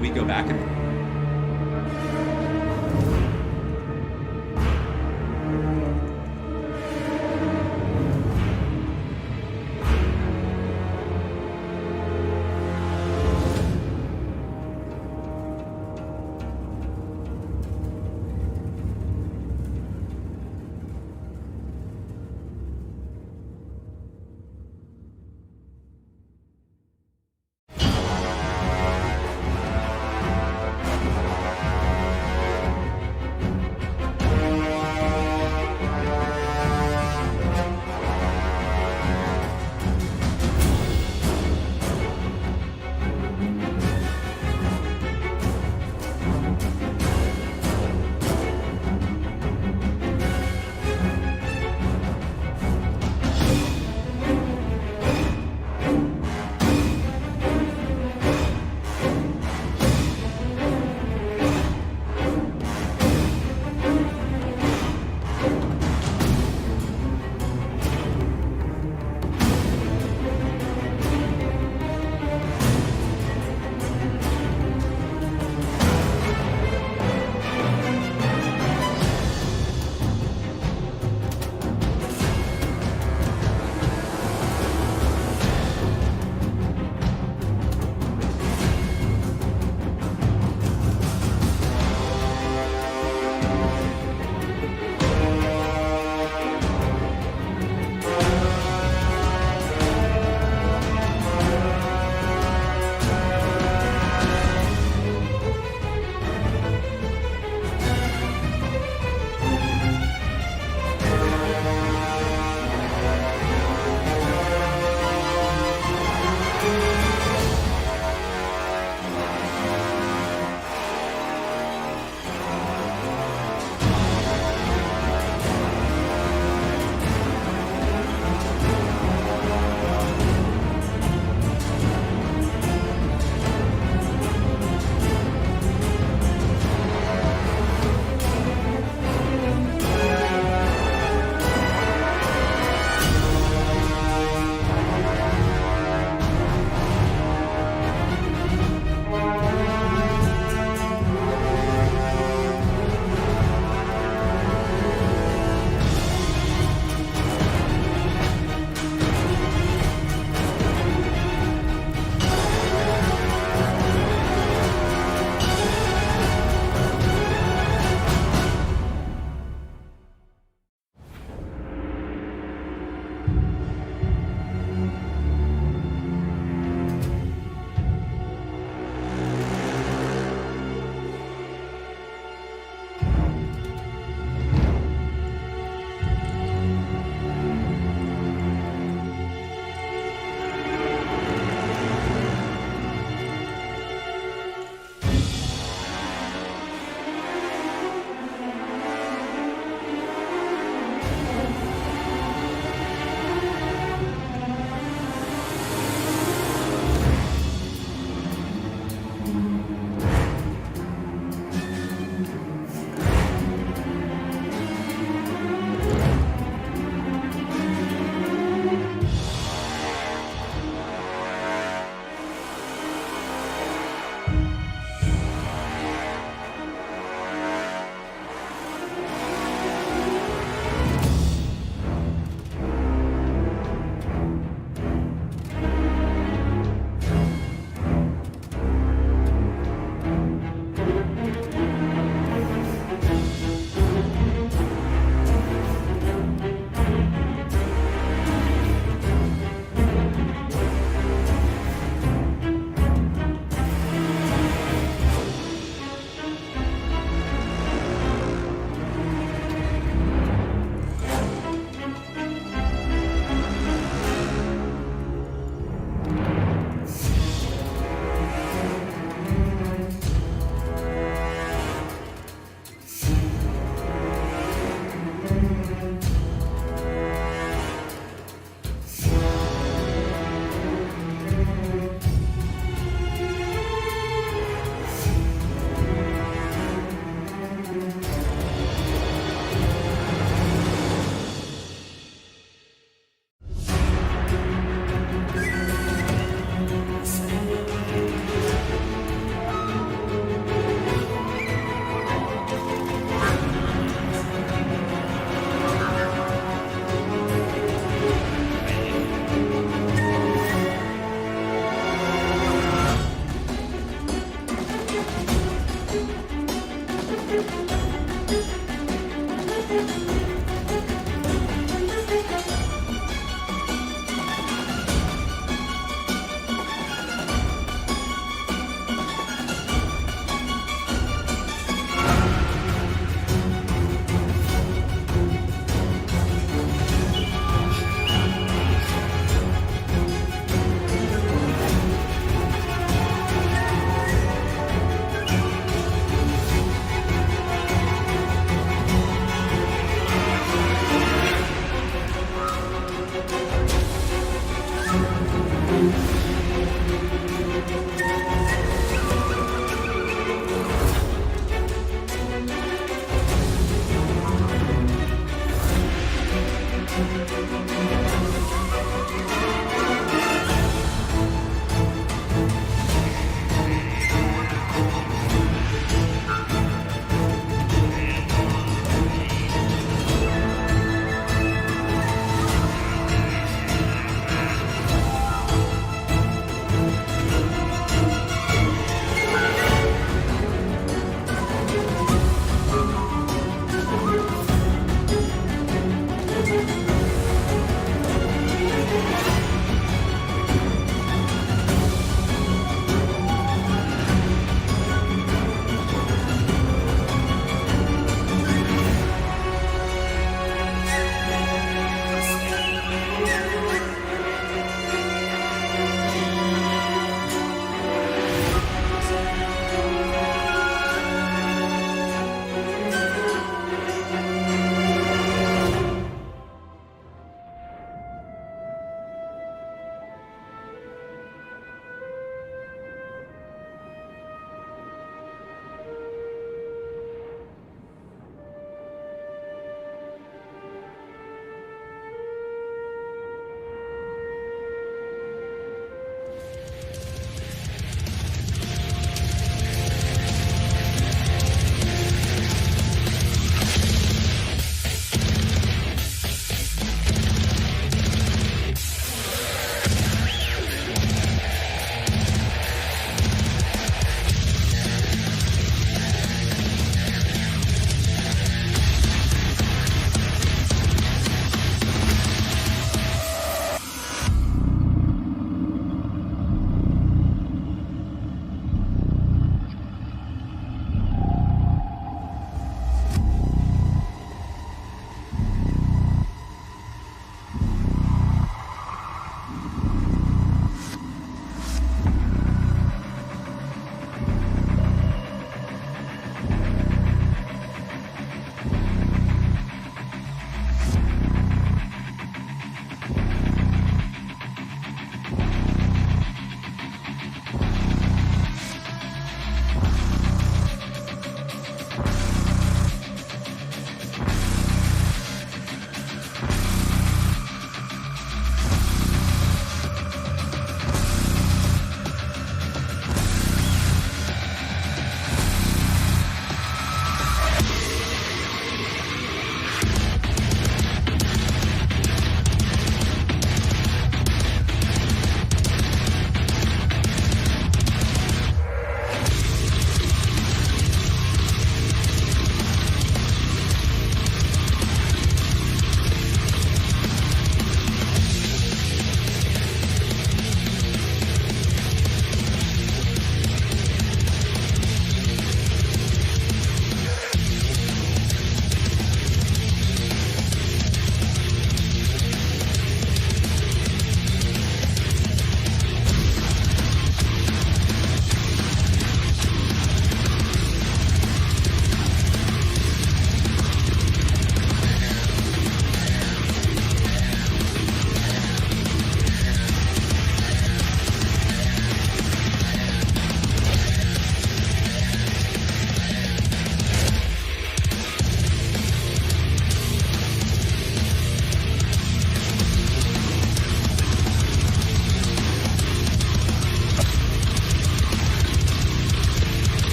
then we go back and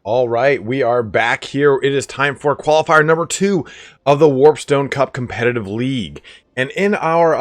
All right, we are back here. It is time for qualifier number 2 of the Warpstone Cup Competitive League. And in our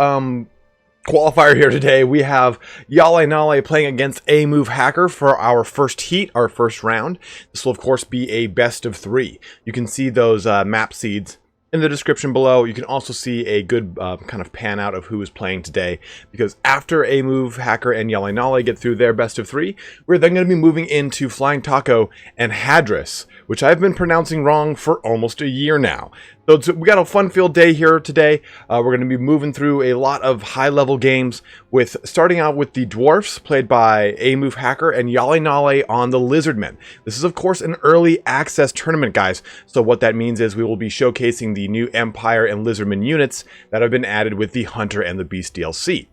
qualifier here today, we have HjalleNalle playing against Amovehacker for our first heat, our first round. This will, of course, be a best of 3. You can see those map seeds in the description below. You can also see a good kind of pan out of who is playing today, because after Amovehacker and HjalleNalle get through their best of 3, we're then going to be moving into FlyingTaco and Hadres, which I've been pronouncing wrong for almost a year now. So we got a fun-filled day here today. We're going to be moving through a lot of high-level games, with starting out with the Dwarfs, played by Amovehacker, and HjalleNalle on the Lizardmen. This is, of course, an early access tournament, guys. So what that means is we will be showcasing the new Empire and Lizardmen units that have been added with the Hunter and the Beast DLC.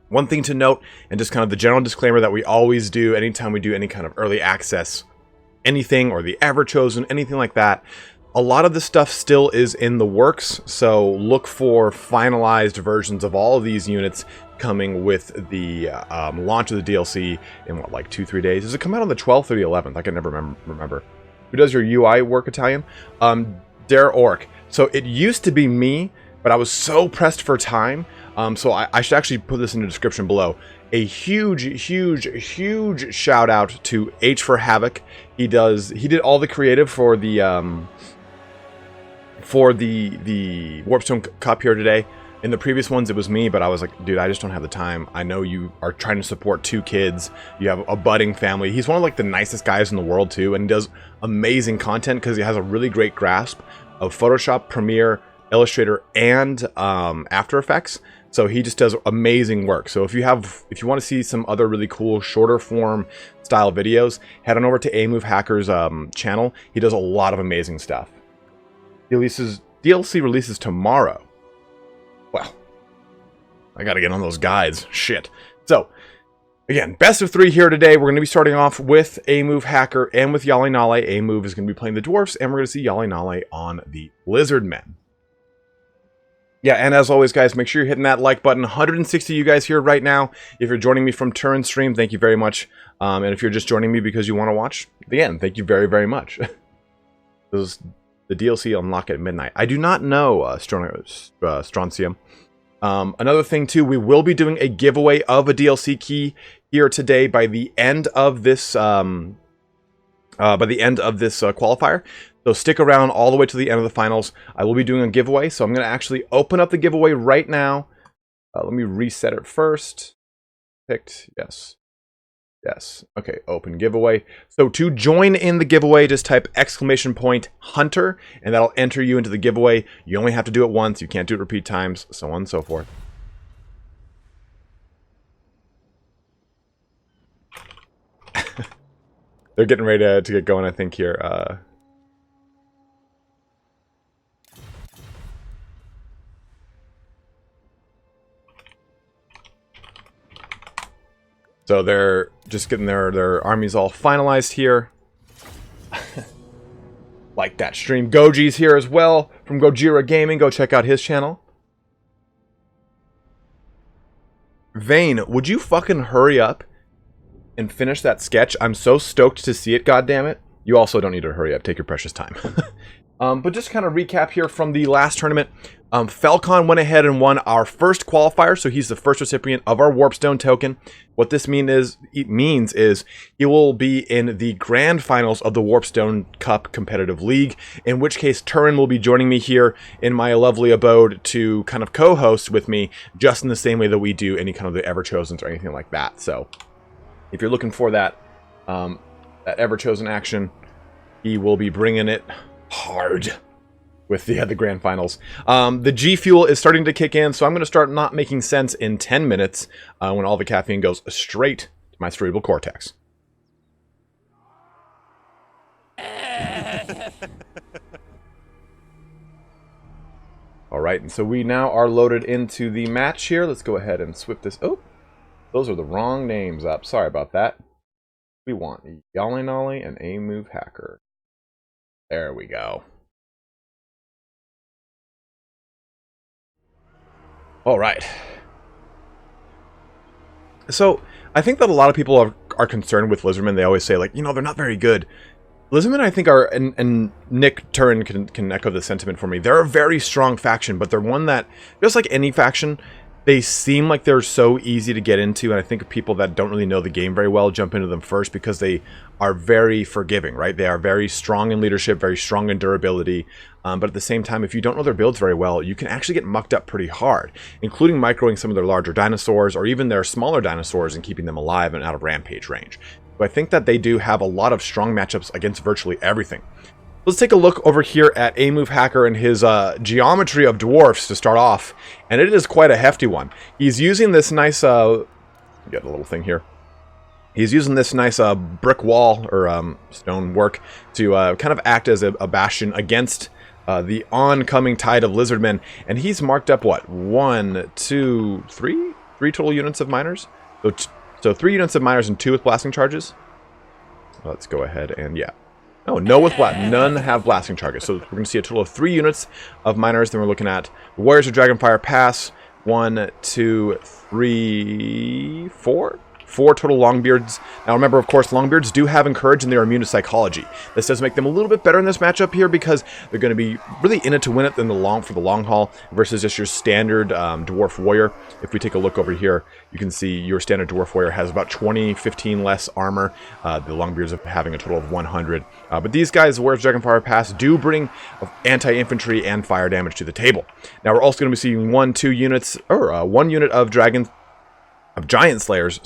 One thing to note, and just kind of the general disclaimer that we always do anytime we do any kind of early access anything, or the Ever Chosen, anything like that, a lot of the stuff still is in the works, so look for finalized versions of all of these units coming with the launch of the DLC in, what, like 2-3 days? Does it come out on the 12th or the 11th? I can never remember. Who does your UI work, Italian? Dare Orc. So it used to be me, but I was so pressed for time, so I should actually put this in the description below. A huge shout out to H for Havoc. He did all the creative for the Warpstone Cup here today. In the previous ones it was me, but I was like, dude, I just don't have the time. I know you are trying to support 2 kids. You have a budding family. He's one of like the nicest guys in the world too, and he does amazing content because he has a really great grasp of Photoshop, Premiere, Illustrator, and After Effects. So he just does amazing work. So if you want to see some other really cool shorter form style videos, head on over to Amovehacker's channel. He does a lot of amazing stuff. DLC releases tomorrow. Well, I gotta get on those guides. Shit. So, again, best of 3 here today. We're going to be starting off with Amovehacker and with HjalleNalle. Amove is going to be playing the Dwarfs, and we're going to see HjalleNalle on the Lizardmen. Yeah, and as always, guys, make sure you're hitting that like button. 160 of you guys here right now. If you're joining me from Turin stream, thank you very much. And if you're just joining me because you want to watch the end, thank you very, very much. The DLC unlock at midnight. I do not know, Strontium. Another thing, too, we will be doing a giveaway of a DLC key here today by the end of this qualifier. So stick around all the way to the end of the finals. I will be doing a giveaway, so I'm going to actually open up the giveaway right now. Let me reset it first. Picked, yes. Yes, okay, open giveaway. So to join in the giveaway, just type !Hunter, and that'll enter you into the giveaway. You only have to do it once. You can't do it repeat times, so on and so forth. They're getting ready to get going, I think, here. So they're just getting their armies all finalized here. Like that stream. Goji's here as well from Gojira Gaming. Go check out his channel. Vane, would you fucking hurry up and finish that sketch? I'm so stoked to see it, goddammit. You also don't need to hurry up. Take your precious time. But just kind of recap here from the last tournament. Falcon went ahead and won our first qualifier, so he's the first recipient of our Warpstone token. What this means is he will be in the grand finals of the Warpstone Cup Competitive League, in which case Turin will be joining me here in my lovely abode to kind of co-host with me, just in the same way that we do any kind of the Ever Chosens or anything like that. So if you're looking for that, that Ever Chosen action, he will be bringing it hard with the grand finals. The G Fuel is starting to kick in, so I'm going to start not making sense in 10 minutes when all the caffeine goes straight to my cerebral cortex. Alright, and so we now are loaded into the match here. Let's go ahead and swip this. Oh, those are the wrong names up. Sorry about that. We want HjalleNalle and Amovehacker. There we go. All right. So I think that a lot of people are concerned with Lizardmen. They always say, like, you know, they're not very good. Lizardmen, I think, are, and Nick Turin can echo the sentiment for me, they're a very strong faction, but they're one that, just like any faction, they seem like they're so easy to get into, and I think people that don't really know the game very well jump into them first because they are very forgiving, right? They are very strong in leadership, very strong in durability, but at the same time, if you don't know their builds very well, you can actually get mucked up pretty hard, including microing some of their larger dinosaurs or even their smaller dinosaurs and keeping them alive and out of rampage range. So I think that they do have a lot of strong matchups against virtually everything. Let's take a look over here at Amovehacker and his geometry of dwarfs to start off, and it is quite a hefty one. He's using this nice, get a little thing here. He's using this nice brick wall or stone work to kind of act as a bastion against the oncoming tide of lizardmen, and he's marked up what, 1, 2, 3 total units of miners. So 3 units of miners and 2 with blasting charges. Let's go ahead and Oh, no with none have blasting charges. So we're going to see a total of 3 units of miners. Then we're looking at Warriors of Dragonfire Pass. 1, 2, 3, 4. 4 total Longbeards. Now remember, of course, Longbeards do have Encourage and they are immune to Psychology. This does make them a little bit better in this matchup here because they're going to be really in it to win it for the long haul versus just your standard Dwarf Warrior. If we take a look over here, you can see your standard Dwarf Warrior has about 15 less armor. The Longbeards are having a total of 100. But these guys, Warriors of Dragonfire Pass, do bring anti-infantry and fire damage to the table. Now we're also going to be seeing 1 unit of Giant Slayers,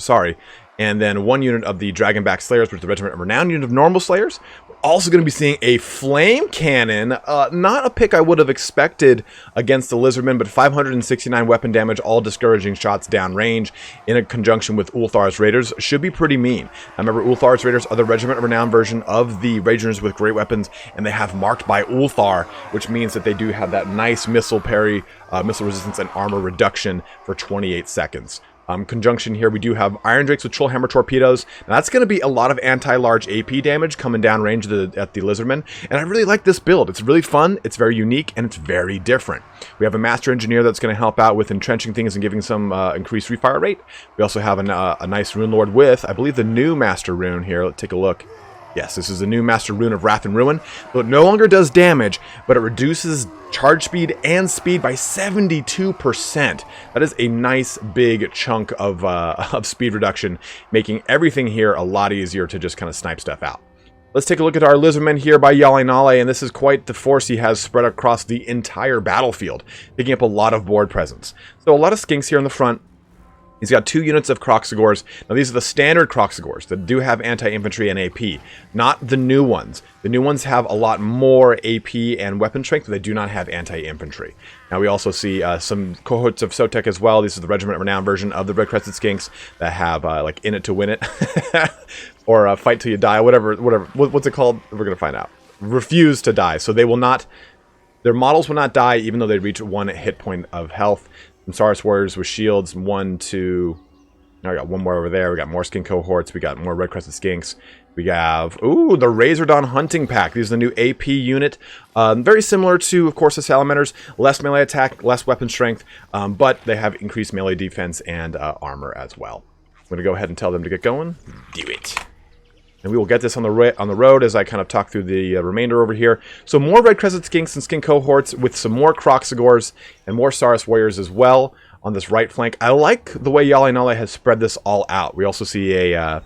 and then 1 unit of the Dragonback Slayers, which is the Regiment of Renown unit of normal Slayers. We're also going to be seeing a Flame Cannon, not a pick I would have expected against the Lizardmen, but 569 weapon damage, all discouraging shots downrange, in a conjunction with Ulthar's Raiders, should be pretty mean. Now remember, Ulthar's Raiders are the Regiment of Renown version of the Ragers with great weapons, and they have Marked by Ulthar, which means that they do have that nice missile parry, missile resistance, and armor reduction for 28 seconds. Conjunction here, we do have Iron Drakes with Trollhammer torpedoes. Now that's going to be a lot of anti-large AP damage coming down range at the Lizardmen, and I really like this build. It's really fun, it's very unique, and it's very different. We have a Master Engineer that's going to help out with entrenching things and giving some increased refire rate. We also have a nice Rune Lord with, I believe, the new Master Rune here. Let's take a look. Yes, this is the new Master Rune of Wrath and Ruin. So it no longer does damage, but it reduces charge speed and speed by 72%. That is a nice big chunk of speed reduction, making everything here a lot easier to just kind of snipe stuff out. Let's take a look at our Lizardmen here by HjalleNalle, and this is quite the force he has spread across the entire battlefield, picking up a lot of board presence. So a lot of skinks here in the front. He's got 2 units of Croxagores. Now these are the standard Croxagores that do have anti-infantry and AP, not the new ones. The new ones have a lot more AP and weapon strength, but they do not have anti-infantry. Now we also see some cohorts of Sotek as well. These are the Regiment of Renown version of the Red Crested Skinks that have like in it to win it, or fight till you die, whatever. What's it called? We're gonna find out. Refuse to die, so they will not. Their models will not die even though they reach 1 hit point of health. Some Saurus Warriors with shields, 1, 2. Now we got 1 more over there. We got more skin cohorts. We got more Red Crested Skinks. We have, ooh, the Razordon Hunting Pack. These are the new AP unit. Very similar to, of course, the Salamanders. Less melee attack, less weapon strength, but they have increased melee defense and armor as well. I'm going to go ahead and tell them to get going. Do it. And we will get this on the road as I kind of talk through the remainder over here. So more Red Crested Skinks and skin cohorts with some more Croxagores and more Saurus Warriors as well on this right flank. I like the way HjalleNalle has spread this all out. We also see a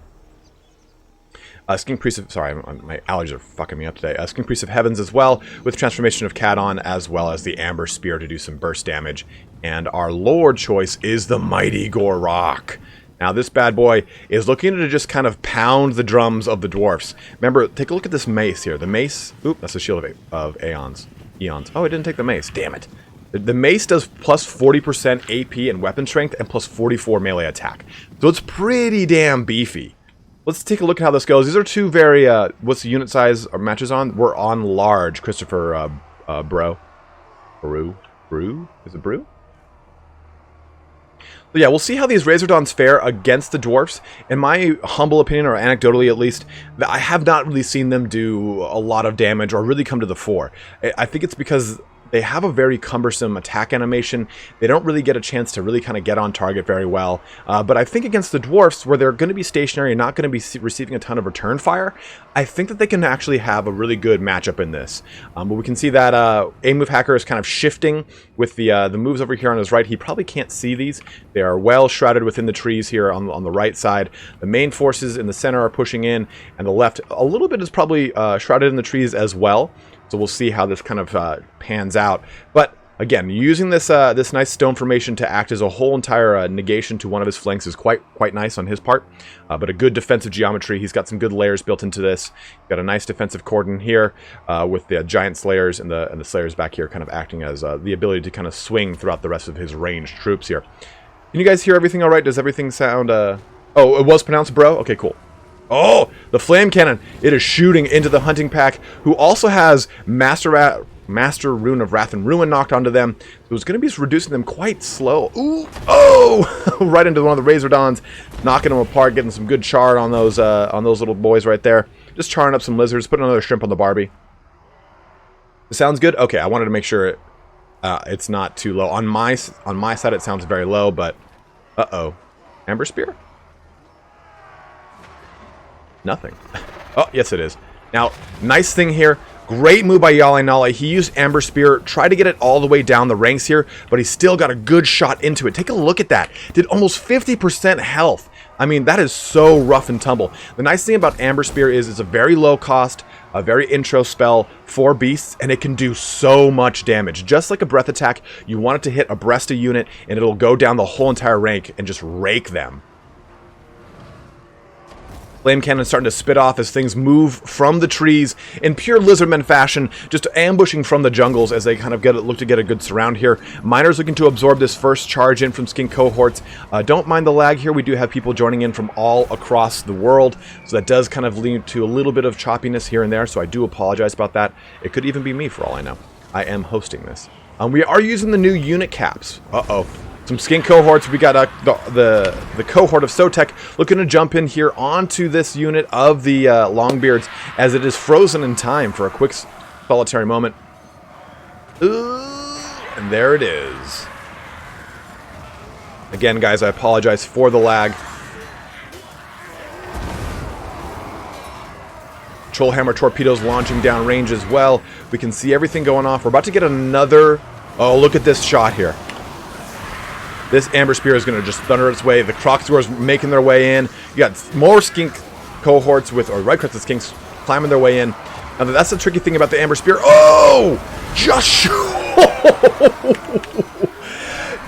Skink Priest of... Sorry, my allergies are fucking me up today. Skink Priest of Heavens as well, with Transformation of Cadon, as well as the Amber Spear to do some burst damage. And our Lord choice is the Mighty Gorok. Now this bad boy is looking to just kind of pound the drums of the dwarfs. Remember, take a look at this mace here. The mace... Oop, that's the shield of Aeons. Oh, I didn't take the mace. Damn it. The mace does plus 40% AP and weapon strength and plus 44 melee attack. So it's pretty damn beefy. Let's take a look at how this goes. These are 2 very... what's the unit size our matches on? We're on large, Christopher Brew? Is it Brew? But yeah, we'll see how these Razordons fare against the Dwarfs. In my humble opinion, or anecdotally at least, I have not really seen them do a lot of damage or really come to the fore. I think it's because they have a very cumbersome attack animation. They don't really get a chance to really kind of get on target very well. But I think against the Dwarfs, where they're going to be stationary and not going to be receiving a ton of return fire, I think that they can actually have a really good matchup in this. But we can see that Amovehacker is kind of shifting with the moves over here on his right. He probably can't see these. They are well shrouded within the trees here on the right side. The main forces in the center are pushing in, and the left a little bit is probably shrouded in the trees as well. So we'll see how this kind of pans out. But again, using this this nice stone formation to act as a whole entire negation to one of his flanks is quite nice on his part. But a good defensive geometry. He's got some good layers built into this. Got a nice defensive cordon here with the giant slayers and the slayers back here, kind of acting as the ability to kind of swing throughout the rest of his ranged troops here. Can you guys hear everything all right? Does everything sound? Oh, it was pronounced bro. Okay, cool. Oh, the flame cannon. It is shooting into the hunting pack, who also has Master Rune of Wrath and Ruin knocked onto them. So it's going to be reducing them quite slow. Ooh, oh, right into one of the Razordons, knocking them apart, getting some good char on those little boys right there. Just charring up some lizards, putting another shrimp on the Barbie. It sounds good. Okay, I wanted to make sure it's not too low. On my side, it sounds very low, but Amber Spear. Nothing. Oh, yes it is. Now, nice thing here. Great move by HjalleNalle. He used Amber Spear, tried to get it all the way down the ranks here, but he still got a good shot into it. Take a look at that. Did almost 50% health. I mean, that is so rough and tumble. The nice thing about Amber Spear is it's a very low cost, a very intro spell for beasts, and it can do so much damage. Just like a breath attack, you want it to hit abreast a unit, and it'll go down the whole entire rank and just rake them. Flame cannon starting to spit off as things move from the trees in pure Lizardmen fashion, just ambushing from the jungles as they kind of look to get a good surround here. Miners looking to absorb this first charge in from skin cohorts. Don't mind the lag here. We do have people joining in from all across the world, so that does kind of lead to a little bit of choppiness here and there, so I do apologize about that. It could even be me for all I know. I am hosting this. We are using the new unit caps. Some skin cohorts. We got the cohort of Sotek looking to jump in here onto this unit of the Longbeards as it is frozen in time for a quick solitary moment. And there it is. Again, guys, I apologize for the lag. Trollhammer torpedoes launching down range as well. We can see everything going off. We're about to get another... Oh, look at this shot here. This Amber Spear is going to just thunder its way. The Crocsgores making their way in. You got more skink cohorts or Red Crested Skinks climbing their way in. Now, that's the tricky thing about the Amber Spear. Oh! Just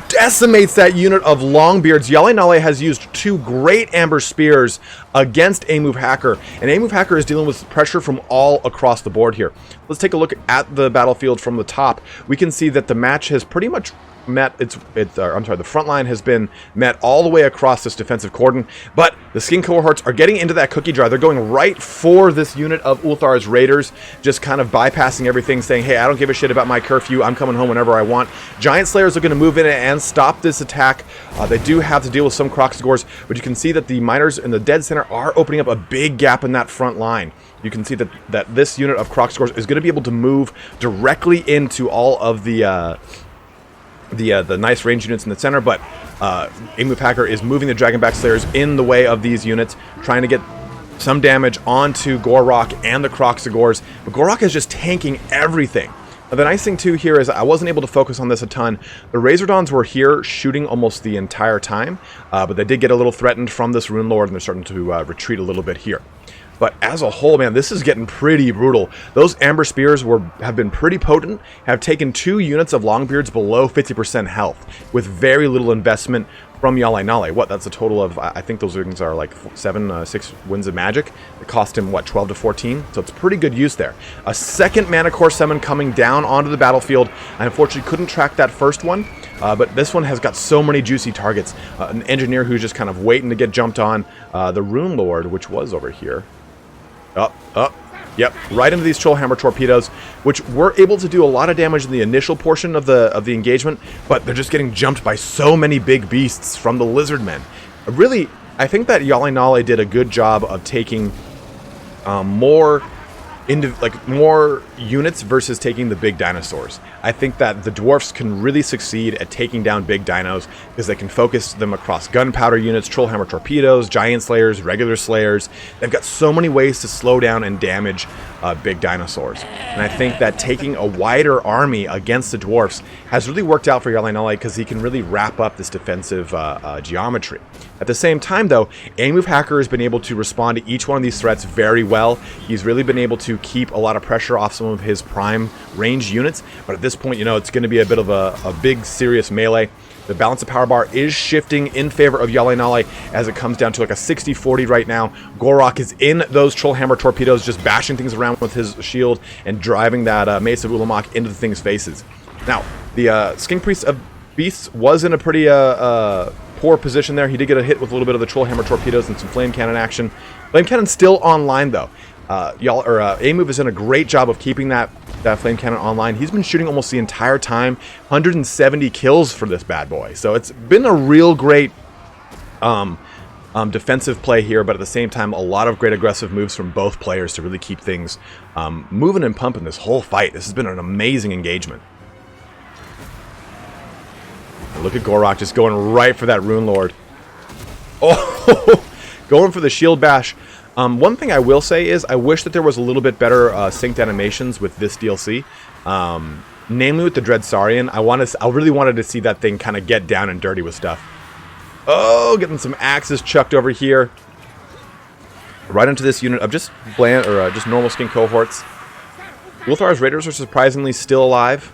decimates that unit of Longbeards. HjalleNalle has used 2 great Amber Spears against Amovehacker, and Amovehacker is dealing with pressure from all across the board here. Let's take a look at the battlefield from the top. We can see that the match has pretty much met the front line has been met all the way across this defensive cordon, but the skin cohorts are getting into that cookie jar. They're going right for this unit of Ulthar's Raiders, just kind of bypassing everything, saying, hey, I don't give a shit about my curfew. I'm coming home whenever I want. Giant Slayers are going to move in and stop this attack. They do have to deal with some Crocsgores, but you can see that the miners in the dead center are opening up a big gap in that front line. You can see that this unit of Crocsgores is going to be able to move directly into all of the nice range units in the center, but Amovehacker is moving the Dragonback Slayers in the way of these units, trying to get some damage onto Gore and the Crocsgores, but Gore is just tanking everything. Now, the nice thing too here is I wasn't able to focus on this a ton. The Razordons were here shooting almost the entire time, but they did get a little threatened from this Rune Lord, and they're starting to retreat a little bit here. But as a whole, man, this is getting pretty brutal. Those Amber Spears have been pretty potent, have taken 2 units of Longbeards below 50% health with very little investment from HjalleNalle. What, that's a total of, I think those things are like 6 winds of magic. It cost him, what, 12 to 14? So it's pretty good use there. A second Mana Core summon coming down onto the battlefield. I unfortunately couldn't track that first one, but this one has got so many juicy targets. An engineer who's just kind of waiting to get jumped on. The Rune Lord, which was over here. Yep, right into these Trollhammer torpedoes, which were able to do a lot of damage in the initial portion of the engagement, but they're just getting jumped by so many big beasts from the Lizardmen. Really, I think that HjalleNalle did a good job of taking more into like more units versus taking the big dinosaurs. I think that the dwarfs can really succeed at taking down big dinos because they can focus them across gunpowder units, trollhammer torpedoes, giant slayers, regular slayers. They've got so many ways to slow down and damage big dinosaurs. And I think that taking a wider army against the dwarfs has really worked out for HjalleNalle because he can really wrap up this defensive geometry. At the same time, though, Amovehacker has been able to respond to each one of these threats very well. He's really been able to keep a lot of pressure off some of his prime range units, but at this point, you know, it's going to be a bit of a big, serious melee. The balance of power bar is shifting in favor of HjalleNalle as it comes down to like a 60-40 right now. Gore is in those trollhammer torpedoes, just bashing things around with his shield and driving that Mace of Ulamog into the thing's faces. Now, the Skink Priest of Beasts was in a pretty poor position there. He did get a hit with a little bit of the trollhammer torpedoes and some flame cannon action. Flame cannon's still online though. Amove has done a great job of keeping that flame cannon online. He's been shooting almost the entire time. 170 kills for this bad boy. So it's been a real great defensive play here, but at the same time, a lot of great aggressive moves from both players to really keep things moving and pumping this whole fight. This has been an amazing engagement. Look at Gore just going right for that Rune Lord. Oh, going for the shield bash. One thing I will say is I wish that there was a little bit better synced animations with this DLC. Namely with the Dread Saurian. I really wanted to see that thing kind of get down and dirty with stuff. Oh, getting some axes chucked over here. Right into this unit of just just normal skin cohorts. Ulthar's Raiders are surprisingly still alive.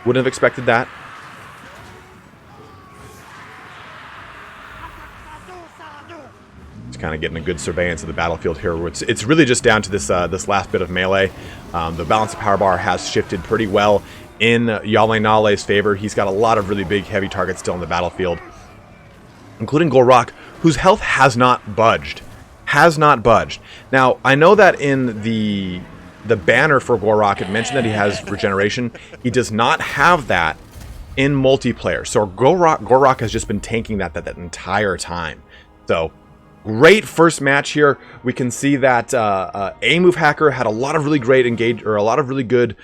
Wouldn't have expected that. Kind of getting a good surveillance of the battlefield here. It's really just down to this this last bit of melee. The balance of power bar has shifted pretty well in HjalleNalle's favor. He's got a lot of really big, heavy targets still on the battlefield, including Gore, whose health has not budged. Has not budged. Now, I know that in the banner for Gore, it mentioned that he has regeneration. He does not have that in multiplayer. So Gore has just been tanking that entire time. So great first match here. We can see that Amovehacker had a lot of really great a lot of really good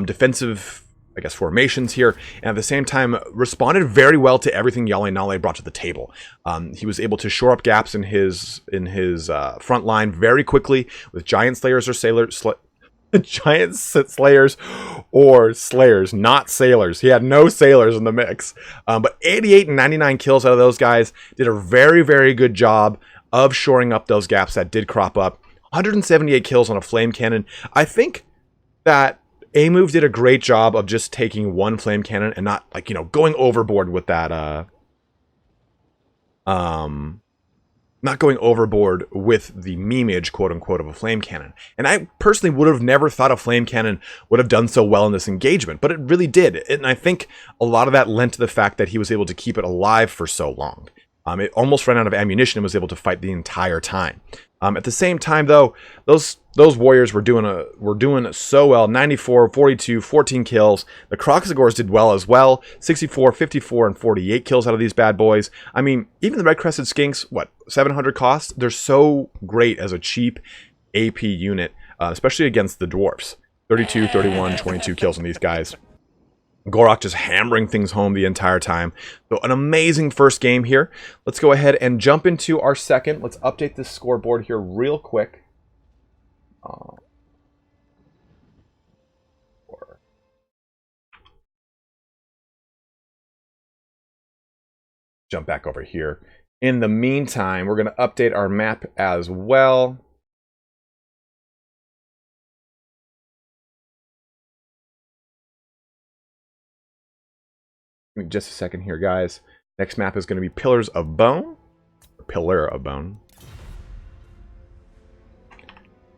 defensive, I guess, formations here, and at the same time responded very well to everything HjalleNalle brought to the table. He was able to shore up gaps in his front line very quickly with giant slayers or giant slayers or slayers, not sailors. He had no sailors in the mix, but 88 and 99 kills out of those guys. Did a very, very good job of shoring up those gaps that did crop up. 178 kills on a flame cannon. I think that Amove did a great job of just taking one flame cannon and not, like, you know, going overboard with that not going overboard with the memeage, quote unquote, of a flame cannon. And I personally would have never thought a flame cannon would have done so well in this engagement, but it really did. And I think a lot of that lent to the fact that he was able to keep it alive for so long. It almost ran out of ammunition and was able to fight the entire time. At the same time, though, those warriors were doing so well. 94, 42, 14 kills. The Croxagores did well as well. 64, 54, and 48 kills out of these bad boys. I mean, even the Red-Crested Skinks, what, 700 cost? They're so great as a cheap AP unit, especially against the Dwarfs. 32, 31, 22 kills on these guys. Gore just hammering things home the entire time. So an amazing first game here. Let's go ahead and jump into our second. Let's update this scoreboard here real quick. Jump back over here. In the meantime, we're going to update our map as well. Just a second here, guys. Next map is going to be Pillars of Bone. Pillar of Bone.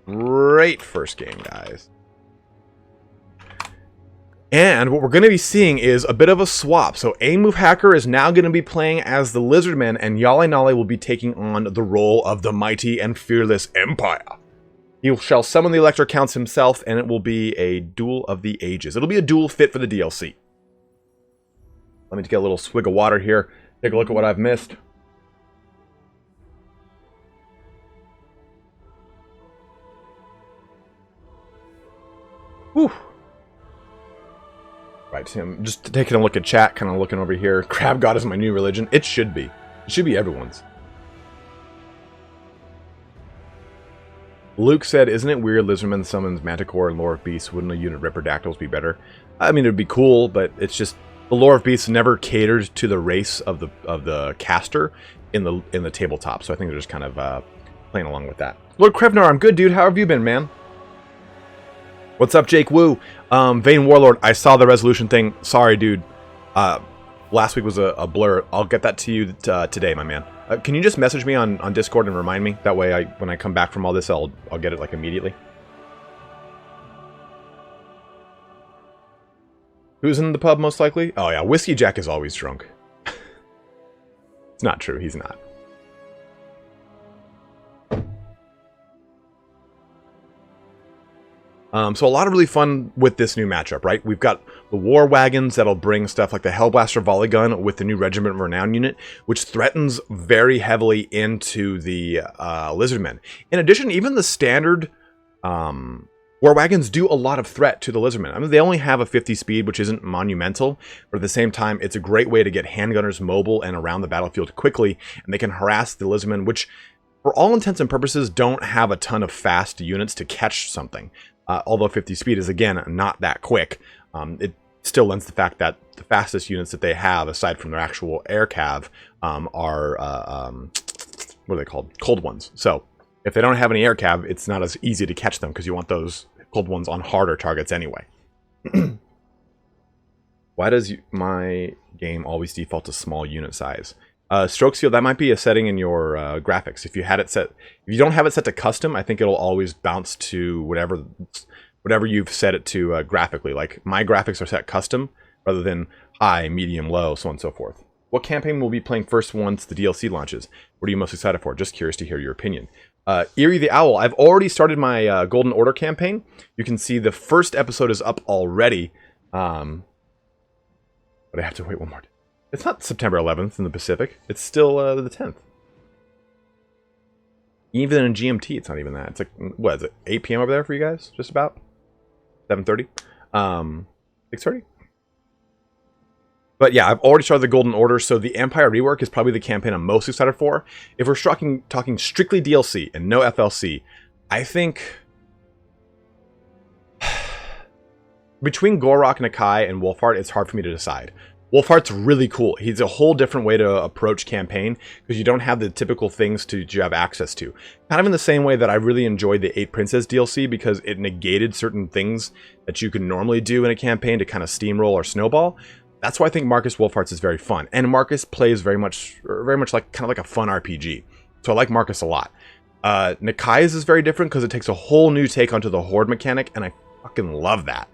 Great first game, guys. And what we're going to be seeing is a bit of a swap. So Amovehacker is now going to be playing as the Lizardmen, and HjalleNalle will be taking on the role of the mighty and fearless Empire. He shall summon the Elector Counts himself, and it will be a duel of the ages. It'll be a duel fit for the DLC. Let me get a little swig of water here. Take a look at what I've missed. Whew. Right, I'm just taking a look at chat, kind of looking over here. Crab God is my new religion. It should be. It should be everyone's. Luke said, isn't it weird Lizardmen summons Manticore and Lore of Beasts? Wouldn't a unit of Ripperdactyls be better? I mean, it would be cool, but it's just the Lore of Beasts never caters to the race of the caster in the tabletop. So I think they're just kind of playing along with that. Lord Krevnar, I'm good, dude. How have you been, man? What's up, Jake Woo? Vane Warlord, I saw the resolution thing. Sorry, dude. Last week was a blur. I'll get that to you today, my man. Can you just message me on Discord and remind me? That way, when I come back from all this, I'll get it like immediately. Who's in the pub most likely? Oh yeah, Whiskey Jack is always drunk. It's not true. He's not. So a lot of really fun with this new matchup, right? We've got the War Wagons that'll bring stuff like the Hellblaster Volley Gun with the new Regiment of Renown unit, which threatens very heavily into the Lizardmen. In addition, even the standard War Wagons do a lot of threat to the Lizardmen. I mean, they only have a 50 speed, which isn't monumental, but at the same time, it's a great way to get handgunners mobile and around the battlefield quickly, and they can harass the Lizardmen, which, for all intents and purposes, don't have a ton of fast units to catch something. Although 50 speed is, again, not that quick, it still lends the fact that the fastest units that they have, aside from their actual air cav, are, what are they called? Cold ones. So, if they don't have any air cav, it's not as easy to catch them, because you want those cold ones on harder targets anyway. Why does my game always default to small unit size? Strokesfield, that might be a setting in your graphics. If you had it set, if you don't have it set to custom, I think it'll always bounce to whatever you've set it to graphically. Like my graphics are set custom rather than high, medium, low, so on and so forth. What campaign will be playing first once the DLC launches? What are you most excited for? Just curious to hear your opinion. Eerie the Owl, I've already started my Golden Order campaign. You can see the first episode is up already, but I have to wait one more day. It's not September 11th in the Pacific. It's still the 10th. Even in GMT, it's not even that. It's like, what is it, 8 p.m. over there for you guys? Just about? 7:30? 6:30? But yeah, I've already started the Golden Order, so the Empire Rework is probably the campaign I'm most excited for. If we're talking strictly DLC and no FLC, I think between Gorok, Nakai, and Wolfheart, it's hard for me to decide. Wolfheart's really cool. He's a whole different way to approach campaign because you don't have the typical things you have access to. Kind of in the same way that I really enjoyed the 8 Princess DLC because it negated certain things that you could normally do in a campaign to kind of steamroll or snowball. That's why I think Marcus Wolfheart's is very fun. And Marcus plays very much like kind of like a fun RPG. So I like Marcus a lot. Nakai's is very different because it takes a whole new take onto the Horde mechanic, and I fucking love that.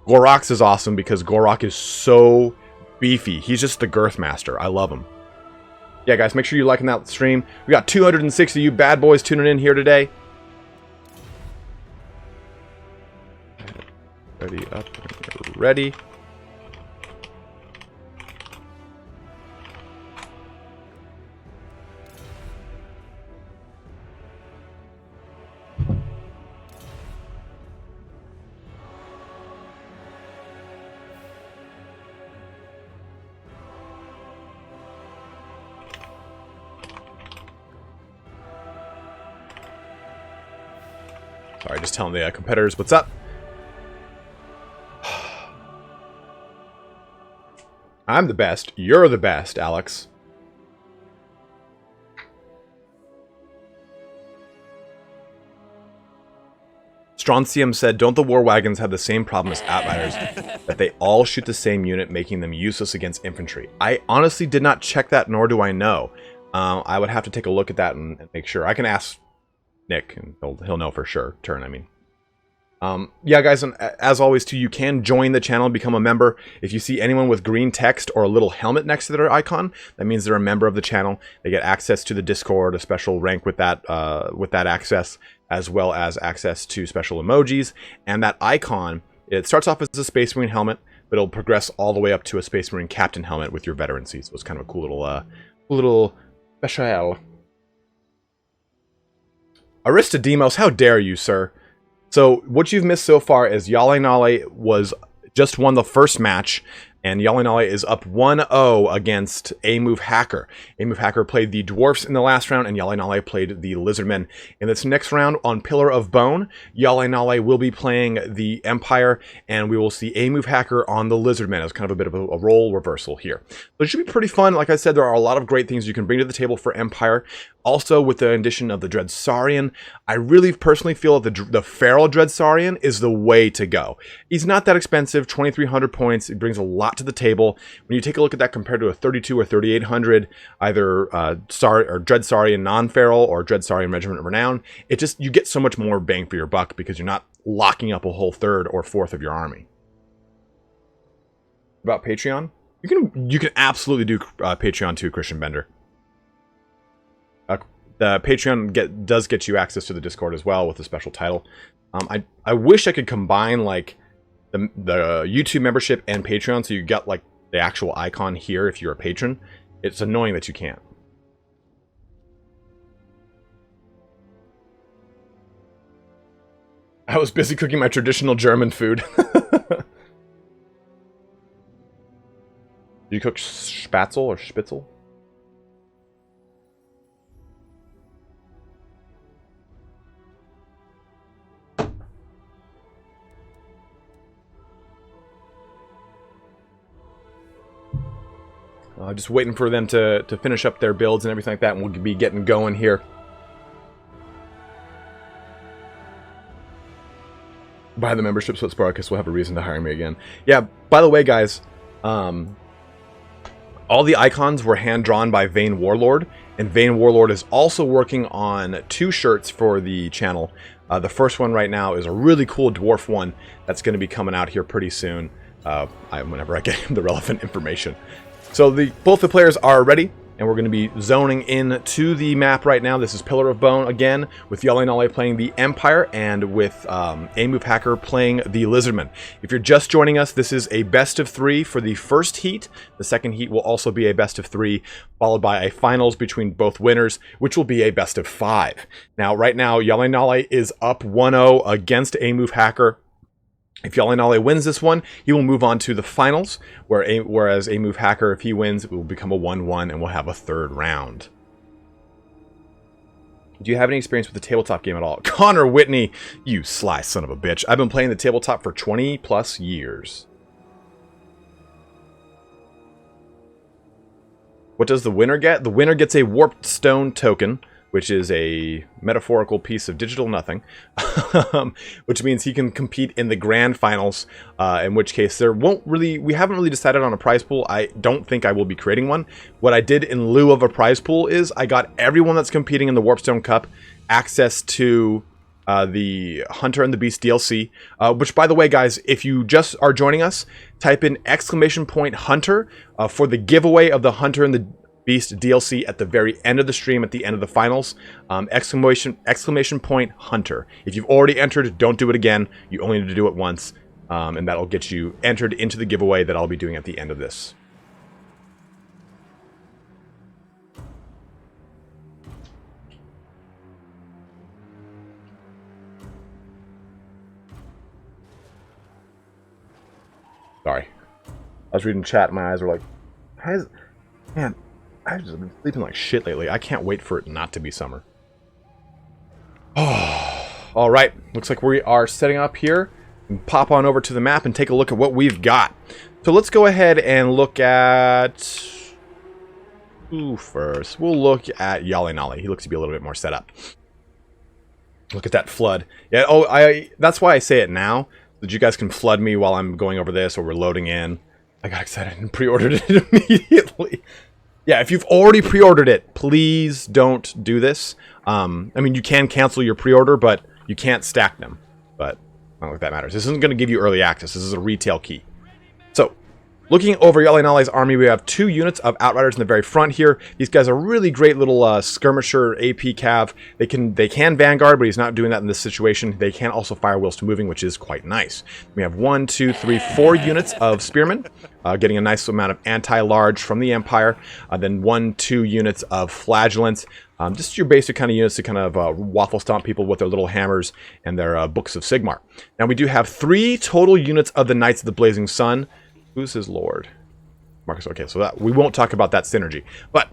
Gorok's is awesome because Gorok is so beefy. He's just the girth master. I love him. Yeah, guys, make sure you're liking that stream. We got 260 of you bad boys tuning in here today. Ready up. Ready. Sorry, just telling the competitors what's up. I'm the best. You're the best, Alex. Strontium said, don't the War Wagons have the same problem as Outriders, that they all shoot the same unit, making them useless against infantry? I honestly did not check that, nor do I know. I would have to take a look at that and make sure. I can ask Nick, and he'll know for sure. Turn, I mean. Yeah, guys, and as always, too, you can join the channel and become a member. If you see anyone with green text or a little helmet next to their icon, that means they're a member of the channel. They get access to the Discord, a special rank with that access, as well as access to special emojis. And that icon, it starts off as a Space Marine helmet, but it'll progress all the way up to a Space Marine Captain helmet with your veterancy. So it's kind of a cool little special. Aristodemos, how dare you, sir? So what you've missed so far is HjalleNalle was just won the first match, and HjalleNalle is up 1-0 against Amovehacker. Amovehacker played the Dwarfs in the last round, and HjalleNalle played the Lizardmen. In this next round on Pillar of Bone, HjalleNalle will be playing the Empire, and we will see Amovehacker on the Lizardmen as kind of a bit of a role reversal here. So it should be pretty fun. Like I said, there are a lot of great things you can bring to the table for Empire. Also, with the addition of the Dread Saurian, I really personally feel that the Feral Dread Saurian is the way to go. He's not that expensive, 2,300 points. He brings a lot to the table. When you take a look at that compared to a 32 or 3,800, either Dread Saurian non-feral or Dread Saurian Regiment of Renown, you get so much more bang for your buck because you're not locking up a whole third or fourth of your army. About Patreon, you can absolutely do Patreon too, Christian Bender. The Patreon does get you access to the Discord as well with a special title. I wish I could combine like the YouTube membership and Patreon so you get like the actual icon here if you're a patron. It's annoying that you can't. I was busy cooking my traditional German food. Do you cook Spatzel or Spitzel? Just waiting for them to finish up their builds and everything like that, and we'll be getting going here. Buy the membership so that Spartacus will have a reason to hire me again. Yeah, by the way, guys, all the icons were hand-drawn by Vane Warlord, and Vane Warlord is also working on 2 shirts for the channel. The first one right now is a really cool dwarf one that's going to be coming out here pretty soon, whenever I get him the relevant information. So both the players are ready, and we're going to be zoning in to the map right now. This is Pillar of Bone again, with HjalleNalle playing the Empire, and with Amovehacker playing the Lizardmen. If you're just joining us, this is a best of 3 for the first heat. The second heat will also be a best of 3, followed by a finals between both winners, which will be a best of 5. Now, right now, HjalleNalle is up 1-0 against Amovehacker. If HjalleNalle wins this one, he will move on to the finals, whereas Amovehacker, if he wins, it will become a 1-1 and we'll have a third round. Do you have any experience with the tabletop game at all? Connor Whitney, you sly son of a bitch. I've been playing the tabletop for 20 plus years. What does the winner get? The winner gets a Warpstone token, which is a metaphorical piece of digital nothing, which means he can compete in the grand finals, in which case we haven't really decided on a prize pool. I don't think I will be creating one. What I did in lieu of a prize pool is I got everyone that's competing in the Warpstone Cup access to the Hunter and the Beast DLC, which, by the way, guys, if you just are joining us, type in !Hunter for the giveaway of the Hunter and the Beast DLC at the very end of the stream, at the end of the finals. !Hunter. If you've already entered, don't do it again. You only need to do it once, and that'll get you entered into the giveaway that I'll be doing at the end of this. Sorry. I was reading chat and my eyes were like, man, I've just been sleeping like shit lately. I can't wait for it not to be summer. Oh, all right. Looks like we are setting up here. And pop on over to the map and take a look at what we've got. So let's go ahead and look at... Who first? We'll look at HjalleNalle. He looks to be a little bit more set up. Look at that flood. Yeah. That's why I say it now, so that you guys can flood me while I'm going over this or we're loading in. I got excited and pre-ordered it immediately. Yeah, if you've already pre-ordered it, please don't do this. I mean, you can cancel your pre-order, but you can't stack them. But I don't think that matters. This isn't going to give you early access. This is a retail key. So, Looking over HjalleNalle's army, we have 2 units of Outriders in the very front here. These guys are really great little skirmisher AP cav. They can Vanguard, but he's not doing that in this situation. They can also fire whilst moving, which is quite nice. We have 1, 2, 3, 4 units of Spearmen, getting a nice amount of anti-large from the Empire. Then 1, 2 units of Flagellants. Just your basic kind of units to kind of waffle stomp people with their little hammers and their Books of Sigmar. Now we do have 3 total units of the Knights of the Blazing Sun. Who's his lord? Marcus. Okay, so that we won't talk about that synergy. But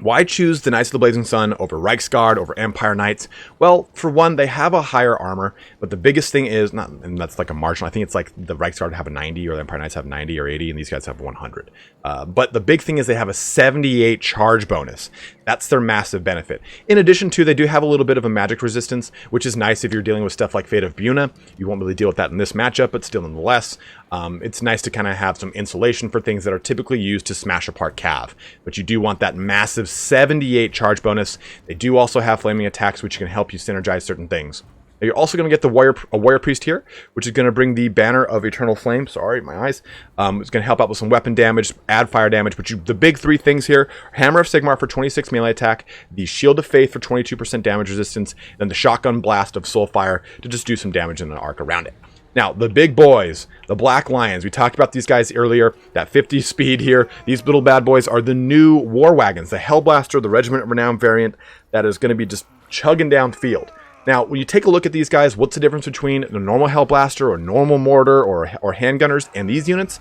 why choose the Knights of the Blazing Sun over Reiksguard, over Empire Knights? Well, for one, they have a higher armor, but the biggest thing is, not, and that's like a marginal, I think it's like the Reiksguard have a 90, or the Empire Knights have 90 or 80, and these guys have 100. But the big thing is they have a 78 charge bonus. That's their massive benefit. In addition to, they do have a little bit of a magic resistance, which is nice if you're dealing with stuff like Fate of Buna. You won't really deal with that in this matchup, but still nonetheless, it's nice to kind of have some insulation for things that are typically used to smash apart cav. But you do want that massive 78 charge bonus. They do also have flaming attacks, which can help you synergize certain things. Now you're also going to get the warrior priest here, which is going to bring the banner of eternal flame. Sorry, my eyes. It's going to help out with some weapon damage, add fire damage. But the big 3 things here: Hammer of Sigmar for 26 melee attack, the Shield of Faith for 22% damage resistance, and then the Shotgun Blast of Soulfire to just do some damage in an arc around it. Now, the big boys, the Black Lions, we talked about these guys earlier, that 50 speed here. These little bad boys are the new war wagons, the Hellblaster, the Regiment of Renown variant that is going to be just chugging down the field. Now, when you take a look at these guys, what's the difference between the normal Hellblaster or normal Mortar or handgunners and these units?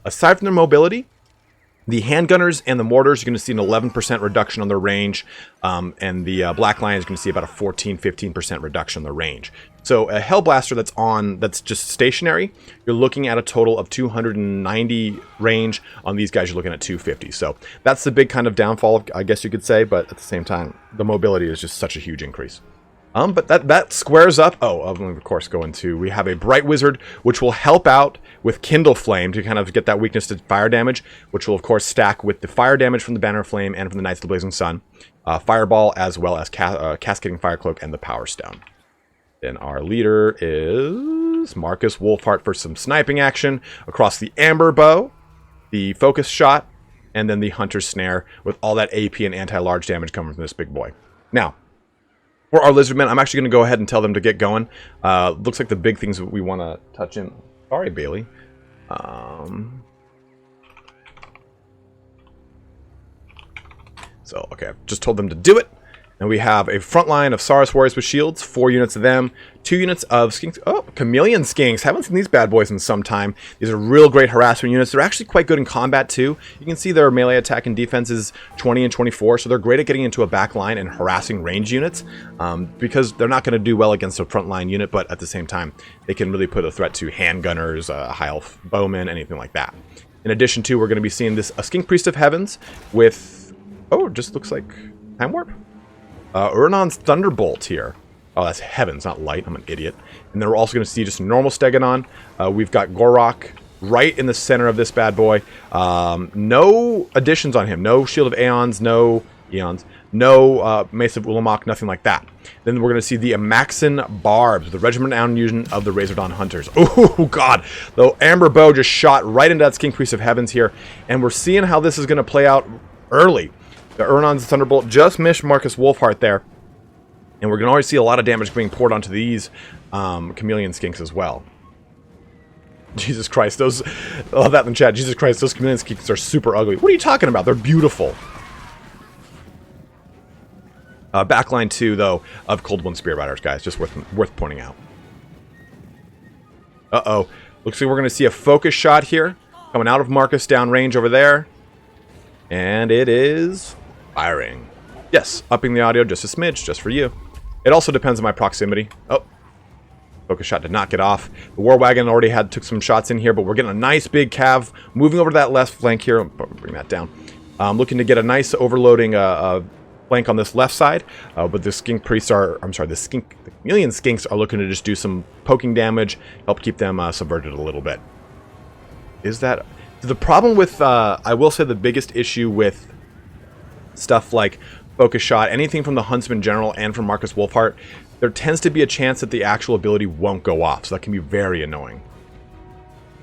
Aside from their mobility, the handgunners and the mortars, you're going to see an 11% reduction on their range, and the Black Lion is going to see about a 14-15% reduction on their range. So a Hellblaster that's just stationary, you're looking at a total of 290 range. On these guys, you're looking at 250. So that's the big kind of downfall, I guess you could say, but at the same time, the mobility is just such a huge increase. But that squares up. Of course, go into, we have a Bright Wizard, which will help out with Kindle Flame to kind of get that weakness to fire damage, which will, of course, stack with the fire damage from the Banner of Flame and from the Knights of the Blazing Sun, Fireball, as well as Cascading Fire Cloak and the Power Stone. Then our leader is Marcus Wolfheart for some sniping action across the Amber Bow, the Focus Shot, and then the Hunter's Snare with all that AP and anti-large damage coming from this big boy. Now, for our Lizardmen, I'm actually going to go ahead and tell them to get going. Looks like the big things we want to touch in. Sorry, Bailey. Okay, I've just told them to do it. And we have a front line of Saurus Warriors with shields, 4 units of them, 2 units of Skinks. Oh, Chameleon Skinks. Haven't seen these bad boys in some time. These are real great harassment units. They're actually quite good in combat too. You can see their melee attack and defense is 20 and 24, so they're great at getting into a back line and harassing range units, because they're not going to do well against a front line unit, but at the same time, they can really put a threat to handgunners, high elf bowmen, anything like that. In addition to, we're going to be seeing a Skink Priest of Heavens with, it just looks like Time Warp? Urnon's Thunderbolt here. Oh, that's Heavens, not Light. I'm an idiot. And then we're also going to see just a normal Stegodon. We've got Gorok right in the center of this bad boy. No additions on him. No Shield of Aeons, no Eons, no Mace of Ulamok, nothing like that. Then we're going to see the Amaxon Barbs, the Regiment Fusion of the Razordon Hunters. Oh, God. The Amber Bow just shot right into that Skink Priest of Heavens here. And we're seeing how this is going to play out early. The Urnon's Thunderbolt just missed Marcus Wolfheart there. And we're going to already see a lot of damage being poured onto these Chameleon Skinks as well. Jesus Christ, those... I love that in the chat. Jesus Christ, those Chameleon Skinks are super ugly. What are you talking about? They're beautiful. Backline 2, though, of Cold One Spear Riders, guys. Just worth pointing out. Uh-oh. Looks like we're going to see a focus shot here. Coming out of Marcus downrange over there. And it is... firing. Yes, upping the audio just a smidge, just for you. It also depends on my proximity. Oh, focus shot did not get off. The War Wagon already took some shots in here, but we're getting a nice big cav moving over to that left flank here. Bring that down. Looking to get a nice overloading flank on this left side, but the Skink Priests are, the Chameleon Skinks are looking to just do some poking damage, help keep them subverted a little bit. Is that... The problem with, I will say the biggest issue with stuff like Focus Shot, anything from the Huntsman General and from Marcus Wolfheart, there tends to be a chance that the actual ability won't go off, so that can be very annoying.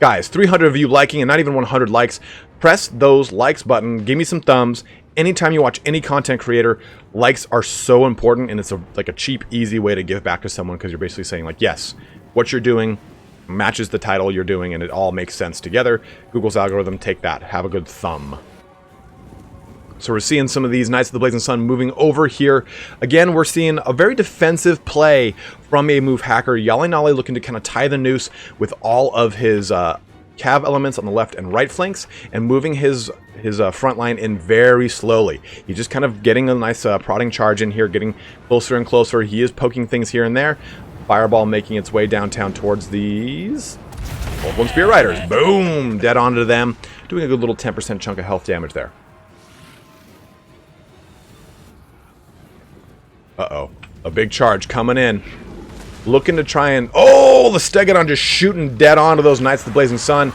Guys, 300 of you liking and not even 100 likes. Press those likes button. Give me some thumbs. Anytime you watch any content creator, likes are so important, and it's like a cheap, easy way to give back to someone, because you're basically saying, like, yes, what you're doing matches the title you're doing, and it all makes sense together. Google's algorithm, take that. Have a good thumb. So we're seeing some of these Knights of the Blazing Sun moving over here. Again, we're seeing a very defensive play from Amovehacker. HjalleNalle looking to kind of tie the noose with all of his cav elements on the left and right flanks, and moving his front line in very slowly. He's just kind of getting a nice prodding charge in here, getting closer and closer. He is poking things here and there. Fireball making its way downtown towards these Cold One Spear Riders. Boom! Dead onto them. Doing a good little 10% chunk of health damage there. Uh-oh. A big charge coming in. Looking to try and... Oh! The Stegodon just shooting dead onto those Knights of the Blazing Sun.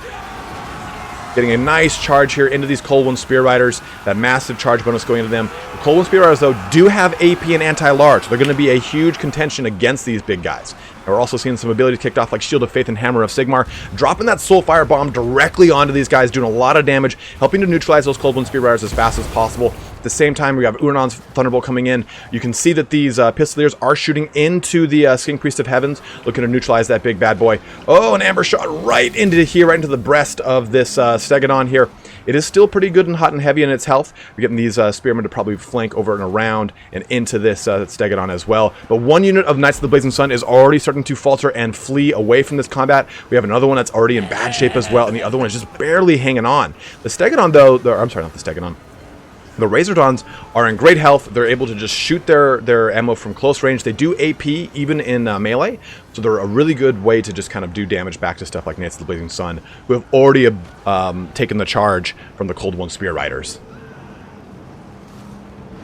Getting a nice charge here into these Cold One Spear Riders. That massive charge bonus going into them. The Cold One Spear Riders, though, do have AP and anti-large. They're going to be a huge contention against these big guys. And we're also seeing some abilities kicked off like Shield of Faith and Hammer of Sigmar. Dropping that Soulfire Bomb directly onto these guys, doing a lot of damage, helping to neutralize those Cold One Spear Riders as fast as possible. At the same time, we have Uranon's Thunderbolt coming in. You can see that these Pistoliers are shooting into the Skin Priest of Heavens, looking to neutralize that big bad boy. Oh, an Amber Shot right into here, right into the breast of this Stegodon here. It is still pretty good and hot and heavy in its health. We're getting these Spearmen to probably flank over and around and into this Stegodon as well. But one unit of Knights of the Blazing Sun is already starting to falter and flee away from this combat. We have another one that's already in bad shape as well, and the other one is just barely hanging on. The Stegodon, though, I'm sorry, not the Stegodon. The Razordons are in great health. They're able to just shoot their ammo from close range. They do AP even in melee, so they're a really good way to just kind of do damage back to stuff like Knights of the Blazing Sun, who have already taken the charge from the Cold One Spear Riders.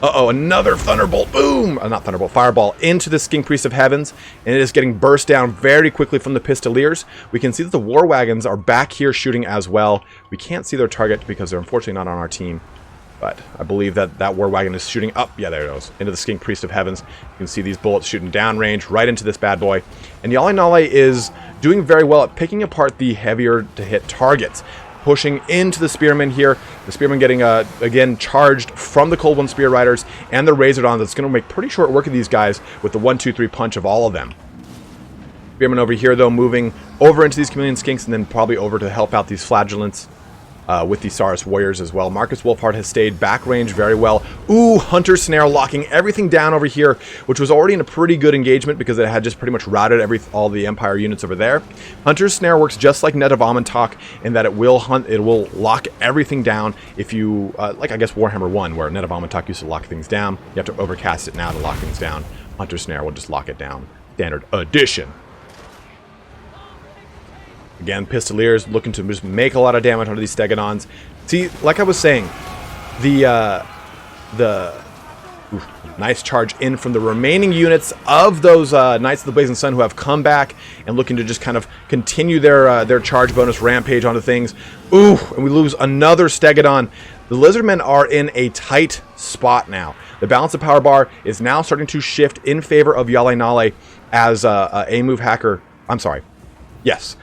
Uh-oh, another Thunderbolt, boom! Not Thunderbolt, Fireball into the Skin Priest of Heavens, and it is getting burst down very quickly from the Pistoliers. We can see that the War Wagons are back here shooting as well. We can't see their target because they're unfortunately not on our team. But I believe that War Wagon is shooting up. Yeah, there it goes. Into the Skin Priest of Heavens. You can see these bullets shooting downrange right into this bad boy. And HjalleNalle is doing very well at picking apart the heavier to hit targets. Pushing into the Spearmen here. The Spearmen getting, again, charged from the Cold One Spear Riders and the Razordons. That's going to make pretty short work of these guys with the 1-2-3 punch of all of them. Spearmen over here, though, moving over into these Chameleon Skinks and then probably over to help out these Flagellants. With the Saurus Warriors as well. Marcus Wolfhard has stayed back range very well. Ooh, Hunter Snare locking everything down over here, which was already in a pretty good engagement because it had just pretty much routed all the Empire units over there. Hunter's Snare works just like Net of Amontok in that it will lock everything down if you, like I guess Warhammer 1, where Net of Amontok used to lock things down. You have to overcast it now to lock things down. Hunter Snare will just lock it down. Standard edition. Again, Pistoliers looking to just make a lot of damage onto these Stegodons. See, like I was saying, the nice charge in from the remaining units of those Knights of the Blazing Sun who have come back and looking to just kind of continue their charge bonus rampage onto things. Ooh, and we lose another Stegodon. The Lizardmen are in a tight spot now. The balance of power bar is now starting to shift in favor of HjalleNalle as Amovehacker. I'm sorry. Yes.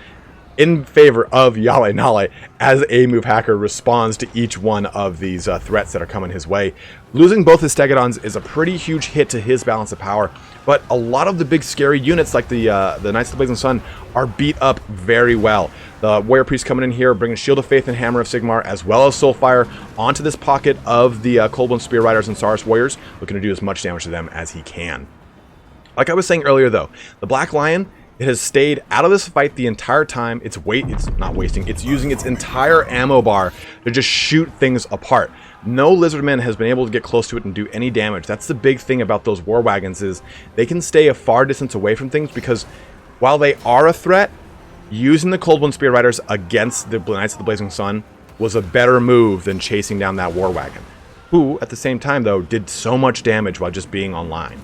In favor of HjalleNalle as Amovehacker responds to each one of these threats that are coming his way. Losing both his Stegodons is a pretty huge hit to his balance of power, but a lot of the big scary units like the Knights of the Blazing Sun are beat up very well. The Warrior Priest coming in here, bringing Shield of Faith and Hammer of Sigmar, as well as Soulfire, onto this pocket of the Cold One Spear Riders and Saurus Warriors, looking to do as much damage to them as he can. Like I was saying earlier, though, the Black Lion, it has stayed out of this fight the entire time. It's not wasting. It's using its entire ammo bar to just shoot things apart. No Lizardman has been able to get close to it and do any damage. That's the big thing about those War Wagons is they can stay a far distance away from things because while they are a threat, using the Cold One Spear Riders against the Knights of the Blazing Sun was a better move than chasing down that War Wagon, who, at the same time, though, did so much damage while just being online.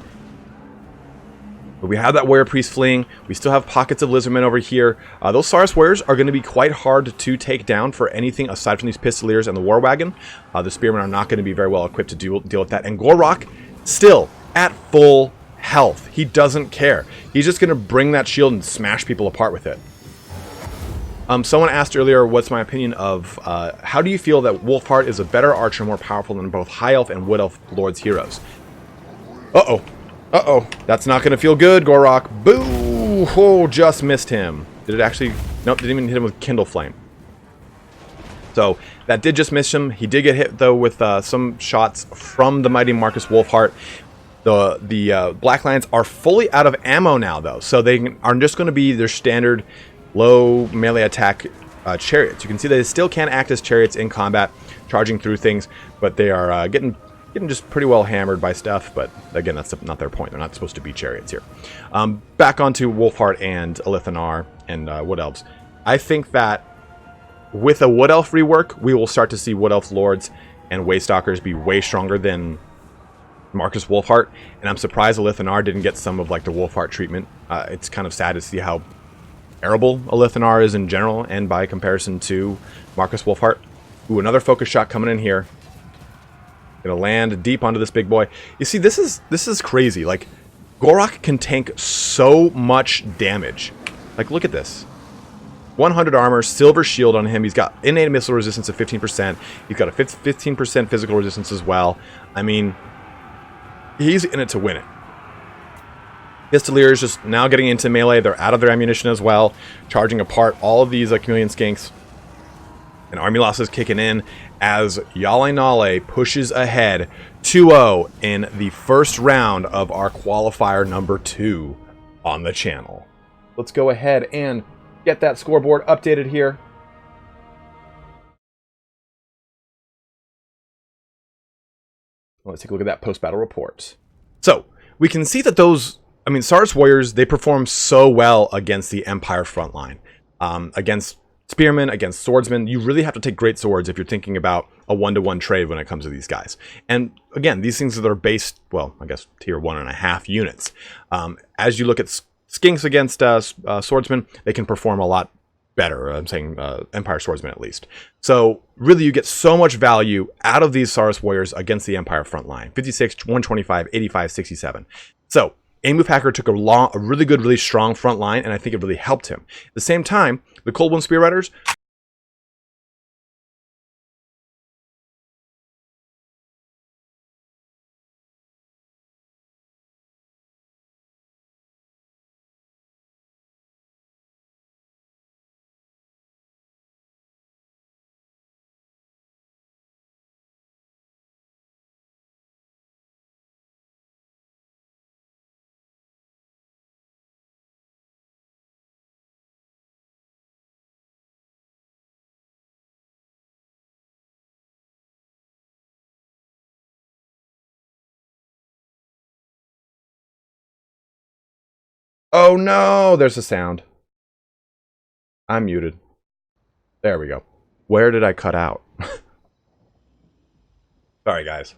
But we have that Warrior Priest fleeing. We still have pockets of Lizardmen over here. Those Saurus Warriors are going to be quite hard to take down for anything aside from these Pistoliers and the War Wagon. The Spearmen are not going to be very well equipped to deal with that. And Gore still at full health. He doesn't care. He's just going to bring that shield and smash people apart with it. Someone asked earlier, what's my opinion of how do you feel that Wolfheart is a better archer, more powerful than both High Elf and Wood Elf Lord's heroes? Uh-oh. Uh-oh. That's not going to feel good, Gorok. Boo! Oh, just missed him. Did it actually? Nope, didn't even hit him with Kindle Flame. So, that did just miss him. He did get hit, though, with some shots from the mighty Marcus Wolfheart. The Black Lions are fully out of ammo now, though. So, they are just going to be their standard low melee attack chariots. You can see they still can act as chariots in combat, charging through things, but they are getting just pretty well hammered by stuff. But again, that's not their point. They're not supposed to be chariots here. Back onto Wolfheart and Elithanar and Wood Elves. I think that with a Wood Elf rework, we will start to see Wood Elf Lords and Waystalkers be way stronger than Marcus Wolfheart, and I'm surprised Elithanar didn't get some of like the Wolfheart treatment. It's kind of sad to see how terrible Elithanar is in general, and by comparison to Marcus Wolfheart. Ooh, another focus shot coming in here. Gonna land deep onto this big boy. You see, this is crazy. Like, Gorok can tank so much damage. Like, look at this. 100 armor, silver shield on him. He's got innate missile resistance of 15%. He's got a 15% physical resistance as well. I mean, he's in it to win it. Pistoliers just now getting into melee. They're out of their ammunition as well, charging apart all of these chameleon skinks. And army losses kicking in as HjalleNalle pushes ahead 2-0 in the first round of our qualifier number 2 on the channel. Let's go ahead and get that scoreboard updated here. Let's take a look at that post-battle report. So, we can see that those, I mean, Saurus Warriors, they perform so well against the Empire frontline. Against Spearmen, against Swordsmen, you really have to take great swords if you're thinking about a one-to-one trade when it comes to these guys. And again, these things that are based, well, I guess tier 1.5 units. As you look at Skinks against Swordsmen, they can perform a lot better. I'm saying Empire Swordsmen at least. So really you get so much value out of these Saurus Warriors against the Empire front line. 56, 125, 85, 67. So Amovehacker took a really good, really strong front line, and I think it really helped him. At the same time, the Coldwind Spear Riders, oh no, there's a sound. I'm muted. There we go. Where did I cut out? Sorry, guys.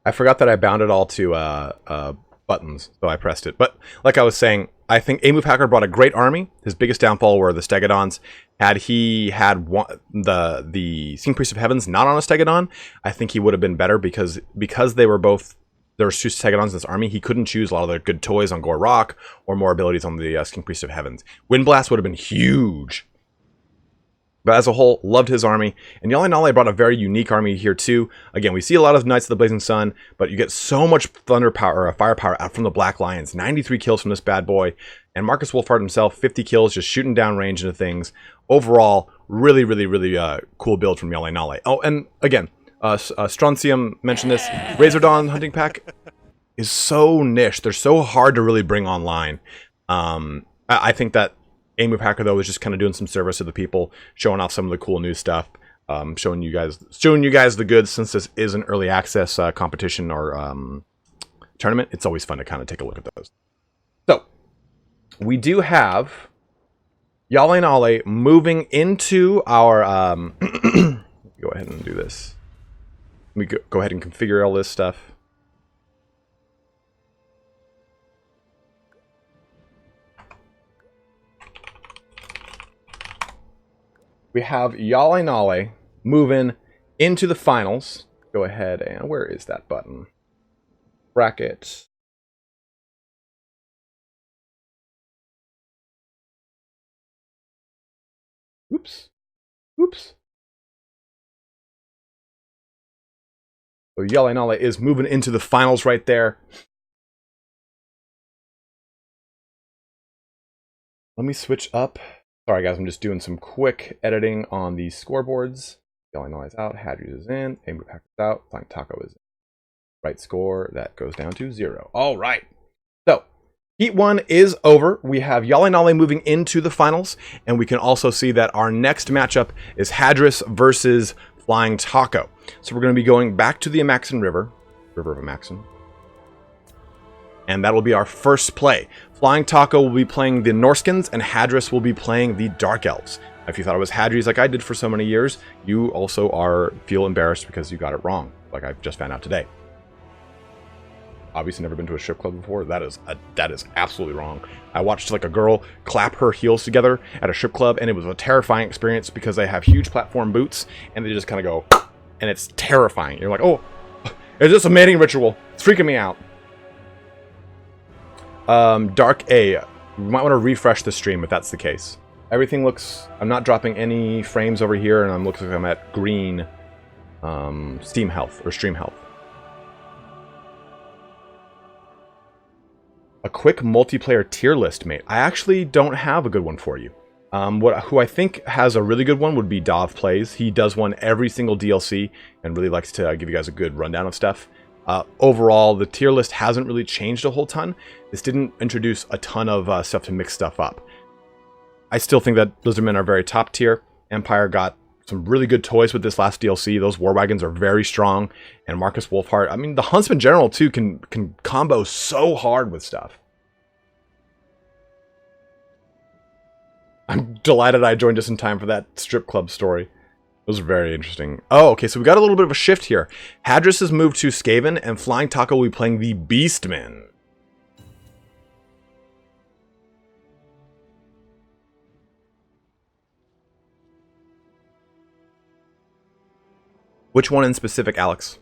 I forgot that I bound it all to buttons, so I pressed it. But like I was saying, I think Amovehacker brought a great army. His biggest downfall were the Stegodons. Had he had the King Priest of Heavens not on a Stegodon, I think he would have been better because they were both, there were two Stegodons in this army. He couldn't choose a lot of the good toys on Gore Rock or more abilities on the King Priest of Heavens. Windblast would have been huge. But as a whole, loved his army. And HjalleNalle brought a very unique army here too. Again, we see a lot of Knights of the Blazing Sun, but you get so much thunder power, or firepower out from the Black Lions. 93 kills from this bad boy. And Marcus Wolfheart himself, 50 kills, just shooting down range into things. Overall, really, really, really cool build from HjalleNalle. Oh, and again, Strontium mentioned this. Razordawn hunting pack is so niche. They're so hard to really bring online. I think that Amovehacker though is just kind of doing some service to the people, showing off some of the cool new stuff, showing you guys the goods. Since this is an early access competition or tournament, it's always fun to kind of take a look at those. So we do have HjalleNalle moving into our go ahead and do this. Let me go ahead and configure all this stuff. We have HjalleNalle moving into the finals go ahead and where is that button? Bracket. Oops. Oops. So HjalleNalle is moving into the finals right there. Let me switch up. Sorry guys, I'm just doing some quick editing on the scoreboards. HjalleNalle is out, Hadres is in, Amovehacker is out, FlyingTaco is in. Right score, that goes down to 0. All right. So, Heat 1 is over. We have HjalleNalle moving into the finals, and we can also see that our next matchup is Hadres versus FlyingTaco. So we're going to be going back to the Amaxon River of Amaxon. And that'll be our first play. FlyingTaco will be playing the Norskins, and Hadres will be playing the Dark Elves. If you thought it was Hadres like I did for so many years, you also feel embarrassed because you got it wrong, like I just found out today. Obviously never been to a strip club before. That is absolutely wrong. I watched like a girl clap her heels together at a strip club, and it was a terrifying experience because they have huge platform boots and they just kind of go, and it's terrifying. You're like, oh, is this a mating ritual? It's freaking me out. Dark A, you might want to refresh the stream if that's the case. Everything looks, I'm not dropping any frames over here, and I'm looking like I'm at green Steam health or stream health. A quick multiplayer tier list, mate. I actually don't have a good one for you. Who I think has a really good one would be Dov Plays. He does one every single DLC and really likes to give you guys a good rundown of stuff. Overall, the tier list hasn't really changed a whole ton. This didn't introduce a ton of stuff to mix stuff up. I still think that Lizardmen are very top tier. Empire got some really good toys with this last DLC. Those war wagons are very strong. And Marcus Wolfhard, I mean, the Huntsman General too can combo so hard with stuff. I'm delighted I joined us in time for that strip club story. It was very interesting. Oh, okay, so we got a little bit of a shift here. Hadres has moved to Skaven, and FlyingTaco will be playing the Beastmen. Which one in specific, Alex?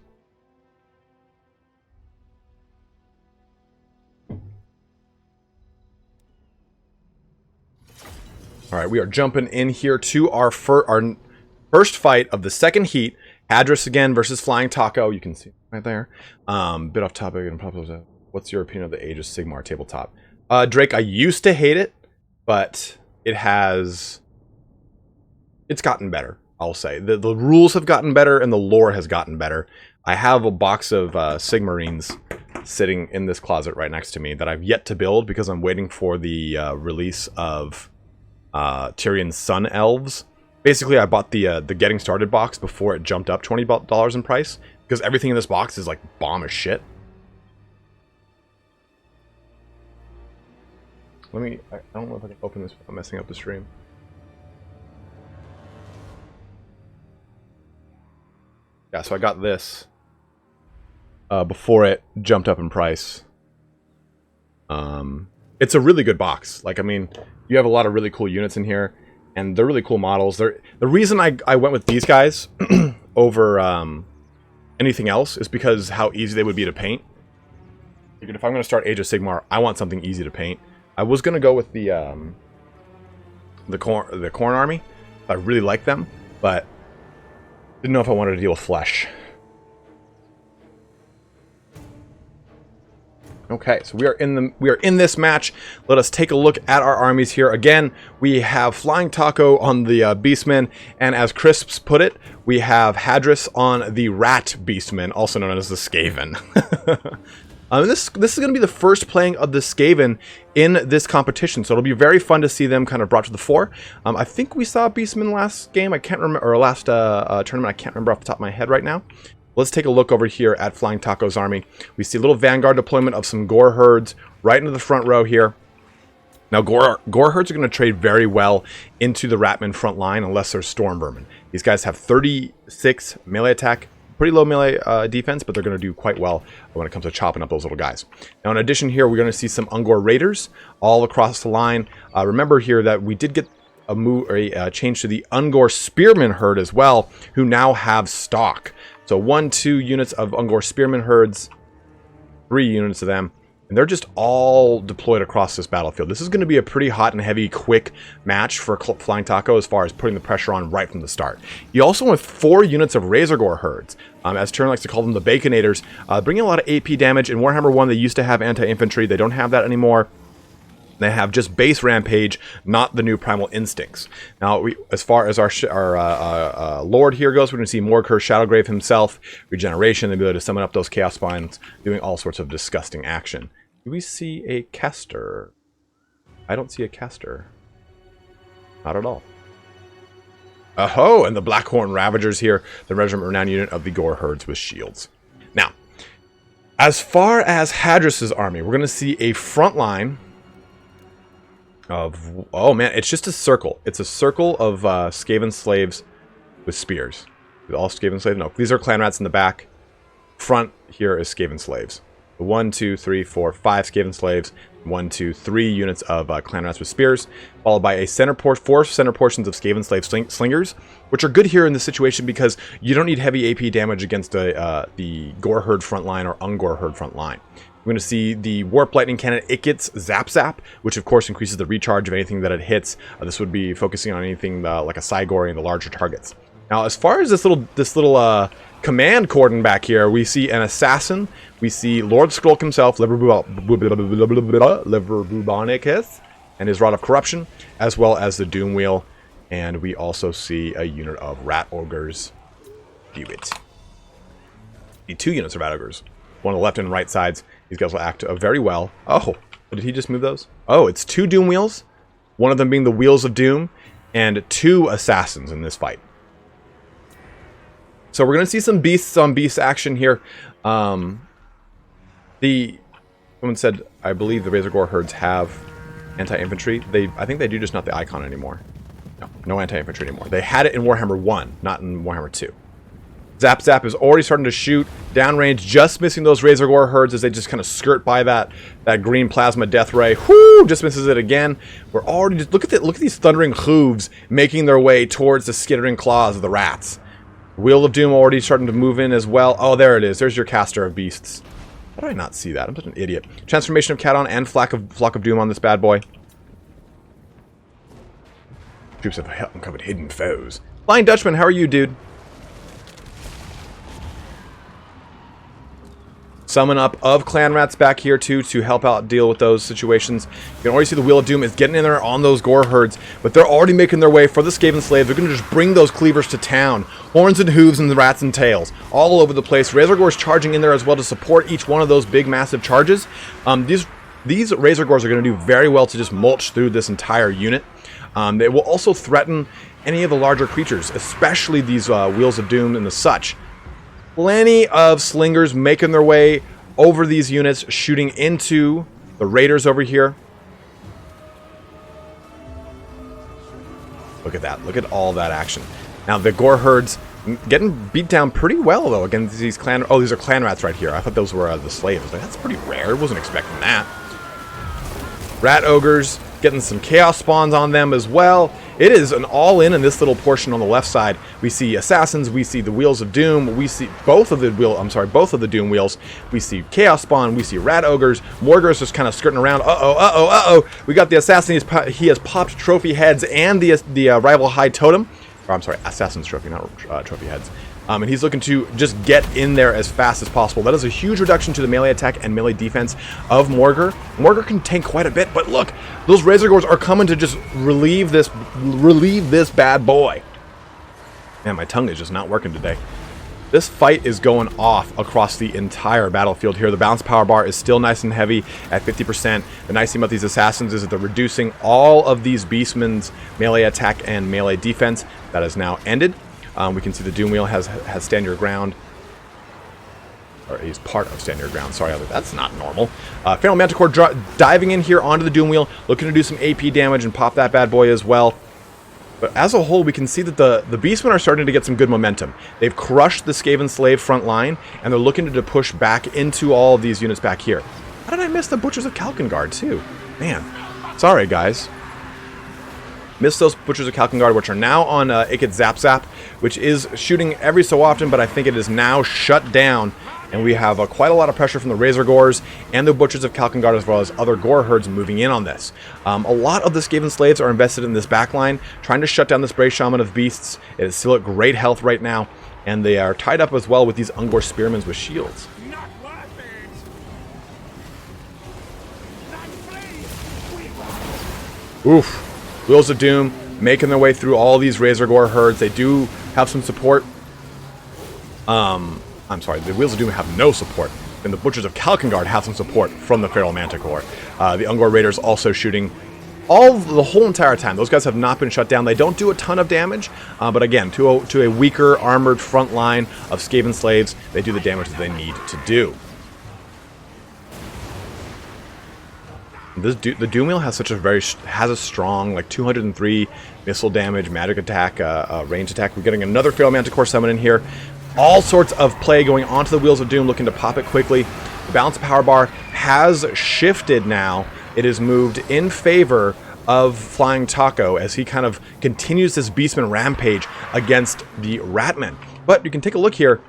All right, we are jumping in here to our first fight of the second heat. Hadres again versus FlyingTaco. You can see right there. Bit off topic and probably. What's your opinion of the Age of Sigmar tabletop? Drake, I used to hate it, but it's gotten better. I'll say the rules have gotten better and the lore has gotten better. I have a box of Sigmarines sitting in this closet right next to me that I've yet to build because I'm waiting for the release of Tyrion's Son Elves. Basically, I bought the getting started box before it jumped up $20 in price because everything in this box is like bomb as shit. I don't know if I can open this without messing up the stream. Yeah, so I got this before it jumped up in price. It's a really good box. Like, I mean, you have a lot of really cool units in here, and they're really cool models. The reason I went with these guys over anything else is because how easy they would be to paint. If I'm going to start Age of Sigmar, I want something easy to paint. I was going to go with the Corn Army. I really like them, but didn't know if I wanted to deal with flesh. Okay, so we are in this match. Let us take a look at our armies here. Again, we have FlyingTaco on the Beastmen, and as Crisps put it, we have Hadres on the Rat Beastmen, also known as the Skaven. This is going to be the first playing of the Skaven in this competition, so it'll be very fun to see them kind of brought to the fore. I think we saw Beastmen last game. I can't remember, or last tournament. I can't remember off the top of my head right now. Let's take a look over here at FlyingTaco's army. We see a little Vanguard deployment of some Gore herds right into the front row here. Now, Gore herds are going to trade very well into the Ratman front line unless they're Storm Vermin. These guys have 36 melee attack, pretty low melee defense, but they're going to do quite well when it comes to chopping up those little guys. Now, in addition here, we're going to see some Ungor Raiders all across the line. Remember here that we did get a change to the Ungor Spearman herd as well, who now have stock. So 2 units of Ungor Spearman herds, 3 units of them, and they're just all deployed across this battlefield. This is going to be a pretty hot and heavy, quick match for FlyingTaco as far as putting the pressure on right from the start. You also want 4 units of Razorgore herds, as Turn likes to call them, the Baconators, bringing a lot of AP damage. In Warhammer 1, they used to have anti-infantry. They don't have that anymore. They have just base Rampage, not the new Primal Instincts. Now, as far as our Lord here goes, we're going to see Morkur, Shadowgrave himself, Regeneration, the ability to summon up those Chaos Spines, doing all sorts of disgusting action. Do we see a caster? I don't see a caster. Not at all. Oh, and the Blackhorn Ravagers here, the Regiment Renown unit of the Gore herds with shields. Now, as far as Hadres' army, we're going to see a front line of, oh man, it's just a circle. It's a circle of Skaven slaves with spears. All Skaven slaves? No, these are clan rats in the back. Front here is Skaven slaves. 1, 2, 3, 4, 5 Skaven slaves. 1, 2, 3 units of clan rats with spears, followed by a 4 center portions of Skaven slave slingers, which are good here in this situation because you don't need heavy AP damage against the Gore herd front line or Ungor herd front line. We're going to see the Warp Lightning Cannon. It gets Zap, which of course increases the recharge of anything that it hits. This would be focusing on anything like a Cygore and the larger targets. Now, as far as this little command cordon back here, we see an assassin. We see Lord Skrulk himself, Liverbubonicus, and his Rod of Corruption, as well as the Doom Wheel. And we also see a unit of Rat Ogres. Do it. The 2 units of Rat Ogres. One on the left and right sides. These guys will act very well. Oh, did he just move those? Oh, it's 2 Doom Wheels. One of them being the Wheels of Doom. And 2 Assassins in this fight. So we're going to see some beasts on beast action here. Someone said, I believe the Razorgore herds have anti-infantry. I think they do, just not the icon anymore. No anti-infantry anymore. They had it in Warhammer 1, not in Warhammer 2. Zap is already starting to shoot downrange, just missing those Razorgore herds as they just kind of skirt by that green plasma death ray. Whoo! Just misses it again. We're already just look at these thundering hooves making their way towards the skittering claws of the rats. Wheel of Doom already starting to move in as well. Oh, there it is. There's your caster of beasts. How do I not see that? I'm such an idiot. Transformation of Caton and Flock of Doom on this bad boy. Troops have uncovered hidden foes. Flying Dutchman, how are you, dude? Summon up of clan rats back here too to help out deal with those situations. You can already see the Wheel of Doom is getting in there on those Gore herds, but they're already making their way for the Skaven slaves. They're going to just bring those cleavers to town. Horns and hooves and the rats and tails all over the place. Razorgore's charging in there as well to support each one of those big massive charges. These Razorgores are going to do very well to just mulch through this entire unit. They will also threaten any of the larger creatures, especially these Wheels of Doom and the such. Plenty of slingers making their way over these units, shooting into the raiders over here. Look at that. Look at all that action. Now, the Gore herds getting beat down pretty well, though, against these clan... Oh, these are clan rats right here. I thought those were the slaves. I was like, that's pretty rare. Wasn't expecting that. Rat ogres getting some chaos spawns on them as well. It is an all-in this little portion on the left side. We see assassins, we see the Wheels of Doom, we see both of the Doom Wheels. We see chaos spawn, we see rat ogres. Morgur's just kind of skirting around. We got the assassin. He has popped trophy heads and the rival high totem. Or I'm sorry, assassin's trophy, not trophy heads. And he's looking to just get in there as fast as possible. That is a huge reduction to the melee attack and melee defense of Morgur. Morgur can tank quite a bit, but look, those Razorgores are coming to just relieve this bad boy. Man, my tongue is just not working today. This fight is going off across the entire battlefield here. The balance power bar is still nice and heavy at 50%. The nice thing about these assassins is that they're reducing all of these Beastmen's melee attack and melee defense. That has now ended. We can see the Doom Wheel has Stand Your Ground. Or he's part of Stand Your Ground. Sorry, that's not normal. Feral Manticore diving in here onto the Doom Wheel, looking to do some AP damage and pop that bad boy as well. But as a whole, we can see that the Beastmen are starting to get some good momentum. They've crushed the Skaven Slave front line, and they're looking to push back into all of these units back here. How did I miss the Butchers of Kalkengard, too? Man, sorry, guys. Missed those Butchers of Kalkengard, which are now on Ikit Zap Zap, which is shooting every so often, but I think it is now shut down. And we have quite a lot of pressure from the Razor Gores and the Butchers of Kalkengard, as well as other Gore herds moving in on this. A lot of the Skaven slaves are invested in this backline, trying to shut down this Brave Shaman of Beasts. It is still at great health right now, and they are tied up as well with these Ungor Spearmen with shields. Oof. Wheels of Doom making their way through all these Razor Gore herds. They do have some support. I'm sorry, the Wheels of Doom have no support. And the Butchers of Kalkengard have some support from the Feral Manticore. The Ungor Raiders also shooting the whole entire time. Those guys have not been shut down. They don't do a ton of damage, but again, to a weaker armored front line of Skaven slaves, they do the damage that they need to do. The Doomwheel has a strong, like 203 missile damage, magic attack, range attack. We're getting another Feral Manticore summon in here. All sorts of play going onto the Wheels of Doom, looking to pop it quickly. The balance of power bar has shifted now. It is moved in favor of FlyingTaco as he kind of continues this Beastman rampage against the Ratmen. But you can take a look here.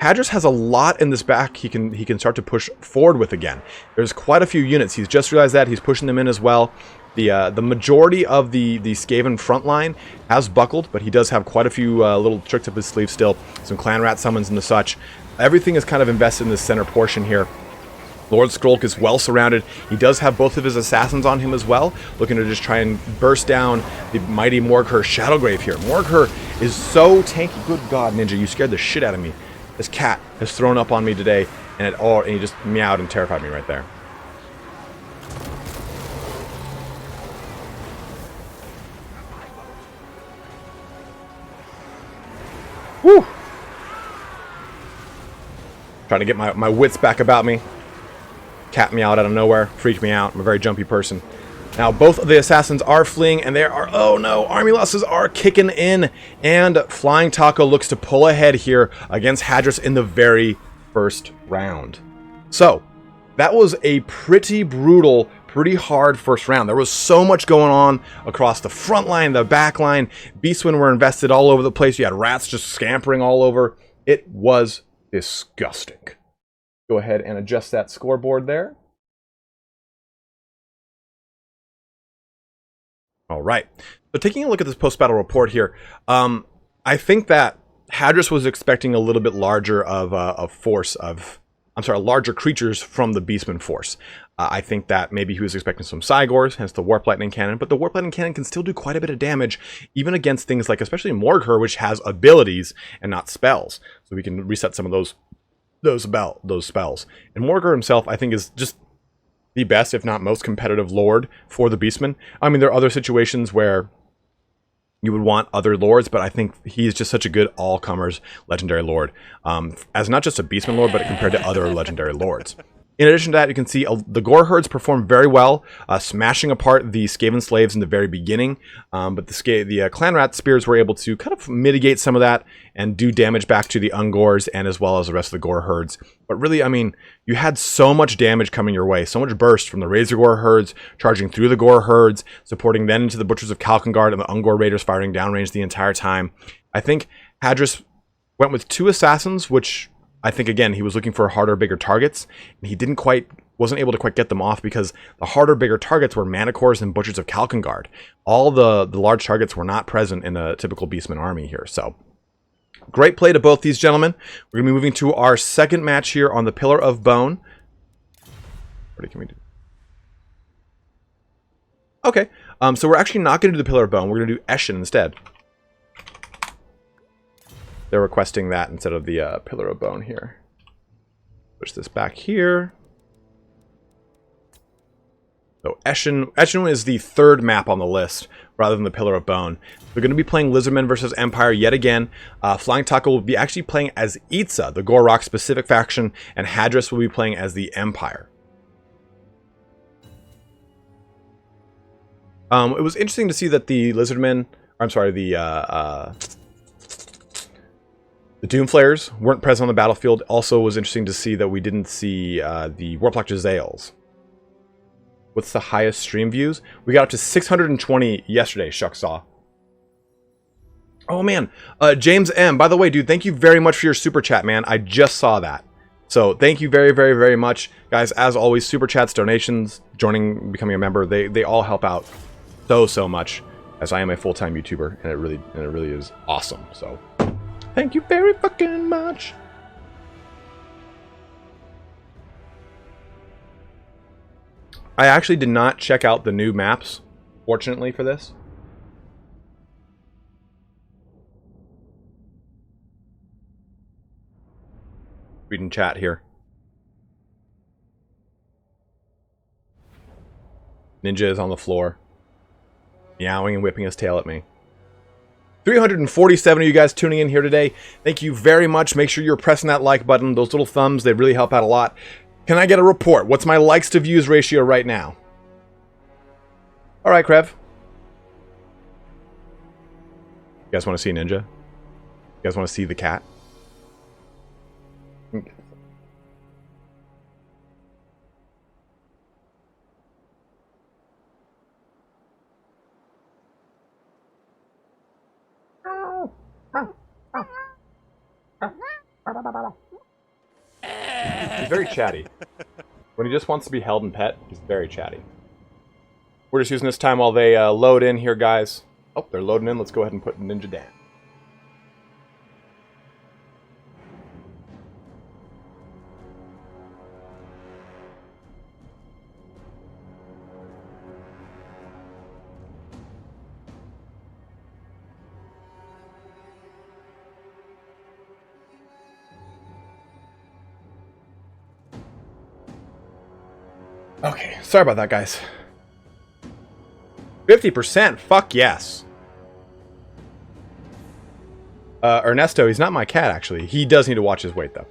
Hadres has a lot in this back he can start to push forward with again. There's quite a few units. He's just realized that. He's pushing them in as well. The majority of the Skaven front line has buckled, but he does have quite a few little tricks up his sleeve still. Some clan rat summons and the such. Everything is kind of invested in this center portion here. Lord Skrolk is well surrounded. He does have both of his assassins on him as well, looking to just try and burst down the mighty Morghur Shadowgrave here. Morghur is so tanky. Good God, Ninja, you scared the shit out of me. This cat has thrown up on me today, and he just meowed and terrified me right there. Whew! Trying to get my wits back about me. Cat meowed out of nowhere, freaked me out. I'm a very jumpy person. Now, both of the assassins are fleeing, and there are, oh no, army losses are kicking in, and FlyingTaco looks to pull ahead here against Hadres in the very first round. So, that was a pretty brutal, pretty hard first round. There was so much going on across the front line, the back line. Beastmen were invested all over the place. You had rats just scampering all over. It was disgusting. Go ahead and adjust that scoreboard there. All right. So taking a look at this post-battle report here, I think that Hadres was expecting a little bit larger larger creatures from the Beastman force. I think that maybe he was expecting some Cygors, hence the Warp Lightning Cannon, but the Warp Lightning Cannon can still do quite a bit of damage, even against things like, especially Morghur, which has abilities and not spells. So we can reset some of those spells. And Morghur himself, I think, is just the best, if not most competitive lord for the Beastmen. I mean, there are other situations where you would want other lords, but I think he's just such a good all-comers legendary lord. As not just a Beastman lord, but compared to other legendary lords. In addition to that, you can see the Gore herds perform very well, smashing apart the Skaven slaves in the very beginning. But the clan rat spears were able to kind of mitigate some of that and do damage back to the Ungors and as well as the rest of the Gore herds. But really, I mean, you had so much damage coming your way, so much burst from the Razor Gore herds, charging through the Gore herds, supporting then into the Butchers of Kalkengard and the Ungor Raiders firing downrange the entire time. I think Hadres went with 2 assassins, which I think, again, he was looking for harder, bigger targets, and he wasn't able to quite get them off because the harder, bigger targets were Manticores and Butchers of Kalkengard. All the large targets were not present in a typical Beastman army here, so great play to both these gentlemen. We're going to be moving to our second match here on the Pillar of Bone. What can we do? Okay, so we're actually not going to do the Pillar of Bone. We're going to do Eschen instead. They're requesting that instead of the Pillar of Bone here. Push this back here. So Eschen is the third map on the list rather than the Pillar of Bone. We're going to be playing Lizardmen versus Empire yet again. FlyingTaco will be actually playing as Itza, the Gore Rock specific faction, and Hadres will be playing as the Empire. It was interesting to see that the Lizardmen, the Doomflayers weren't present on the battlefield. Also, it was interesting to see that we didn't see the Warplock Jezzails. What's the highest stream views? We got up to 620 yesterday, Shucksaw. Oh, man. James M. By the way, dude, thank you very much for your super chat, man. I just saw that. So thank you very, very, very much. Guys, as always, super chats, donations, joining, becoming a member, they all help out so much, as I am a full-time YouTuber, and it really is awesome. So thank you very fucking much. I actually did not check out the new maps, fortunately, for this. Reading chat here. Ninja is on the floor, meowing and whipping his tail at me. 347 of you guys tuning in here today. Thank you very much. Make sure you're pressing that like button. Those little thumbs, they really help out a lot. Can I get a report? What's my likes to views ratio right now? All right, Krev. You guys want to see Ninja? You guys want to see the cat? He's very chatty. When he just wants to be held and pet, he's very chatty. We're just using this time while they load in here, guys. Oh, they're loading in. Let's go ahead and put Ninja down. Okay, sorry about that, guys. 50%? Fuck yes. Ernesto, he's not my cat, actually. He does need to watch his weight, though.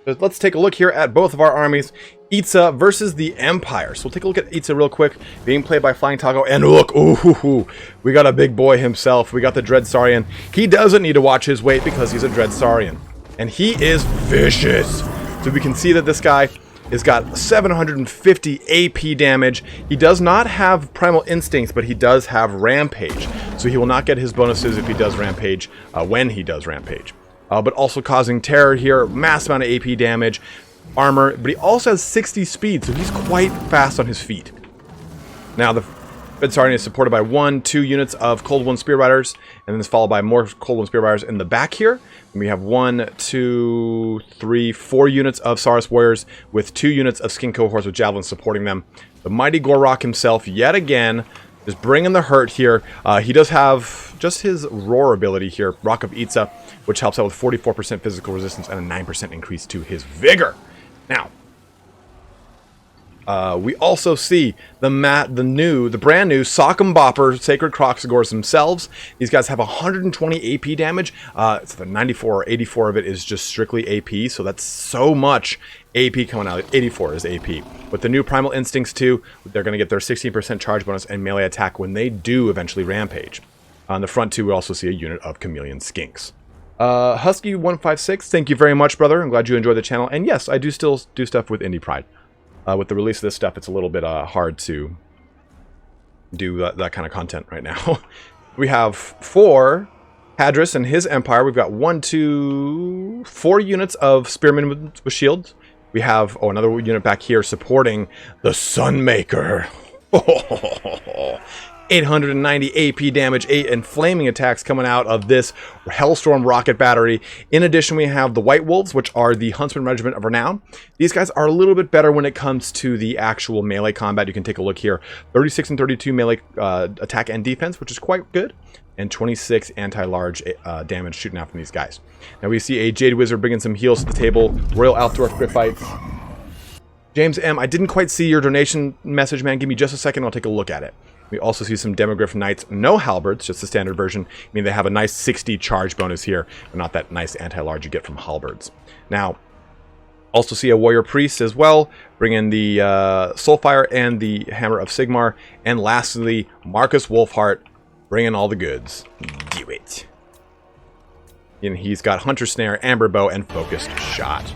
Let's take a look here at both of our armies. Itza versus the Empire. So we'll take a look at Itza real quick. Being played by FlyingTaco. And look, ooh, we got a big boy himself. We got the Dreadsaurian. He doesn't need to watch his weight because he's a Dreadsaurian. And he is vicious. So we can see that this guy has got 750 AP damage. He does not have Primal Instincts, but he does have Rampage. So he will not get his bonuses if he does Rampage, when he does Rampage. But also causing terror here, mass amount of AP damage, armor, but he also has 60 speed, so he's quite fast on his feet. Now the Dreadsaurian is supported by 1-2 units of Cold One Spear Riders, and then it's followed by more Cold One Spear Riders in the back here. And we have 1, 2, 3, 4 units of Saurus Warriors with 2 units of Skin Cohorts with Javelins supporting them. The mighty Gore himself, yet again, is bringing the hurt here. He does have just his Roar ability here, Rock of Itza, which helps out with 44% physical resistance and a 9% increase to his vigor. Now, we also see the brand new Sock'em Bopper Sacred Croxagores themselves. These guys have 120 AP damage. So the 94 or 84 of it is just strictly AP, so that's so much AP coming out. 84 is AP. With the new Primal Instincts too, they're going to get their 16% charge bonus and melee attack when they do eventually Rampage. On the front too, we also see a unit of Chameleon Skinks. Husky156, thank you very much, brother. I'm glad you enjoyed the channel. And yes, I do still do stuff with Indie Pride. With the release of this stuff, it's a little bit hard to do that kind of content right now. We have 4 Hadres and his Empire. We've got 1, 2, 4 units of Spearmen with shields. We have another unit back here supporting the Sunmaker. 890 AP damage, 8 and flaming attacks coming out of this Hellstorm rocket battery. In addition, we have the White Wolves, which are the Huntsman Regiment of Renown. These guys are a little bit better when it comes to the actual melee combat. You can take a look here. 36 and 32 melee attack and defense, which is quite good. And 26 anti-large damage shooting out from these guys. Now we see a Jade Wizard bringing some heals to the table. Royal Outdoor Crit-Fights. James M., I didn't quite see your donation message, man. Give me just a second, I'll take a look at it. We also see some Demogryph Knights, no halberds, just the standard version. I mean, they have a nice 60 charge bonus here, but not that nice anti-large you get from halberds. Now, also see a Warrior Priest as well, bring in the Soulfire and the Hammer of Sigmar. And lastly, Marcus Wolfheart, bring in all the goods. Do it. And he's got Hunter Snare, Amber Bow, and Focused Shot.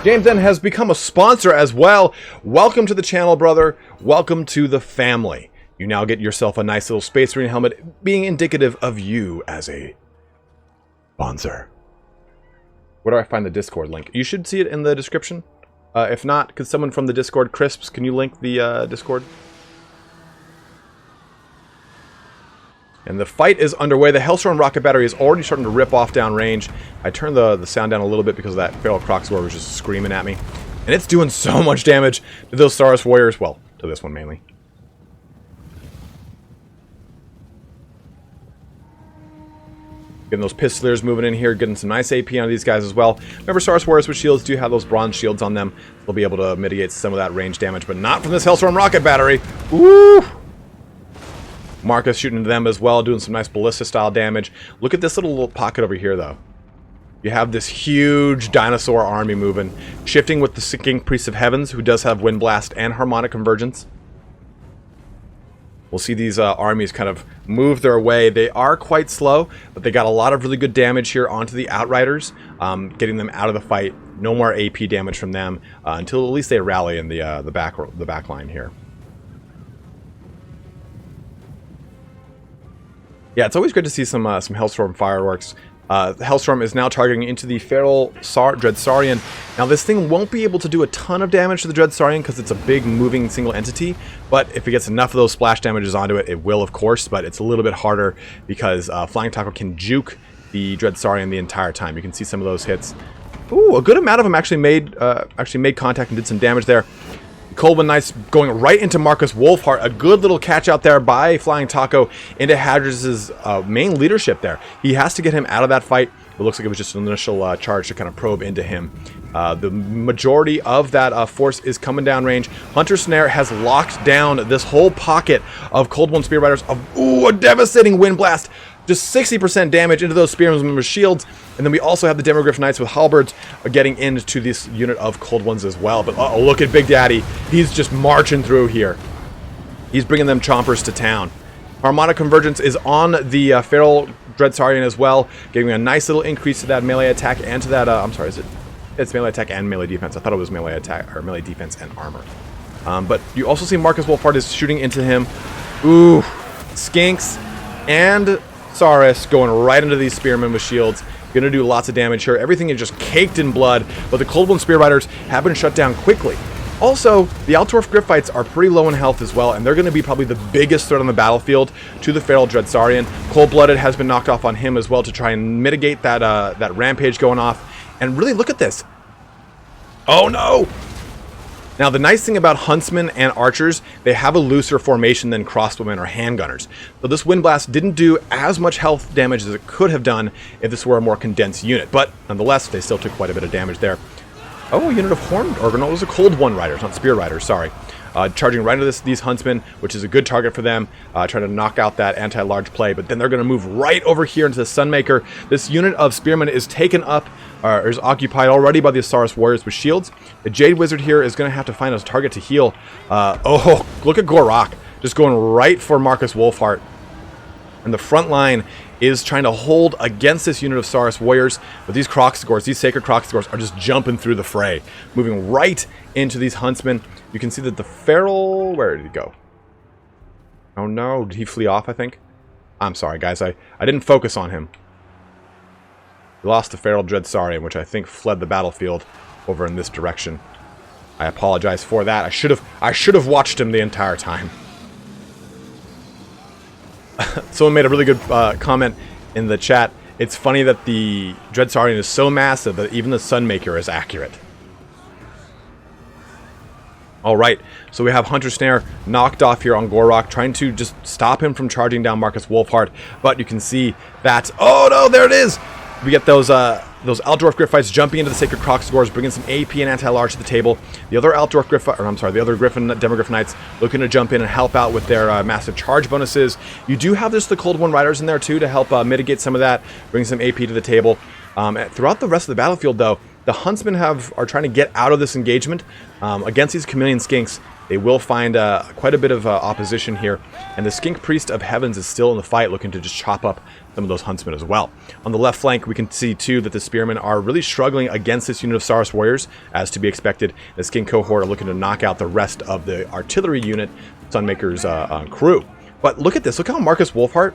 James N has become a sponsor as well. Welcome to the channel, brother. Welcome to the family. You now get yourself a nice little Space Marine helmet, being indicative of you as a sponsor. Where do I find the Discord link? You should see it in the description. If not, could someone from the Discord, Crisps, can you link the Discord? And the fight is underway. The Hellstorm rocket battery is already starting to rip off downrange. I turned the sound down a little bit because that Feral Crocsgore was just screaming at me. And it's doing so much damage to those Saurus Warriors. Well, to this one mainly. Getting those Pistoliers moving in here, getting some nice AP on these guys as well. Remember, Saurus Warriors with shields do have those bronze shields on them. They'll be able to mitigate some of that range damage, but not from this Hellstorm rocket battery. Woo! Marcus shooting into them as well, doing some nice ballista-style damage. Look at this little pocket over here, though. You have this huge dinosaur army moving, shifting with the Sinking Priest of Heavens, who does have Wind Blast and Harmonic Convergence. We'll see these armies kind of move their way. They are quite slow, but they got a lot of really good damage here onto the Outriders, getting them out of the fight. No more AP damage from them until at least they rally in the back line here. Yeah, it's always good to see some Hellstorm fireworks. Hellstorm is now targeting into the Feral Dreadsaurian. Now, this thing won't be able to do a ton of damage to the Dreadsaurian because it's a big moving single entity, but if it gets enough of those splash damages onto it, it will, of course, but it's a little bit harder because FlyingTaco can juke the Dreadsaurian the entire time. You can see some of those hits. Ooh, a good amount of them actually made contact and did some damage there. Coldman Knights going right into Marcus Wolfheart. A good little catch out there by FlyingTaco into Hadres' main leadership there. He has to get him out of that fight. It looks like it was just an initial charge to kind of probe into him. The majority of that force is coming down range. Hunter Snare has locked down this whole pocket of Cold One Spear Riders. Ooh, a devastating Wind Blast. Just 60% damage into those Spearmen with shields. And then we also have the Demogryph Knights with halberds getting into this unit of Cold Ones as well. But uh-oh, look at Big Daddy. He's just marching through here. He's bringing them chompers to town. Harmonic Convergence is on the Feral Dreadsaurian as well, giving a nice little increase to that melee attack and to that, I'm sorry, it's melee attack and melee defense. I thought it was melee attack, or melee defense and armor. But you also see Marcus Wolfheart is shooting into him. Ooh, Skinks and Saurus going right into these Spearmen with shields. Gonna do lots of damage here. Everything is just caked in blood, but the Cold One Spear Riders have been shut down quickly. Also, the Altdorf Gryphites are pretty low in health as well, and they're going to be probably the biggest threat on the battlefield to the Feral Dreadsaurian. Cold-Blooded has been knocked off on him as well to try and mitigate that that rampage going off. And really, look at this. Oh no! Now, the nice thing about Huntsmen and Archers, they have a looser formation than Crossbowmen or Handgunners. So this Wind Blast didn't do as much health damage as it could have done if this were a more condensed unit. But nonetheless, they still took quite a bit of damage there. Oh, a unit of Horned, or no, it was a Cold One Riders, not Spear Riders, sorry. Charging right into these Huntsmen, which is a good target for them, trying to knock out that anti-large play, but then they're going to move right over here into the Sunmaker. This unit of Spearmen is taken up, or is occupied already by the Saurus Warriors with shields. The Jade Wizard here is going to have to find a target to heal. Oh, look at Gore, just going right for Marcus Wolfheart. And the front line is trying to hold against this unit of Saurus Warriors, but these Crocsgores, these Sacred Crocsgores, are just jumping through the fray, moving right into these Huntsmen. You can see that the Feral... Where did he go? Oh no, did he flee off, I think? I'm sorry, guys, I didn't focus on him. We lost the Feral Dreadsaurian, which I think fled the battlefield over in this direction. I apologize for that. I should have watched him the entire time. Someone made a really good comment in the chat. It's funny that the Dreadsaurian is so massive that even the Sunmaker is accurate. Alright, so we have Hunter Snare knocked off here on Gore, trying to just stop him from charging down Marcus Wolfheart. But you can see that... Oh no, there it is! We get those Altdorf Gryphites jumping into the Sacred Crocsgores, bringing some AP and anti-large to the table. The other Altdorf Gryphite, or I'm sorry, the other Demogryph Knights looking to jump in and help out with their massive charge bonuses. You do have just the Cold One Riders in there too to help mitigate some of that, bring some AP to the table. Throughout the rest of the battlefield, though, the Huntsmen are trying to get out of this engagement against these Chameleon Skinks. they will find quite a bit of opposition here. And the Skink Priest of Heavens is still in the fight, looking to just chop up some of those Huntsmen as well. On the left flank, we can see, too, that the Spearmen are really struggling against this unit of Saurus Warriors, as to be expected. The Skink Cohort are looking to knock out the rest of the artillery unit, Sunmaker's crew. But look at this. Look how Marcus Wolfheart,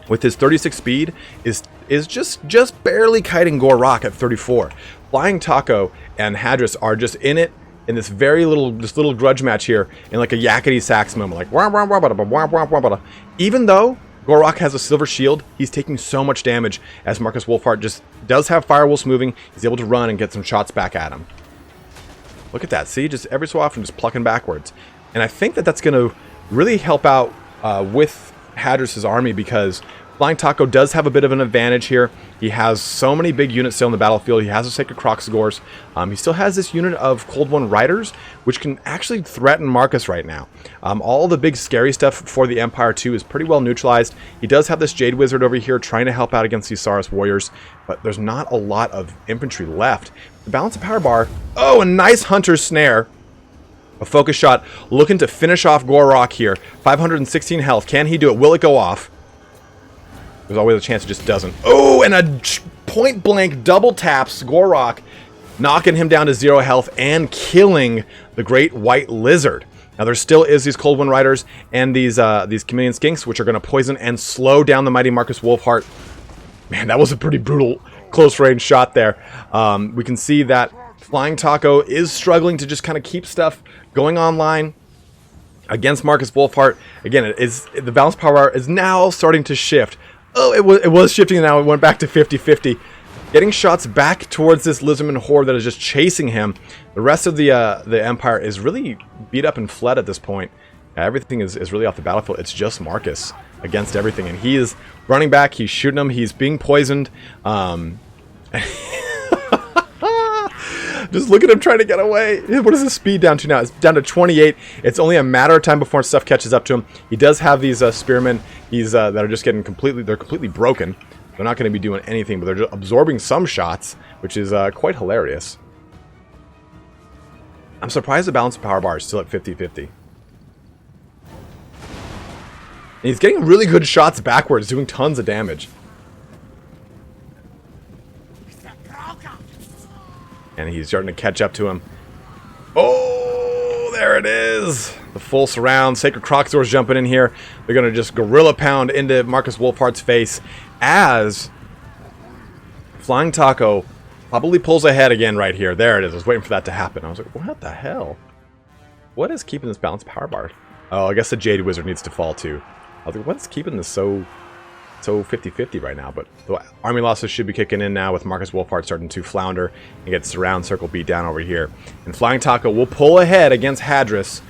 with his 36 speed, is just barely kiting Gore Rock at 34. FlyingTaco and Hadres are just in it in this little grudge match here, in like a yakety sax moment, like wah, wah, wah, wah, wah, wah, wah, wah. Even though Gore Rock has a silver shield, he's taking so much damage, as Marcus Wolfheart just does have Firewolves moving. He's able to run and get some shots back at him. Look at that. See, just every so often just plucking backwards. And I think that that's going to really help out with Hadres' army, because FlyingTaco does have a bit of an advantage here. He has so many big units still on the battlefield. He has a Sacred Croxagores. He still has this unit of Cold One Riders, which can actually threaten Marcus right now. All the big scary stuff for the Empire too is pretty well neutralized. He does have this Jade Wizard over here trying to help out against these Saurus Warriors, but there's not a lot of infantry left. The Balance of Power bar. Oh, a nice Hunter's Snare. A focus shot looking to finish off Gore Rock here. 516 health. Can he do it? Will it go off? There's always a chance it just doesn't. Oh, and a point blank double taps Gore Rock, knocking him down to 0 health and killing the Great White Lizard. Now there still is these Cold One Riders and these Chameleon Skinks, which are going to poison and slow down the mighty Marcus Wolfheart. Man, that was a pretty brutal close range shot there. We can see that FlyingTaco is struggling to just kind of keep stuff going online against Marcus Wolfheart. Again, the balance power is now starting to shift. Oh, it was shifting now. It went back to 50-50. Getting shots back towards this Lizardman horde that is just chasing him. The rest of the Empire is really beat up and fled at this point. Everything is really off the battlefield. It's just Marcus against everything. And he is running back. He's shooting them. He's being poisoned. Just look at him trying to get away. What is his speed down to now? It's down to 28. It's only a matter of time before stuff catches up to him. He does have these spearmen that are just getting completely broken. They're not going to be doing anything, but they're just absorbing some shots, which is quite hilarious. I'm surprised the balance of power bar is still at 50-50. And he's getting really good shots backwards, doing tons of damage. And he's starting to catch up to him. Oh, there it is. The full surround. Sacred Croxagores jumping in here. They're going to just gorilla pound into Marcus Wolfheart's face as FlyingTaco probably pulls ahead again right here. There it is. I was waiting for that to happen. I was like, what the hell? What is keeping this balanced power bar? Oh, I guess the Jade Wizard needs to fall too. I was like, what's keeping this so 50-50 right now? But the army losses should be kicking in now with Marcus Wolfheart starting to flounder and get surround circle beat down over here. And FlyingTaco will pull ahead against Hadres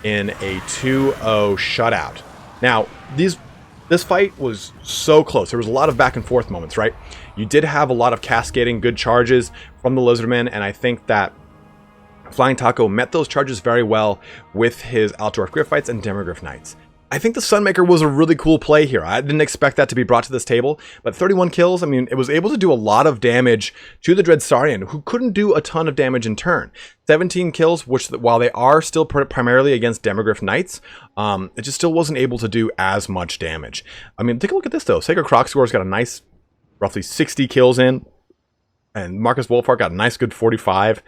in a 2-0 shutout. Now, this fight was so close. There was a lot of back and forth moments, right? You did have a lot of cascading good charges from the Lizardmen, and I think that FlyingTaco met those charges very well with his Altdorf Gryphites and Demogryph Knights. I think the Sunmaker was a really cool play here. I didn't expect that to be brought to this table, but 31 kills, I mean, it was able to do a lot of damage to the Dread Saurian, who couldn't do a ton of damage in turn. 17 kills, which, while they are still primarily against Demogryph Knights, it just still wasn't able to do as much damage. I mean, take a look at this, though. Sacred Croxagores got a nice, roughly 60 kills in, and Marcus Wolfheart got a nice good 45.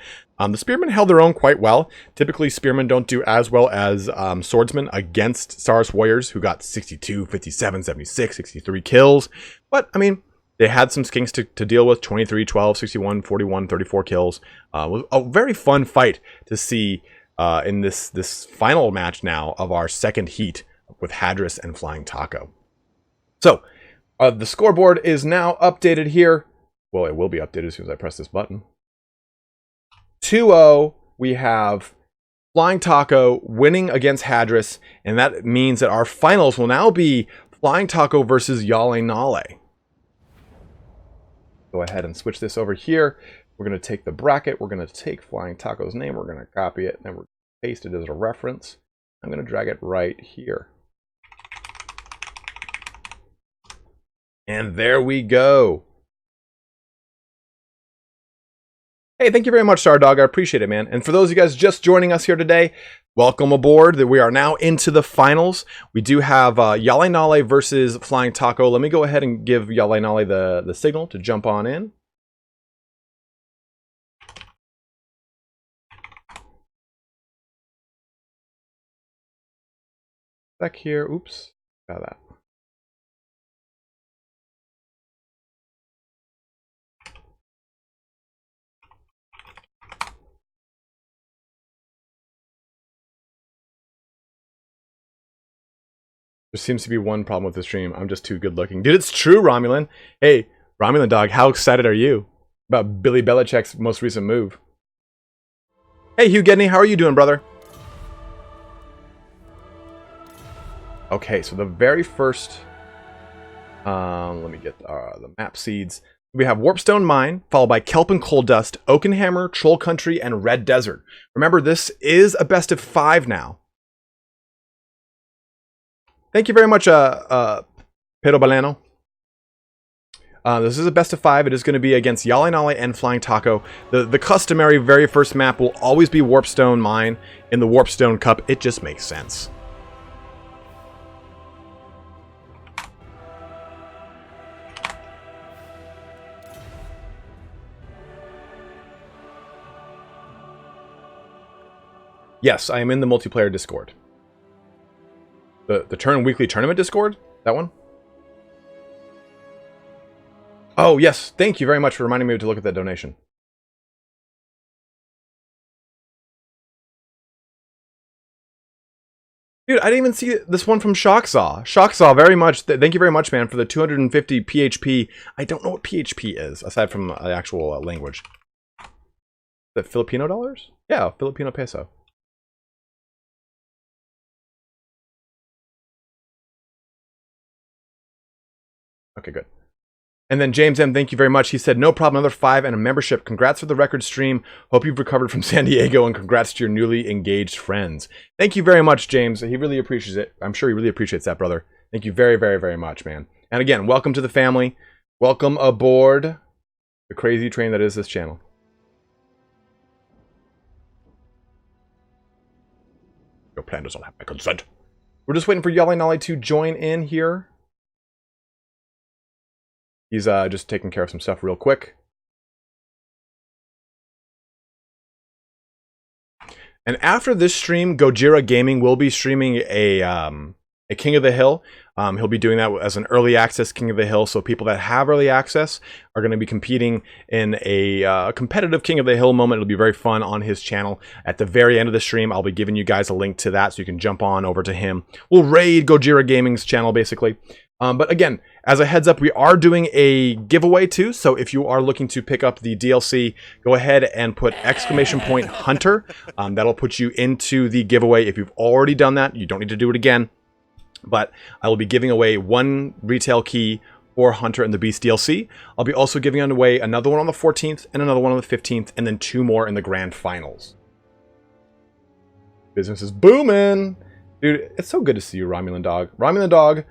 The Spearmen held their own quite well. Typically, Spearmen don't do as well as Swordsmen against Saurus Warriors, who got 62, 57, 76, 63 kills. But, I mean, they had some skinks to deal with. 23, 12, 61, 41, 34 kills. It was a very fun fight to see in this final match now of our second heat with Hadres and FlyingTaco. So, the scoreboard is now updated here. Well, it will be updated as soon as I press this button. 2-0, we have FlyingTaco winning against Hadres, and that means that our finals will now be FlyingTaco versus HjalleNalle. Go ahead and switch this over here. We're going to take the bracket. We're going to take FlyingTaco's name. We're going to copy it, and then we're going to paste it as a reference. I'm going to drag it right here. And there we go. Hey, thank you very much, Stardog. I appreciate it, man. And for those of you guys just joining us here today, welcome aboard. We are now into the finals. We do have HjalleNalle versus FlyingTaco. Let me go ahead and give HjalleNalle the signal to jump on in. Back here. Oops. Got that. There seems to be one problem with the stream. I'm just too good looking. Dude, it's true, Romulan. Hey, Romulan dog, how excited are you about Billy Belichick's most recent move? Hey, Hugh Gedney, how are you doing, brother? Okay, so the very first... let me get the map seeds. We have Warpstone Mine, followed by Kelp and Colddust, Oakenhammer, Troll Country, and Red Desert. Remember, this is a best of 5 now. Thank you very much, Pedro Balano. This is a best of 5. It is going to be against HjalleNalle and FlyingTaco. The customary very first map will always be Warpstone Mine in the Warpstone Cup. It just makes sense. Yes, I am in the multiplayer Discord. The weekly tournament Discord? That one? Oh, yes. Thank you very much for reminding me to look at that donation. Dude, I didn't even see this one from Shocksaw. Shocksaw, very much. Thank you very much, man, for the 250 PHP. I don't know what PHP is, aside from the actual language. The Filipino dollars? Yeah, Filipino peso. Okay, good. And then James M, thank you very much. He said, no problem, another 5 and a membership. Congrats for the record stream. Hope you've recovered from San Diego, and congrats to your newly engaged friends. Thank you very much, James. He really appreciates it. I'm sure he really appreciates that, brother. Thank you very, very, very much, man. And again, welcome to the family. Welcome aboard the crazy train that is this channel. Your plan does not have my consent. We're just waiting for HjalleNalle to join in here. He's just taking care of some stuff real quick. And after this stream, Gojira Gaming will be streaming a King of the Hill. He'll be doing that as an early access King of the Hill. So people that have early access are going to be competing in a competitive King of the Hill moment. It'll be very fun on his channel. At the very end of the stream, I'll be giving you guys a link to that so you can jump on over to him. We'll raid Gojira Gaming's channel, basically. But again, as a heads up, we are doing a giveaway too. So if you are looking to pick up the DLC, go ahead and put !Hunter. That'll put you into the giveaway. If you've already done that, you don't need to do it again. But I will be giving away 1 retail key for Hunter and the Beast DLC. I'll be also giving away another one on the 14th and another one on the 15th, and then 2 more in the grand finals. Business is booming. Dude, it's so good to see you, Romulan Dog. Romulan Dog,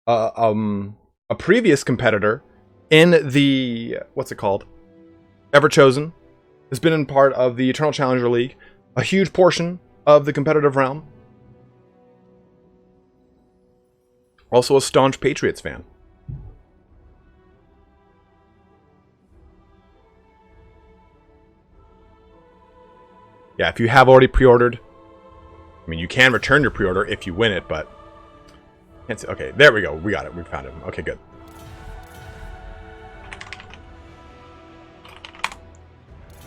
a previous competitor in the, what's it called? Everchosen, has been in part of the Eternal Challenger League, a huge portion of the competitive realm. Also a staunch Patriots fan. Yeah, if you have already pre-ordered, I mean, you can return your pre-order if you win it, but... Can't see. Okay, there we go. We got it. We found him. Okay, good.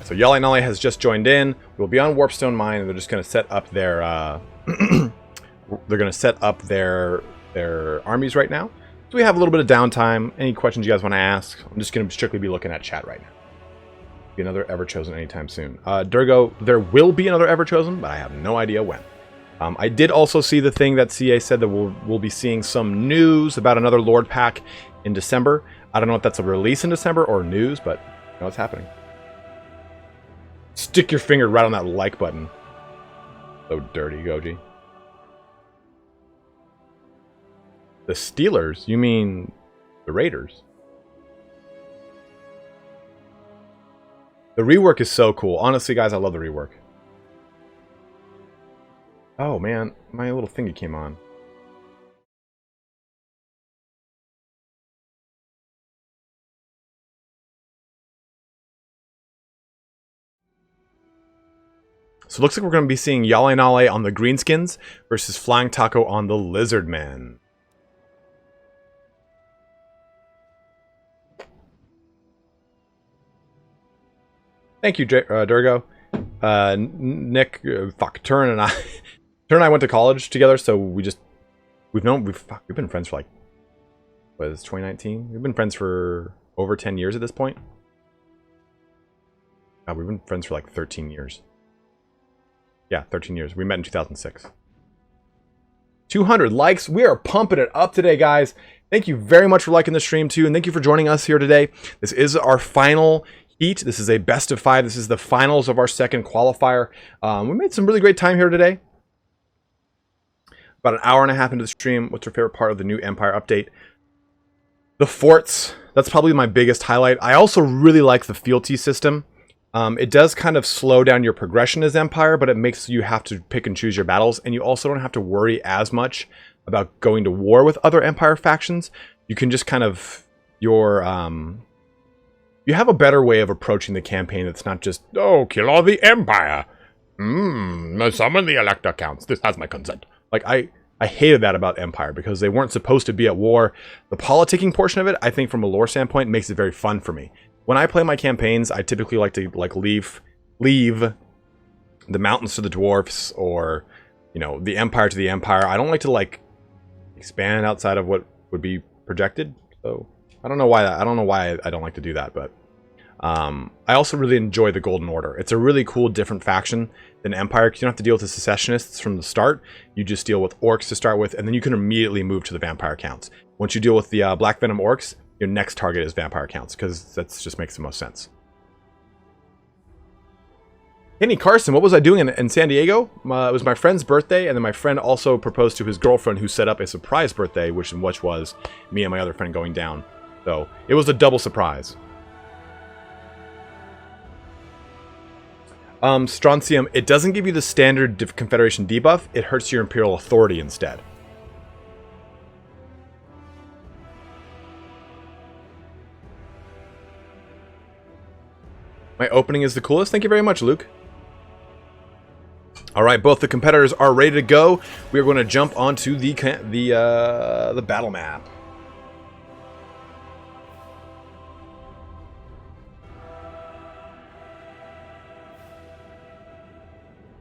So HjalleNalle has just joined in. We'll be on Warpstone Mine, and they're just going to set up their... they're going to set up their armies right now. So we have a little bit of downtime. Any questions you guys want to ask? I'm just going to strictly be looking at chat right now. Be another Everchosen anytime soon. Durgo, there will be another Everchosen, but I have no idea when. I did also see the thing that CA said that we'll be seeing some news about another Lord pack in December. I don't know if that's a release in December or news, but you know what's happening. Stick your finger right on that like button. So dirty, Goji. The Steelers? You mean the Raiders? The rework is so cool. Honestly, guys, I love the rework. Oh, man. My little thingy came on. So it looks like we're going to be seeing HjalleNalle on the Greenskins versus FlyingTaco on the Lizardmen. Thank you, Durgo. Nick, Turn and I, Turn and I went to college together, so we've been friends for like, what is 2019? We've been friends for over 10 years at this point. We've been friends for like 13 years. Yeah, 13 years. We met in 2006. 200 likes. We are pumping it up today, guys. Thank you very much for liking the stream, too, and thank you for joining us here today. This is our final heat. This is a best of 5. This is the finals of our second qualifier. We made some really great time here today. About an hour and a half into the stream. What's your favorite part of the new Empire update? The forts. That's probably my biggest highlight. I also really like the fealty system. It does kind of slow down your progression as Empire, but it makes you have to pick and choose your battles, and you also don't have to worry as much about going to war with other Empire factions. You can just kind of you have a better way of approaching the campaign that's not just, oh, kill all the Empire. Summon the Elector counts. This has my consent. Like, I hated that about Empire because they weren't supposed to be at war. The politicking portion of it, I think from a lore standpoint, makes it very fun for me. When I play my campaigns, I typically like to leave the mountains to the Dwarfs, or, you know, the Empire to the Empire. I don't like to expand outside of what would be projected. So I don't know why I don't like to do that, but I also really enjoy the Golden Order. It's a really cool, different faction than Empire. You don't have to deal with the secessionists from the start. You just deal with orcs to start with, and then you can immediately move to the vampire counts. Once you deal with the Black Venom orcs, your next target is vampire counts, because that just makes the most sense. Kenny Carson, what was I doing in San Diego? It was my friend's birthday, and then my friend also proposed to his girlfriend, who set up a surprise birthday, which was me and my other friend going down. So it was a double surprise. Strontium, it doesn't give you the standard Confederation debuff. It hurts your Imperial authority instead. My opening is the coolest. Thank you very much, Luke. All right, both the competitors are ready to go. We are going to jump onto the battle map.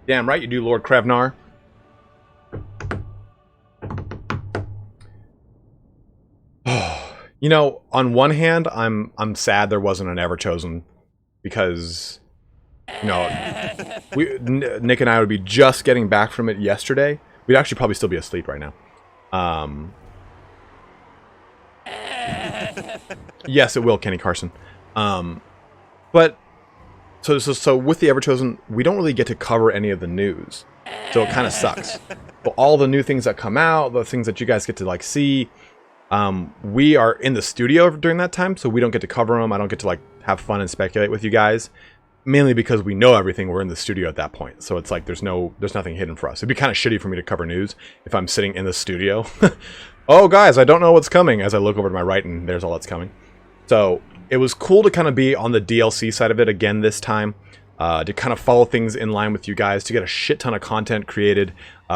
Damn right you do, Lord Krevnar. You know, on one hand, I'm sad there wasn't an Everchosen, because, you know, Nick and I would be just getting back from it yesterday. We'd actually probably still be asleep right now. Yes, it will, Kenny Carson. But so with the Everchosen, we don't really get to cover any of the news, so it kind of sucks. But all the new things that come out, the things that you guys get to see, we are in the studio during that time, so we don't get to cover them. I don't get to have fun and speculate with you guys, mainly because we know everything. We're in the studio at that point, so it's like there's nothing hidden for us. It'd be kind of shitty for me to cover news if I'm sitting in the studio. Oh, guys, I don't know what's coming, as I look over to my right and there's all that's coming. So it was cool to kind of be on the DLC side of it again this time, to kind of follow things in line with you guys, to get a shit ton of content created,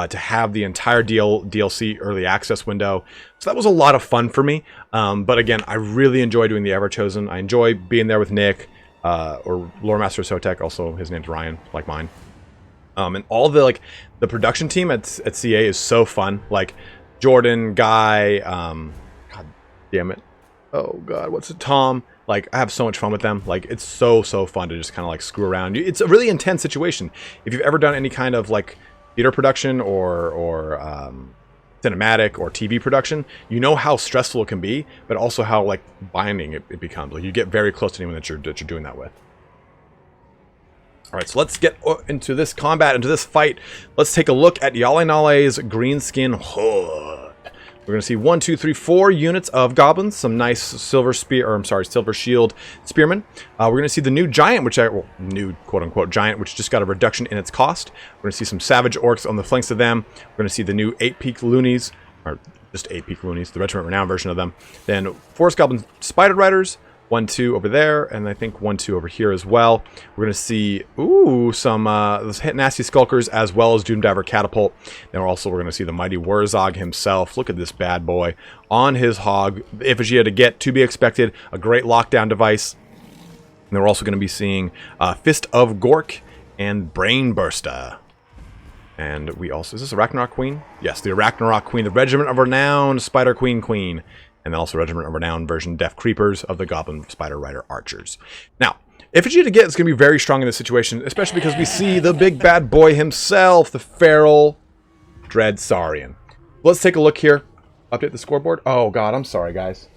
to have the entire DLC early access window. So that was a lot of fun for me. But again, I really enjoy doing the Everchosen. I enjoy being there with Nick, or Lore Master Sotek, also his name's Ryan, like mine. And all the production team at CA is so fun. Like Jordan, Guy, God damn it. Oh God, what's it? Tom. I have so much fun with them. It's so fun to just kind of screw around. It's a really intense situation. If you've ever done any kind of theater production or cinematic or TV production, you know how stressful it can be, but also how binding it becomes. You get very close to anyone that you're doing that with. All right, so let's get into this combat, into this fight. Let's take a look at HjalleNalle's Greenskin Hood. We're going to see 1, 2, 3, 4 units of goblins. Some nice silver shield spearmen. We're going to see the new giant, new quote-unquote giant, which just got a reduction in its cost. We're going to see some savage orcs on the flanks of them. We're going to see the new 8-peak loonies, or just 8-peak loonies, the Regiment Renown version of them. Then Forest Goblin Spider Riders. 1, 2 over there, and I think 1, 2 over here as well. We're going to see, some hit nasty skulkers as well as Doomdiver Catapult. Then we're going to see the mighty Wurzog himself. Look at this bad boy on his hog. The EVGA to get, to be expected, a great lockdown device. And then we're also going to be seeing Fist of Gork and Brain Burster. And we also, is this a Ragnarok Queen? Yes, the Ragnarok Queen, the Regiment of Renown Spider Queen. And then also Regiment of Renown version Death Creepers of the Goblin Spider Rider Archers. Now, EVGA to get is going to be very strong in this situation, especially because we see the big bad boy himself, the Feral Dread Saurian. Let's take a look here. Update the scoreboard. Oh god, I'm sorry guys.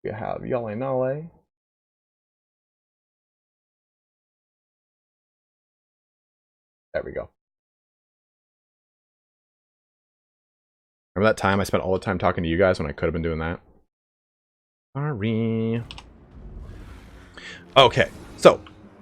We have HjalleNalle. There we go. Remember that time I spent all the time talking to you guys when I could have been doing that? Sorry. Okay, so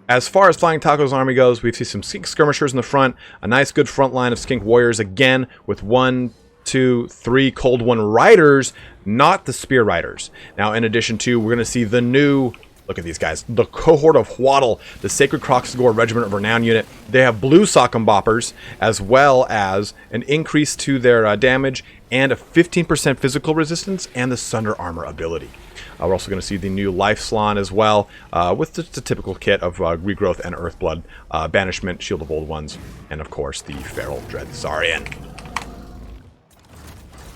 as far as FlyingTaco's army goes, we see some skink skirmishers in the front, a nice good front line of skink warriors again with 1, 2, 3 Cold One riders, not the spear riders. Now, in addition to, we're going to see the new, look at these guys, the cohort of Hwaddle, the Sacred Crocs Gore Regiment of Renown unit. They have blue sock'em boppers, as well as an increase to their damage and a 15% physical resistance and the Sunder Armor ability. We're also going to see the new Life Slan as well, with the typical kit of Regrowth and Earthblood, Banishment, Shield of Old Ones, and of course the Feral Dread Saurian.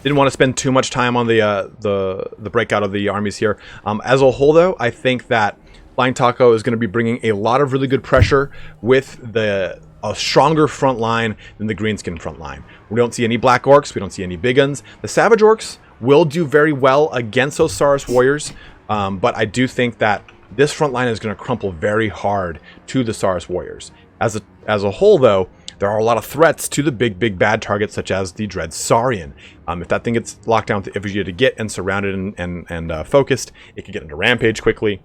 Didn't want to spend too much time on the breakout of the armies here. As a whole, though, I think that FlyingTaco is going to be bringing a lot of really good pressure with a stronger front line than the Greenskin front line. We don't see any Black Orcs. We don't see any Big Guns. The Savage Orcs will do very well against those Saurus Warriors, but I do think that this front line is going to crumple very hard to the Saurus Warriors. As a whole, though, there are a lot of threats to the big bad targets, such as the Dread Saurian. If that thing gets locked down with the EVGA to get and surrounded and focused, it can get into Rampage quickly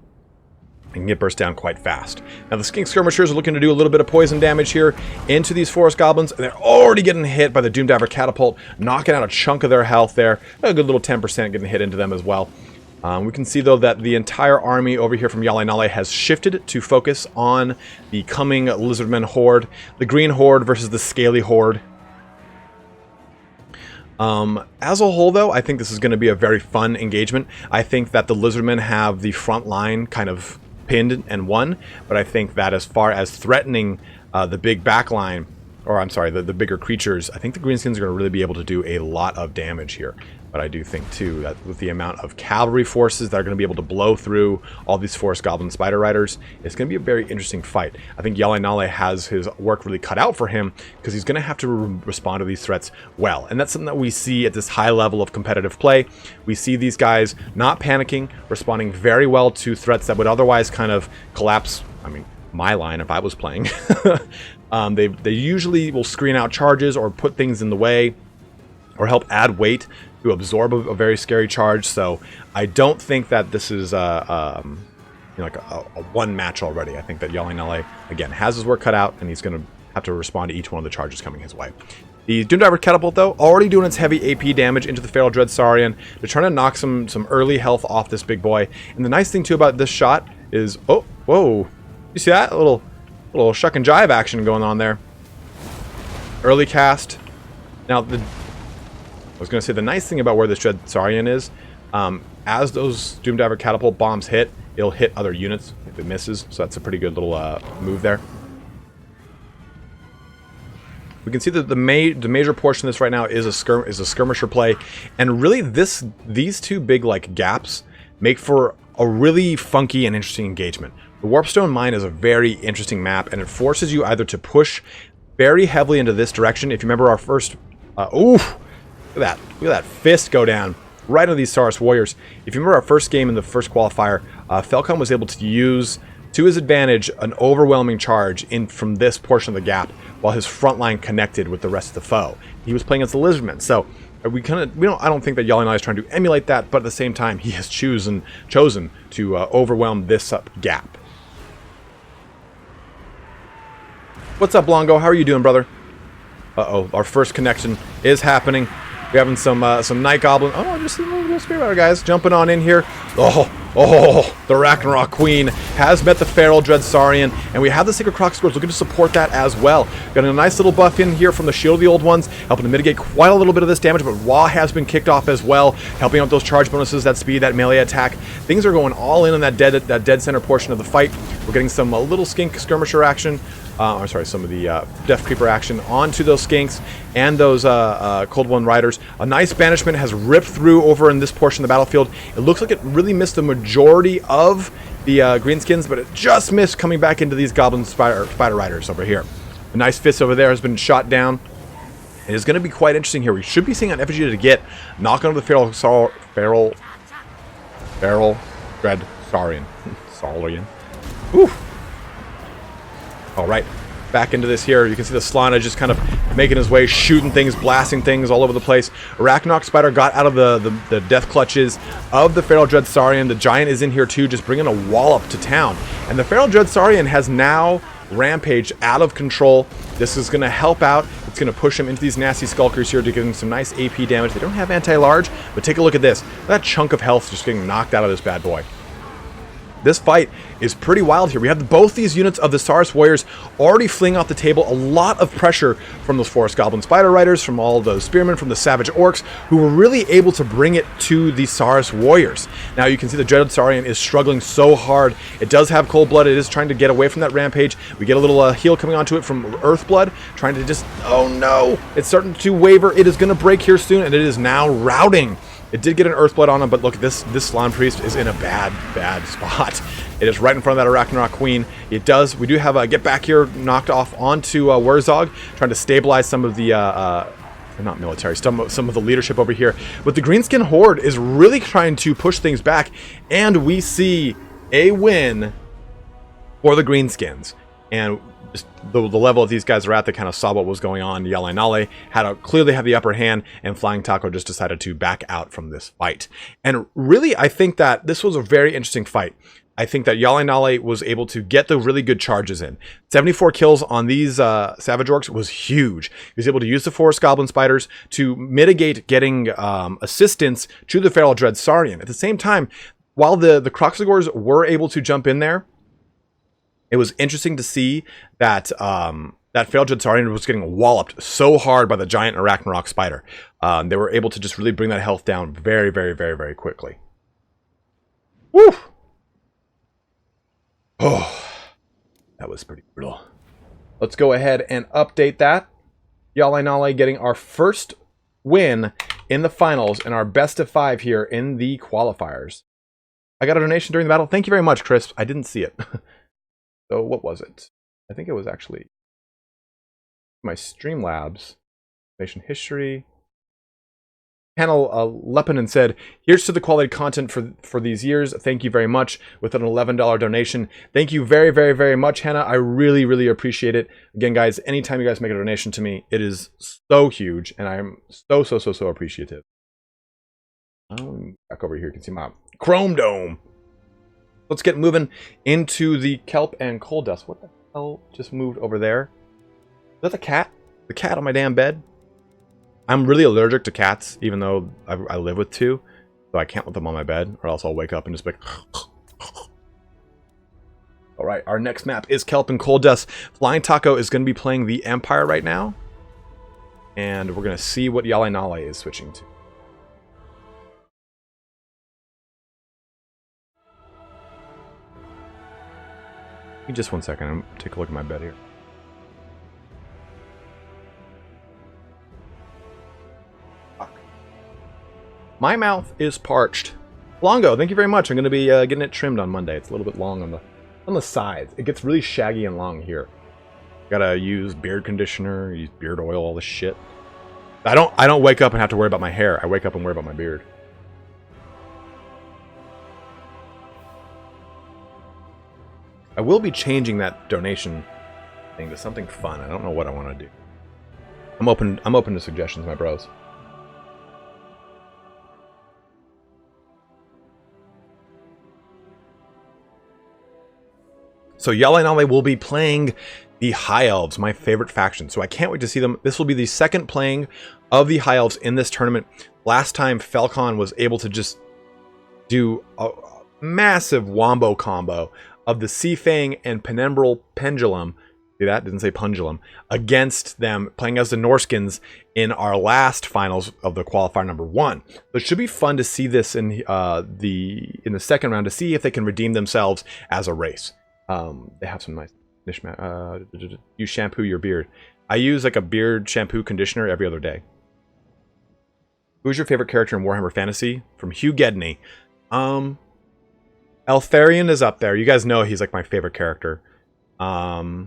and can get burst down quite fast. Now, the Skink Skirmishers are looking to do a little bit of poison damage here into these Forest Goblins, and they're already getting hit by the Doomdiver Catapult, knocking out a chunk of their health there. A good little 10% getting hit into them as well. We can see, though, that the entire army over here from HjalleNalle has shifted to focus on the coming Lizardmen Horde, the Green Horde versus the Scaly Horde. As a whole, though, I think this is going to be a very fun engagement. I think that the Lizardmen have the front line kind of pinned and won, but I think that as far as threatening the big back line, or I'm sorry, the bigger creatures, I think the Greenskins are going to really be able to do a lot of damage here. But I do think, too, that with the amount of cavalry forces that are going to be able to blow through all these Forest Goblin Spider Riders, it's going to be a very interesting fight. I think HjalleNalle has his work really cut out for him, because he's going to have to respond to these threats well. And that's something that we see at this high level of competitive play. We see these guys not panicking, responding very well to threats that would otherwise kind of collapse, I mean, my line if I was playing. They usually will screen out charges or put things in the way or help add weight to absorb a very scary charge. So I don't think that this is like a one match already. I think that HjalleNalle, again, has his work cut out, and he's going to have to respond to each one of the charges coming his way. The Doomdiver Catapult, though, already doing its heavy AP damage into the Feral Dread Saurian. They're trying to knock some early health off this big boy. And the nice thing, too, about this shot is, oh, whoa, you see that? A little shuck and jive action going on there. Early cast. Now, I was going to say, the nice thing about where this Dread Saurian is, as those Doomdiver Catapult bombs hit, it'll hit other units if it misses. So that's a pretty good little move there. We can see that the major portion of this right now is a skirmisher play, and really these two big gaps make for a really funky and interesting engagement. The Warpstone Mine is a very interesting map, and it forces you either to push very heavily into this direction. If you remember our first, oof. Look at that fist go down right into these Saurus Warriors. If you remember our first game in the first qualifier, Falcon was able to use, to his advantage, an overwhelming charge in from this portion of the gap while his front line connected with the rest of the foe. He was playing against the Lizardmen. So We don't. I don't think that HjalleNalle is trying to emulate that, but at the same time, he has chosen to overwhelm this gap. What's up, Longo? How are you doing, brother? Uh-oh, our first connection is happening. We're having some Night Goblin. Oh, just a little Spirit Rider, guys. Jumping on in here. Oh, the Ragnarok Queen has met the Feral Dread Saurian, and we have the Sacred Croc Scores looking to support that as well. Got a nice little buff in here from the Shield of the Old Ones, helping to mitigate quite a little bit of this damage, but Wah has been kicked off as well, helping out those charge bonuses, that speed, that melee attack. Things are going all in on that dead center portion of the fight. We're getting some little skink skirmisher action. Or sorry, some of the Death Creeper action onto those skinks and those Cold One Riders. A nice banishment has ripped through over in this portion of the battlefield. It looks like it really missed the majority of the Greenskins, but it just missed coming back into these Goblin Spider Riders over here. A nice fist over there has been shot down. It is going to be quite interesting here. We should be seeing an FG to get knock on the Feral Dread Saurian. Saurian. Whew. All right, back into this here. You can see the Slana just kind of making his way, shooting things, blasting things all over the place. Arachnok Spider got out of the death clutches of the Feral Dread Saurian. The Giant is in here too, just bringing a wallop to town. And the Feral Dread Saurian has now rampaged out of control. This is going to help out. It's going to push him into these nasty Skulkers here to give him some nice AP damage. They don't have anti-large, but take a look at this. That chunk of health just getting knocked out of this bad boy. This fight is pretty wild here. We have both these units of the Saurus Warriors already fleeing off the table. A lot of pressure from those Forest Goblin Spider Riders, from all those Spearmen, from the Savage Orcs, who were really able to bring it to the Saurus Warriors. Now you can see the Dreaded Saurian is struggling so hard. It does have Cold Blood. It is trying to get away from that rampage. We get a little heal coming onto it from Earth Blood, trying to just... Oh no! It's starting to waver. It is going to break here soon, and it is now routing. It did get an Earthblood on him, but look, this Slan Priest is in a bad spot. It is right in front of that Arachnok Queen. We do have a Get Back here knocked off onto Wurzog, trying to stabilize some of the, not military, some of the leadership over here. But the Greenskin Horde is really trying to push things back, and we see a win for the Greenskins. And just the level that these guys are at, they kind of saw what was going on. HjalleNalle clearly had the upper hand, and FlyingTaco just decided to back out from this fight. And really, I think that this was a very interesting fight. I think that HjalleNalle was able to get the really good charges in. 74 kills on these Savage Orcs was huge. He was able to use the Forest Goblin Spiders to mitigate getting assistance to the Feral Dread Saurian. At the same time, while the Croxagores were able to jump in there, it was interesting to see that that Feral Dread Saurian was getting walloped so hard by the giant Arachnarok Spider. They were able to just really bring that health down very, very, very, very quickly. Woo! Oh, that was pretty brutal. Let's go ahead and update that. HjalleNalle getting our first win in the finals and our best of 5 here in the qualifiers. I got a donation during the battle. Thank you very much, Chris. I didn't see it. So what was it? I think it was actually my Streamlabs. Donation history. Panel Lepanen said, "Here's to the quality content for these years. Thank you very much," with an $11 donation. Thank you very, very, very much, Hannah. I really, really appreciate it. Again, guys, anytime you guys make a donation to me, it is so huge, and I'm so appreciative. Back over here, you can see my Chrome Dome. Let's get moving into the Kelp and Colddust. What the hell just moved over there? Is that the cat? The cat on my damn bed? I'm really allergic to cats, even though I live with 2. So I can't let them on my bed, or else I'll wake up and just be like... Alright, our next map is Kelp and Colddust. FlyingTaco is going to be playing the Empire right now. And we're going to see what HjalleNalle is switching to. Just one second, I'm gonna take a look at my bed here. Fuck. My mouth is parched. Longo, thank you very much. I'm gonna be getting it trimmed on Monday. It's a little bit long on the sides. It gets really shaggy and long here. Gotta use beard conditioner, use beard oil, all this shit. I don't wake up and have to worry about my hair. I wake up and worry about my beard. I will be changing that donation thing to something fun. I don't know what I want to do. I'm open to suggestions, my bros. So HjalleNalle will be playing the High Elves, my favorite faction. So I can't wait to see them. This will be the second playing of the High Elves in this tournament. Last time Falcon was able to just do a massive wombo combo of the Sea Fang and Penumbral Pendulum. See that? Didn't say pendulum. Against them, playing as the Norskins in our last finals of the qualifier number 1. So it should be fun to see this in the second round to see if they can redeem themselves as a race. They have some nice you shampoo your beard. I use like a beard shampoo conditioner every other day. Who's your favorite character in Warhammer Fantasy? From Hugh Gedney. Eltharion is up there. You guys know he's like my favorite character. Gotrek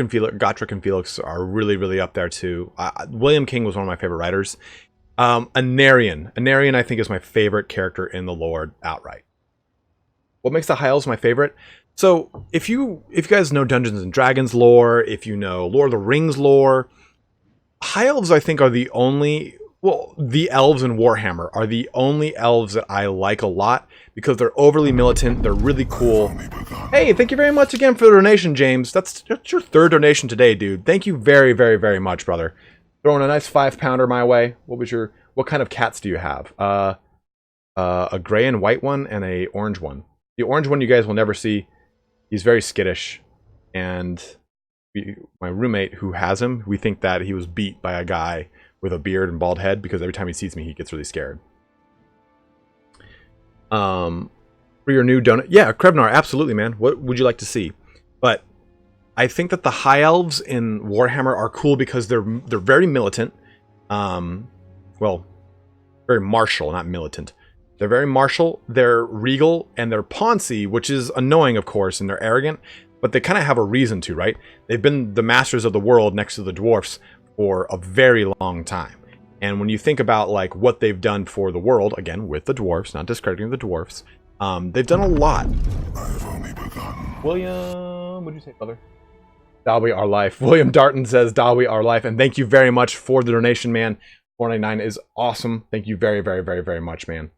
and Felix are really up there too. William King was one of my favorite writers. Anarion I think is my favorite character in the lore outright. What makes the High Elves my favorite? So if you guys know Dungeons and Dragons lore, if you know Lord of the Rings lore, High Elves I think are the only, well, the elves in Warhammer are the only elves that I like a lot because they're overly militant, they're really cool. Hey, thank you very much again for the donation, James. That's your third donation today, dude. Thank you very much, brother. Throwing a nice 5-pounder my way. What kind of cats do you have? A gray and white one and a orange one. The orange one you guys will never see. He's very skittish, and my roommate who has him, we think that he was beat by a guy with a beard and bald head because every time he sees me, he gets really scared. For your new donut, yeah, Krebnar, absolutely, man. What would you like to see? But I think that the High Elves in Warhammer are cool because they're very militant. Well, very martial, not militant. They're very martial, they're regal, and they're poncy, which is annoying, of course, and they're arrogant, but they kind of have a reason to, right? They've been the masters of the world next to the Dwarfs for a very long time. And when you think about like what they've done for the world, again, with the Dwarfs, not discrediting the Dwarfs, they've done a lot. I've only begun. William, what did you say, brother? Dalby Our Life. William Darton says, Dalby Our Life, and thank you very much for the donation, man. 499 is awesome. Thank you very much, man.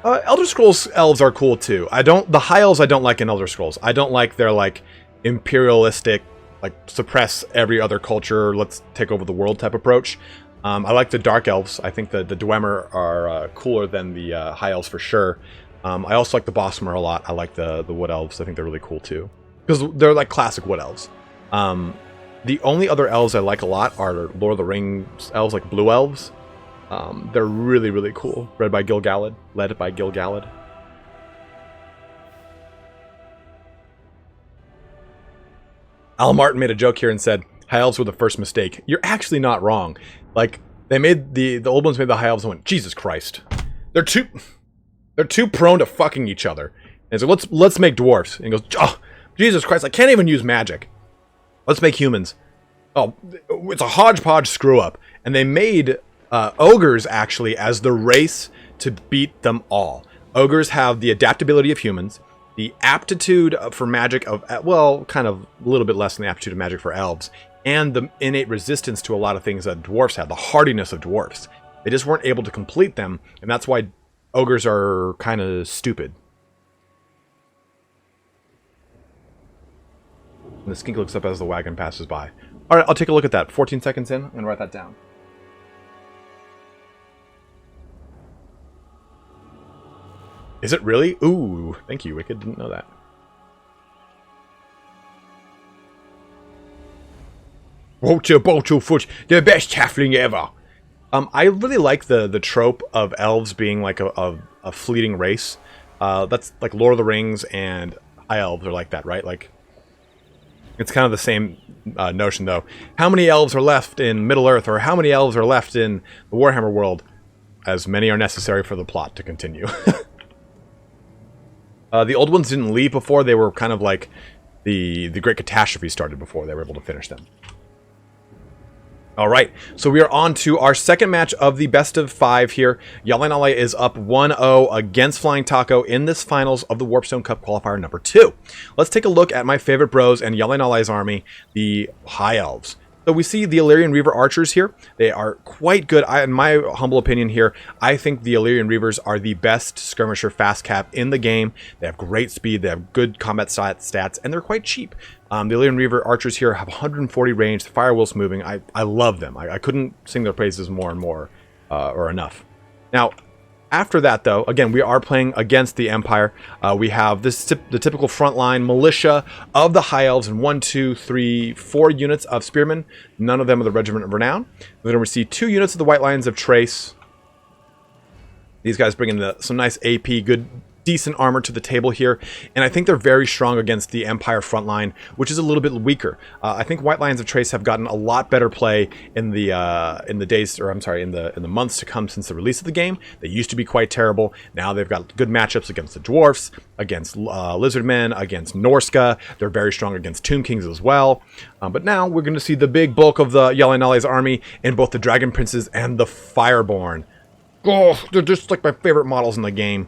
Elder Scrolls elves are cool too. The High Elves I don't like in Elder Scrolls. I don't like their like imperialistic, like suppress every other culture, let's take over the world type approach. I like the Dark Elves. I think the Dwemer are cooler than the High Elves for sure. I also like the Bosmer a lot. I like the Wood Elves. I think they're really cool too. Because they're like classic Wood Elves. The only other elves I like a lot are Lord of the Rings elves, like Blue Elves. They're really cool. Led by Gil Galad. Al Martin made a joke here and said, High Elves were the first mistake. You're actually not wrong. Like, they made the old ones made the High Elves and went, Jesus Christ. They're too prone to fucking each other. And so let's make dwarfs. And he goes, oh, Jesus Christ, I can't even use magic. Let's make humans. Oh, it's a hodgepodge screw up. And they made ogres actually as the race to beat them all. Ogres have the adaptability of humans, the aptitude for magic of, well, kind of a little bit less than the aptitude of magic for elves, and the innate resistance to a lot of things that dwarfs have, the hardiness of dwarfs. They just weren't able to complete them, and that's why ogres are kind of stupid. And the skink looks up as the wagon passes by. Alright, I'll take a look at that. 14 seconds in, I'm going to write that down. Is it really? Ooh, thank you, Wicked. Didn't know that. Foot, the best halfling ever. I really like the trope of elves being like a fleeting race. That's like Lord of the Rings and High Elves are like that, right? Like, it's kind of the same notion, though. How many elves are left in Middle-earth, or how many elves are left in the Warhammer world? As many are necessary for the plot to continue. The old ones didn't leave before. They were kind of like the Great Catastrophe started before they were able to finish them. Alright, so we are on to our second match of the best of 5 here. HjalleNalle is up 1-0 against FlyingTaco in this finals of the Warpstone Cup qualifier number 2. Let's take a look at my favorite bros and HjalleNalle's army, the High Elves. So we see the Illyrian Reaver archers here. They are quite good. In my humble opinion here, I think the Illyrian Reavers are the best skirmisher fast cap in the game. They have great speed, they have good combat stats, and they're quite cheap. The Illyrian Reaver archers here have 140 range, the fire wheel's moving. I love them. I couldn't sing their praises more and more, or enough. Now, after that, though, again, we are playing against the Empire. We have the typical frontline militia of the High Elves and 1, 2, 3, 4 units of Spearmen. None of them are the Regiment of Renown. We're going to see 2 units of the White Lions of Trace. These guys bring in some nice AP, good, decent armor to the table here, and I think they're very strong against the Empire frontline, which is a little bit weaker. I think White Lions of Trace have gotten a lot better play in the months to come since the release of the game. They used to be quite terrible. Now they've got good matchups against the Dwarfs, against Lizardmen, against Norska. They're very strong against Tomb Kings as well. But now we're going to see the big bulk of the HjalleNalle's army in both the Dragon Princes and the Fireborn. Oh, they're just like my favorite models in the game.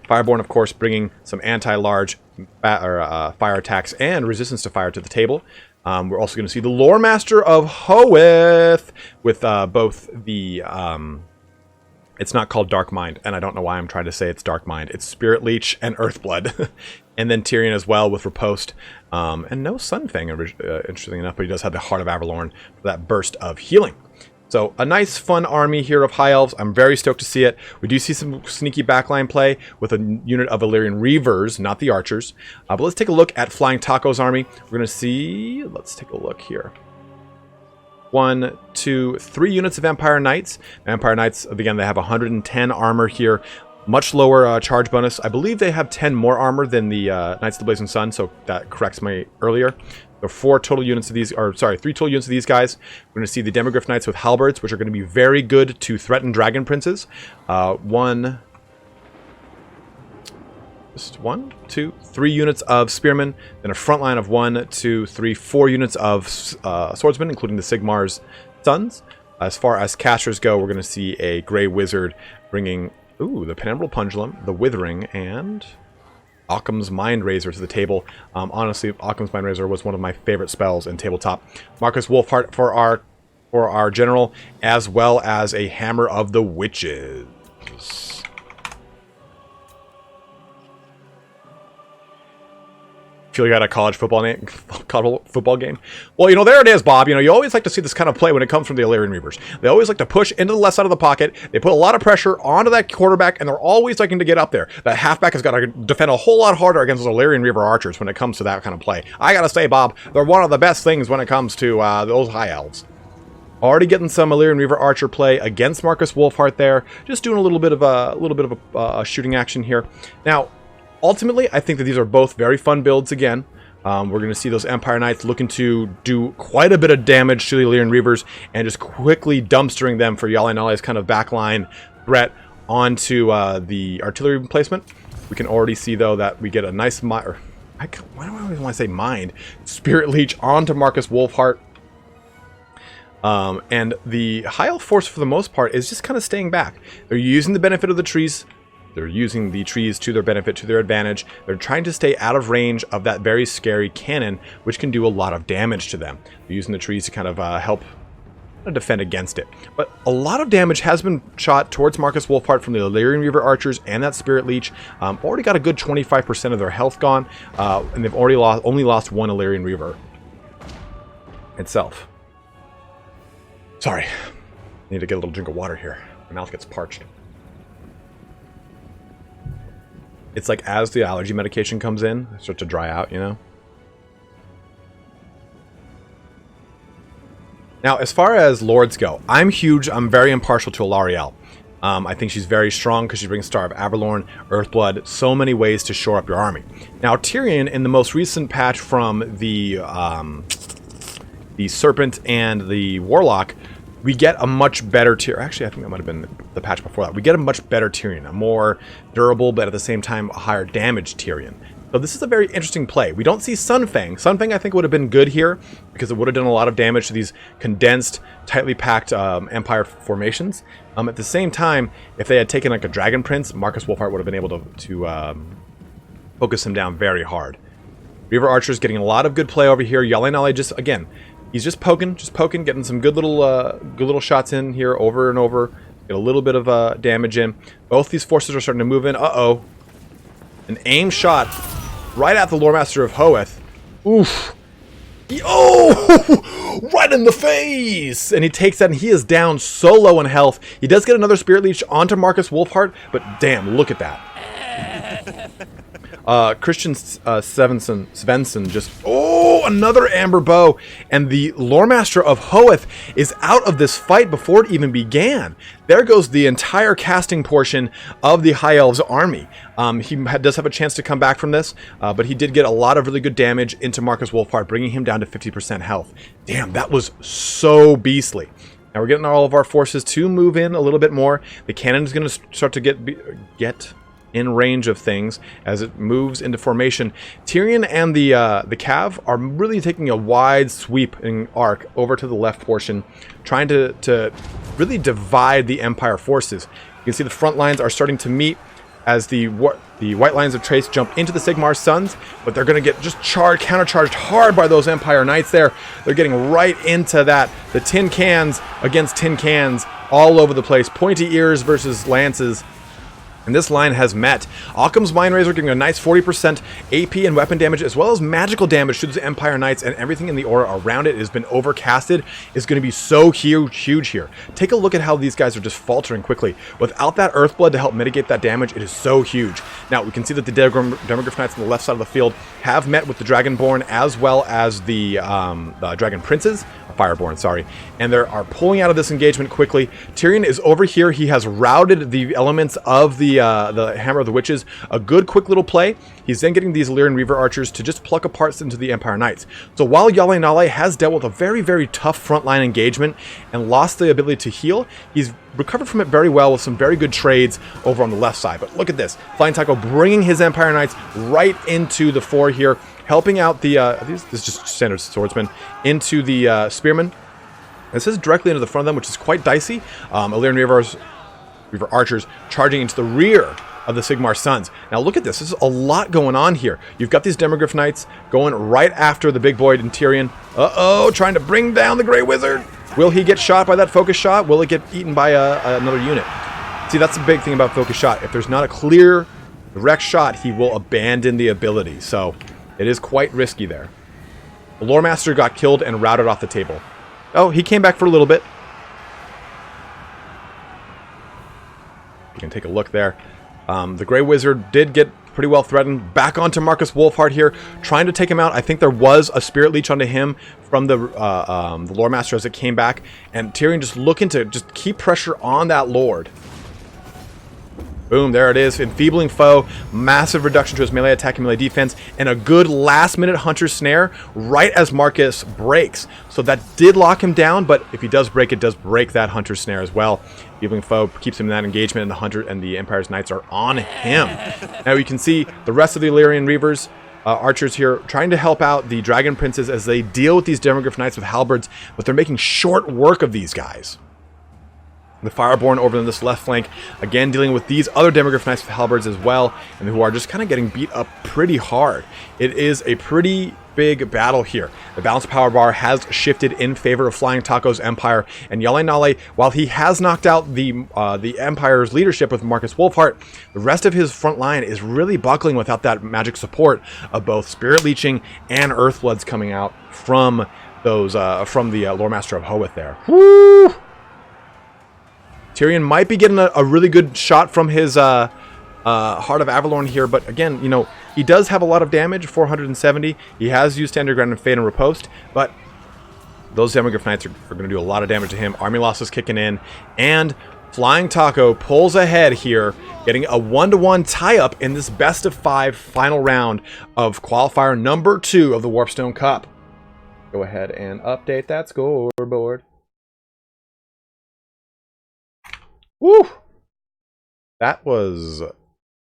Fireborn, of course, bringing some anti-large fire attacks and resistance to fire to the table. We're also going to see the Lore Master of Hoeth with both the... it's not called Dark Mind, and I don't know why I'm trying to say it's Dark Mind. It's Spirit Leech and Earthblood. And then Tyrion as well with Riposte. And no Sunfang, interestingly enough, but he does have the Heart of Avalorn for that burst of healing. So a nice, fun army here of High Elves. I'm very stoked to see it. We do see some sneaky backline play with a unit of Illyrian Reavers, not the Archers. But let's take a look at FlyingTaco's army. We're going to see... Let's take a look here. 1, 2, 3 units of Empire Knights. Empire Knights, again, they have 110 armor here. Much lower charge bonus. I believe they have 10 more armor than the Knights of the Blazing Sun, so that corrects my earlier. There are 3 total units of these guys. We're going to see the Demogryph Knights with halberds, which are going to be very good to threaten Dragon Princes. 1, 2, 3 units of Spearmen, then a front line of 1, 2, 3, 4 units of Swordsmen, including the Sigmar's Sons. As far as casters go, we're going to see a Grey Wizard bringing, the Penumbral Pendulum, the Withering, and... Occam's Mind Razor to the table. Honestly, Occam's Mind Razor was one of my favorite spells in tabletop. Marcus Wolfheart for our general, as well as a Hammer of the Witches. Feel you got a college football game? Well, there it is, Bob. You always like to see this kind of play when it comes from the Illyrian Reavers. They always like to push into the left side of the pocket. They put a lot of pressure onto that quarterback, and they're always liking to get up there. That halfback has got to defend a whole lot harder against those Illyrian Reaver archers when it comes to that kind of play. I gotta say, Bob, they're one of the best things when it comes to those High Elves. Already getting some Illyrian Reaver archer play against Marcus Wolfheart there. Just doing a little bit of a shooting action here. Now, ultimately, I think that these are both very fun builds again. We're going to see those Empire Knights looking to do quite a bit of damage to the Illyrian Reavers and just quickly dumpstering them for HjalleNalle's kind of backline threat onto the artillery placement. We can already see, though, that we get a nice... why do I always want to say mind? Spirit Leech onto Marcus Wolfheart. And the High Elf force, for the most part, is just kind of staying back. They're using the benefit of the trees. They're using the trees to their benefit, to their advantage. They're trying to stay out of range of that very scary cannon, which can do a lot of damage to them. They're using the trees to kind of help defend against it. But a lot of damage has been shot towards Marcus Wolfheart from the Illyrian Reaver archers and that Spirit Leech. Already got a good 25% of their health gone, and they've already only lost 1 Illyrian Reaver itself. Sorry, I need to get a little drink of water here. My mouth gets parched. It's like as the allergy medication comes in, it starts to dry out, Now, as far as lords go, I'm very impartial to Alarielle. I think she's very strong because she brings Star of Avalorn, Earthblood, so many ways to shore up your army. Now, Tyrion, in the most recent patch from the Serpent and the Warlock, we get a much better Tyrion. Actually, I think that might have been the patch before that. We get a much better Tyrion, a more durable, but at the same time, a higher damage Tyrion. So this is a very interesting play. We don't see Sunfang. Sunfang, I think, would have been good here because it would have done a lot of damage to these condensed, tightly packed Empire formations. At the same time, if they had taken like a Dragon Prince, Marcus Wolfheart would have been able to focus him down very hard. Reaver Archers getting a lot of good play over here. HjalleNalle just, again, He's just poking, getting some good little shots in here over and over. Get a little bit of damage in. Both these forces are starting to move in. Uh-oh. An aim shot right at the Lore Master of Hoeth. Oof. Oh! Right in the face! And he takes that, and he is down so low in health. He does get another Spirit Leech onto Marcus Wolfheart, but damn, look at that. Christian Svensson just... Oh, another Amber Bow. And the Lore Master of Hoeth is out of this fight before it even began. There goes the entire casting portion of the High Elves army. He does have a chance to come back from this, but he did get a lot of really good damage into Marcus Wolfheart, bringing him down to 50% health. Damn, that was so beastly. Now we're getting all of our forces to move in a little bit more. The cannon is going to start to get in range of things as it moves into formation. Tyrion and the Cav are really taking a wide sweeping arc over to the left portion, trying to really divide the Empire forces. You can see the front lines are starting to meet as the White Lines of Trace jump into the Sigmar Suns, but they're going to get just countercharged hard by those Empire Knights there. They're getting right into that. The tin cans against tin cans all over the place. Pointy ears versus lances. And this line has met. Occam's Mindrazor giving a nice 40% AP and weapon damage, as well as magical damage to the Empire Knights, and everything in the aura around it has been overcasted. Is going to be so huge here. Take a look at how these guys are just faltering quickly. Without that Earthblood to help mitigate that damage, it is so huge. Now, we can see that the Demogryph Knights on the left side of the field have met with the Dragonborn, as well as the Dragon Princes. Fireborn, sorry. And they are pulling out of this engagement quickly. Tyrion is over here. He has routed the elements of the Hammer of the Witches. A good quick little play. He's then getting these Lyrian Reaver archers to just pluck apart into the Empire Knights. So while HjalleNalle has dealt with a very tough frontline engagement and lost the ability to heal, he's recovered from it very well with some very good trades over on the left side. But look at this. FlyingTaco bringing his Empire Knights right into the fore here, helping out the, this is just standard swordsman, into the spearmen. This is directly into the front of them, which is quite dicey. Illyrian Reaver archers charging into the rear of the Sigmar Suns. Now look at this. This is a lot going on here. You've got these Demogryph Knights going right after the big boy and Tyrion. Uh-oh, trying to bring down the Grey Wizard. Will he get shot by that focus shot? Will it get eaten by another unit? See, that's the big thing about focus shot. If there's not a clear, direct shot, he will abandon the ability. So it is quite risky there. The Lore Master got killed and routed off the table. Oh, he came back for a little bit. You can take a look there. The Grey Wizard did get pretty well threatened. Back onto Marcus Wolfheart here, trying to take him out. I think there was a Spirit Leech onto him from the Lore Master as it came back. And Tyrion just looking to just keep pressure on that Lord. Boom, there it is. Enfeebling foe, massive reduction to his melee attack and melee defense, and a good last-minute Hunter Snare right as Marcus breaks. So that did lock him down, but if he does break, it does break that Hunter Snare as well. Enfeebling foe keeps him in that engagement, and the Hunter and the Empire's Knights are on him. Now you can see the rest of the Illyrian Reavers, archers here, trying to help out the Dragon Princes as they deal with these Demogryph Knights with halberds, but they're making short work of these guys. The Fireborn over on this left flank, again dealing with these other Demogryph Knights with halberds as well, and who are just kind of getting beat up pretty hard. It is a pretty big battle here. The balance power bar has shifted in favor of FlyingTaco's Empire, and HjalleNalle, while he has knocked out the Empire's leadership with Marcus Wolfheart, the rest of his front line is really buckling without that magic support of both Spirit Leeching and Earthbloods coming out from those from the Lore Master of Hoeth there. Woo! Tyrion might be getting a really good shot from his Heart of Avalorn here, but again, you know, he does have a lot of damage, 470. He has used Standard Ground and Fade and Riposte, but those Demogryph Knights are going to do a lot of damage to him. Army loss is kicking in, and FlyingTaco pulls ahead here, getting a 1-to-1 tie-up in this best-of-5 final round of Qualifier number 2 of the Warpstone Cup. Go ahead and update that scoreboard. Woo! That was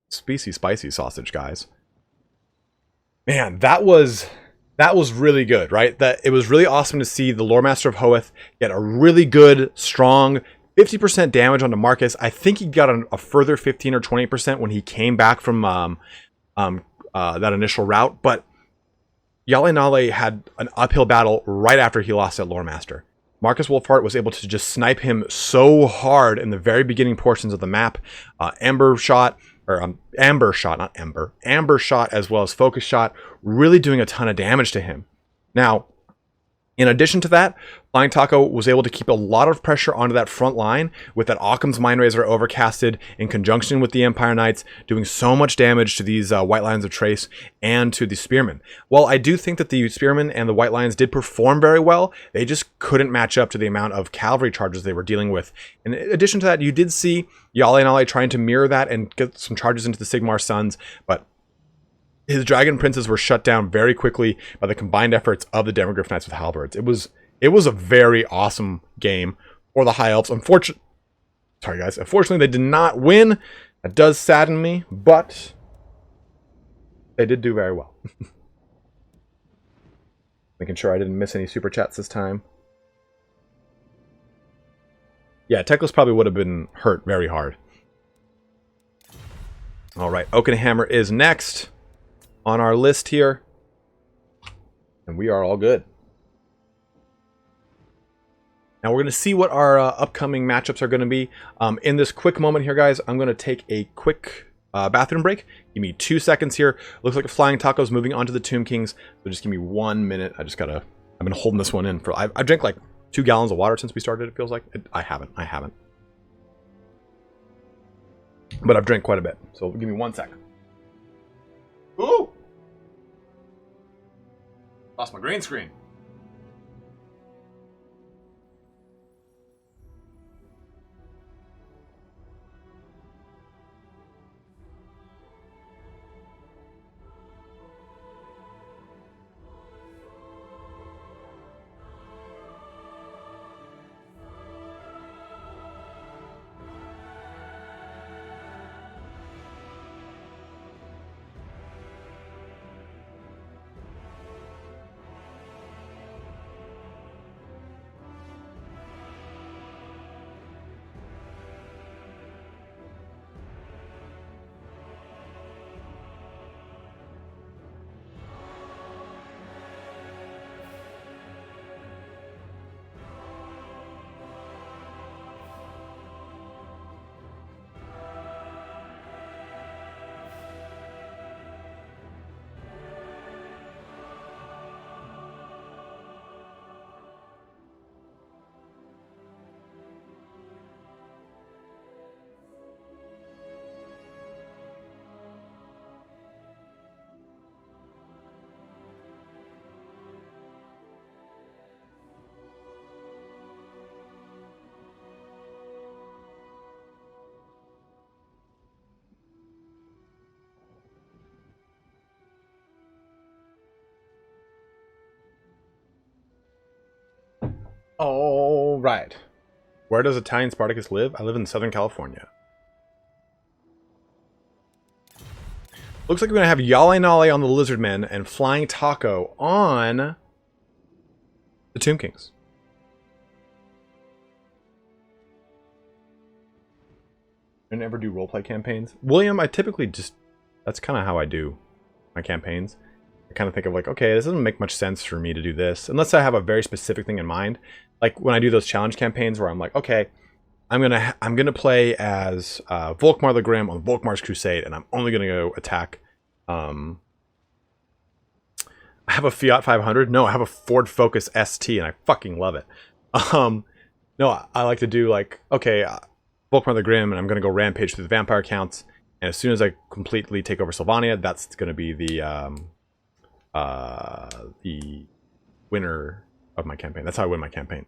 spicy sausage, guys. Man, that was really good, right? That it was really awesome to see the Lore Master of Hoeth get a really good, strong 50% damage onto Marcus. I think he got a further 15 or 20% when he came back from that initial route, but HjalleNalle had an uphill battle right after he lost that Lore Master. Marcus Wolfhart was able to just snipe him so hard in the very beginning portions of the map. Amber shot, not Ember, Amber shot as well as Focus shot, really doing a ton of damage to him. Now, in addition to that, FlyingTaco was able to keep a lot of pressure onto that front line with that Occam's Mindrazor overcasted in conjunction with the Empire Knights, doing so much damage to these White Lions of Trace and to the Spearmen. While I do think that the Spearmen and the White Lions did perform very well, they just couldn't match up to the amount of cavalry charges they were dealing with. In addition to that, you did see HjalleNalle trying to mirror that and get some charges into the Sigmar Suns, but his Dragon Princes were shut down very quickly by the combined efforts of the Demogryph Knights with halberds. It was a very awesome game for the High Elves. Unfortunately, they did not win. That does sadden me, but they did do very well. Making sure I didn't miss any super chats this time. Yeah, Teclis probably would have been hurt very hard. All right, Oakenhammer is next on our list here, and we are all good. Now we're going to see what our upcoming matchups are going to be. In this quick moment here, guys, I'm going to take a quick bathroom break. Give me 2 seconds here. Looks like a FlyingTaco is moving on to the Tomb Kings, so just give me 1 minute. I've been holding this one in for, I've drank like 2 gallons of water since we started, it feels like. I haven't. But I've drank quite a bit, so give me 1 second. Ooh! Lost my green screen. All right. Where does ItalianSpartacus live? I live in Southern California. Looks like we're going to have HjalleNalle on the Lizardmen and FlyingTaco on the Tomb Kings. I never do roleplay campaigns. William, I typically just... That's kind of how I do my campaigns. I kind of think of like, okay, this doesn't make much sense for me to do this. Unless I have a very specific thing in mind. Like when I do those challenge campaigns where I'm like, okay, I'm gonna play as Volkmar the Grim on Volkmar's Crusade, and I'm only gonna go attack. I have a Fiat 500. No, I have a Ford Focus ST, and I fucking love it. No, I like to do like, okay, Volkmar the Grim, and I'm gonna go rampage through the vampire counts. And as soon as I completely take over Sylvania, that's gonna be the winner of my campaign. That's how I win my campaign.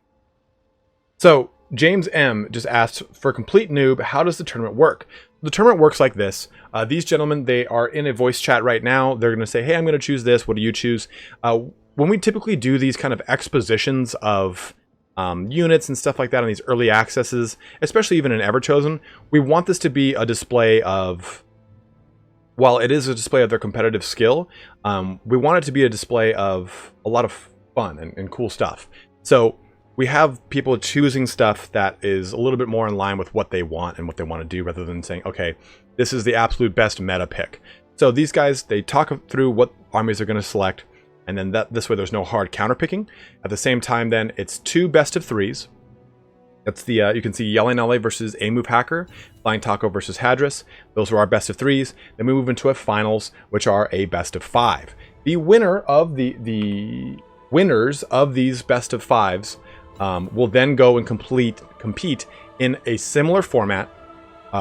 So James M just asked, for complete noob, how does the tournament work? The tournament works like this. These gentlemen, they are in a voice chat right now. They're going to say, hey, I'm going to choose this. What do you choose? When we typically do these kind of expositions of units and stuff like that on these early accesses, especially even in Everchosen, we want this to be a display of, while it is a display of their competitive skill, we want it to be a display of a lot of fun and cool stuff. So we have people choosing stuff that is a little bit more in line with what they want and what they want to do, rather than saying, okay, this is the absolute best meta pick. So these guys, they talk through what armies they're going to select, and then this way there's no hard counter picking. At the same time, then it's 2 best of 3s. That's the you can see HjalleNalle versus Amovehacker, FlyingTaco versus Hadres. Those are our best of 3s. Then we move into a finals, which are a best of 5. The winner of the winners of these best of 5s will then go and compete in a similar format.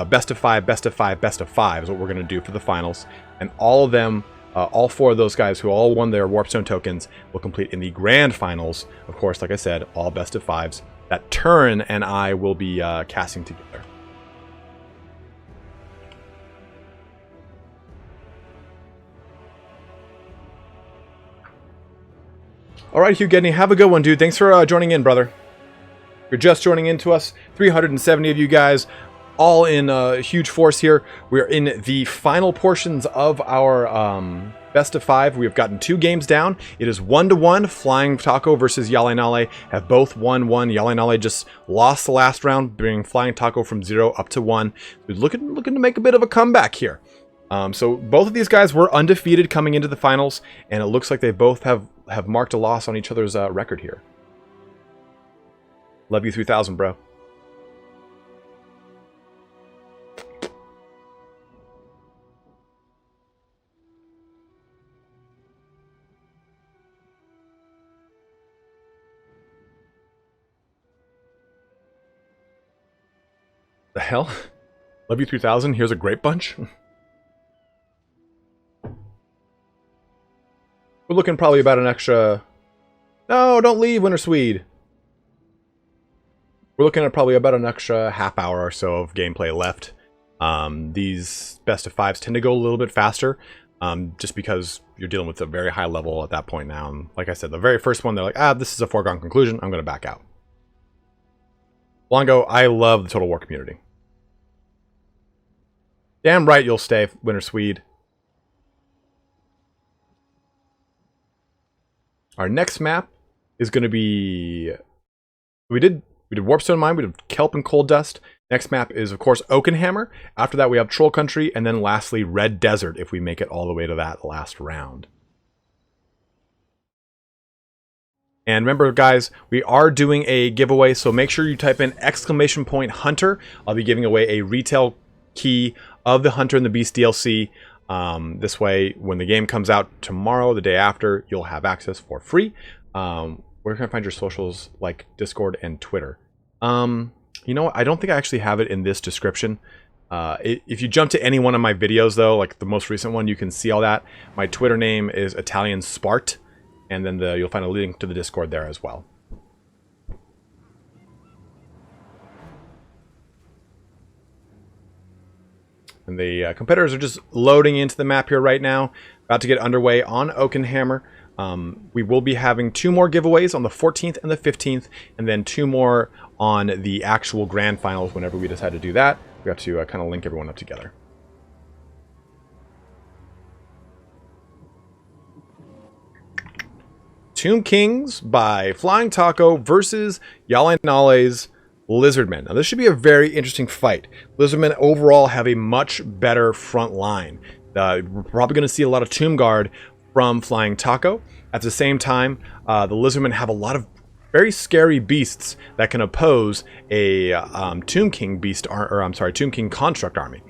Best of 5, best of 5, best of 5 is what we're going to do for the finals. And all of them, all 4 of those guys who all won their Warpstone tokens will complete in the grand finals. Of course, like I said, all best of 5s. That Turin and I will be casting together. All right, Hugh Gedney, have a good one, dude. Thanks for joining in, brother. If you're just joining in to us, 370 of you guys, all in huge force here. We're in the final portions of our best of 5. We have gotten 2 games down. It is 1-1. FlyingTaco versus HjalleNalle have both won 1. HjalleNalle just lost the last round, bringing FlyingTaco from 0 up to 1. We're looking to make a bit of a comeback here. So both of these guys were undefeated coming into the finals, and it looks like they both have marked a loss on each other's record here. Love you 3000, bro. The hell? Love you 3000. Here's a grape bunch. We're looking probably about an extra... No, don't leave, Winter Swede. We're looking at probably about an extra half hour or so of gameplay left. These best of 5s tend to go a little bit faster, just because you're dealing with a very high level at that point now. And like I said, the very first one, they're like, this is a foregone conclusion. I'm going to back out. Longo, I love the Total War community. Damn right you'll stay, Winter Swede. Our next map is going to be... We did Warpstone Mine, we did Kelp and Colddust. Next map is, of course, Oakenhammer. After that, we have Troll Country, and then lastly, Red Desert, if we make it all the way to that last round. And remember, guys, we are doing a giveaway, so make sure you type in !Hunter. I'll be giving away a retail key of the Hunter and the Beast DLC. This way, when the game comes out tomorrow, the day after, you'll have access for free. Where can I find your socials, like Discord and Twitter? You know what? I don't think I actually have it in this description. If you jump to any one of my videos, though, like the most recent one, you can see all that. My Twitter name is ItalianSpartacus, and then you'll find a link to the Discord there as well. And the competitors are just loading into the map here right now. About to get underway on Oakenhammer. We will be having 2 more giveaways on the 14th and the 15th, and then 2 more on the actual grand finals whenever we decide to do that. We have to kind of link everyone up together. Tomb Kings by FlyingTaco versus HjalleNalle's Lizardmen. Now this should be a very interesting fight. Lizardmen overall have a much better front line. We're probably going to see a lot of Tomb Guard from FlyingTaco. At the same time, the Lizardmen have a lot of very scary beasts that can oppose a Tomb King Tomb King construct army.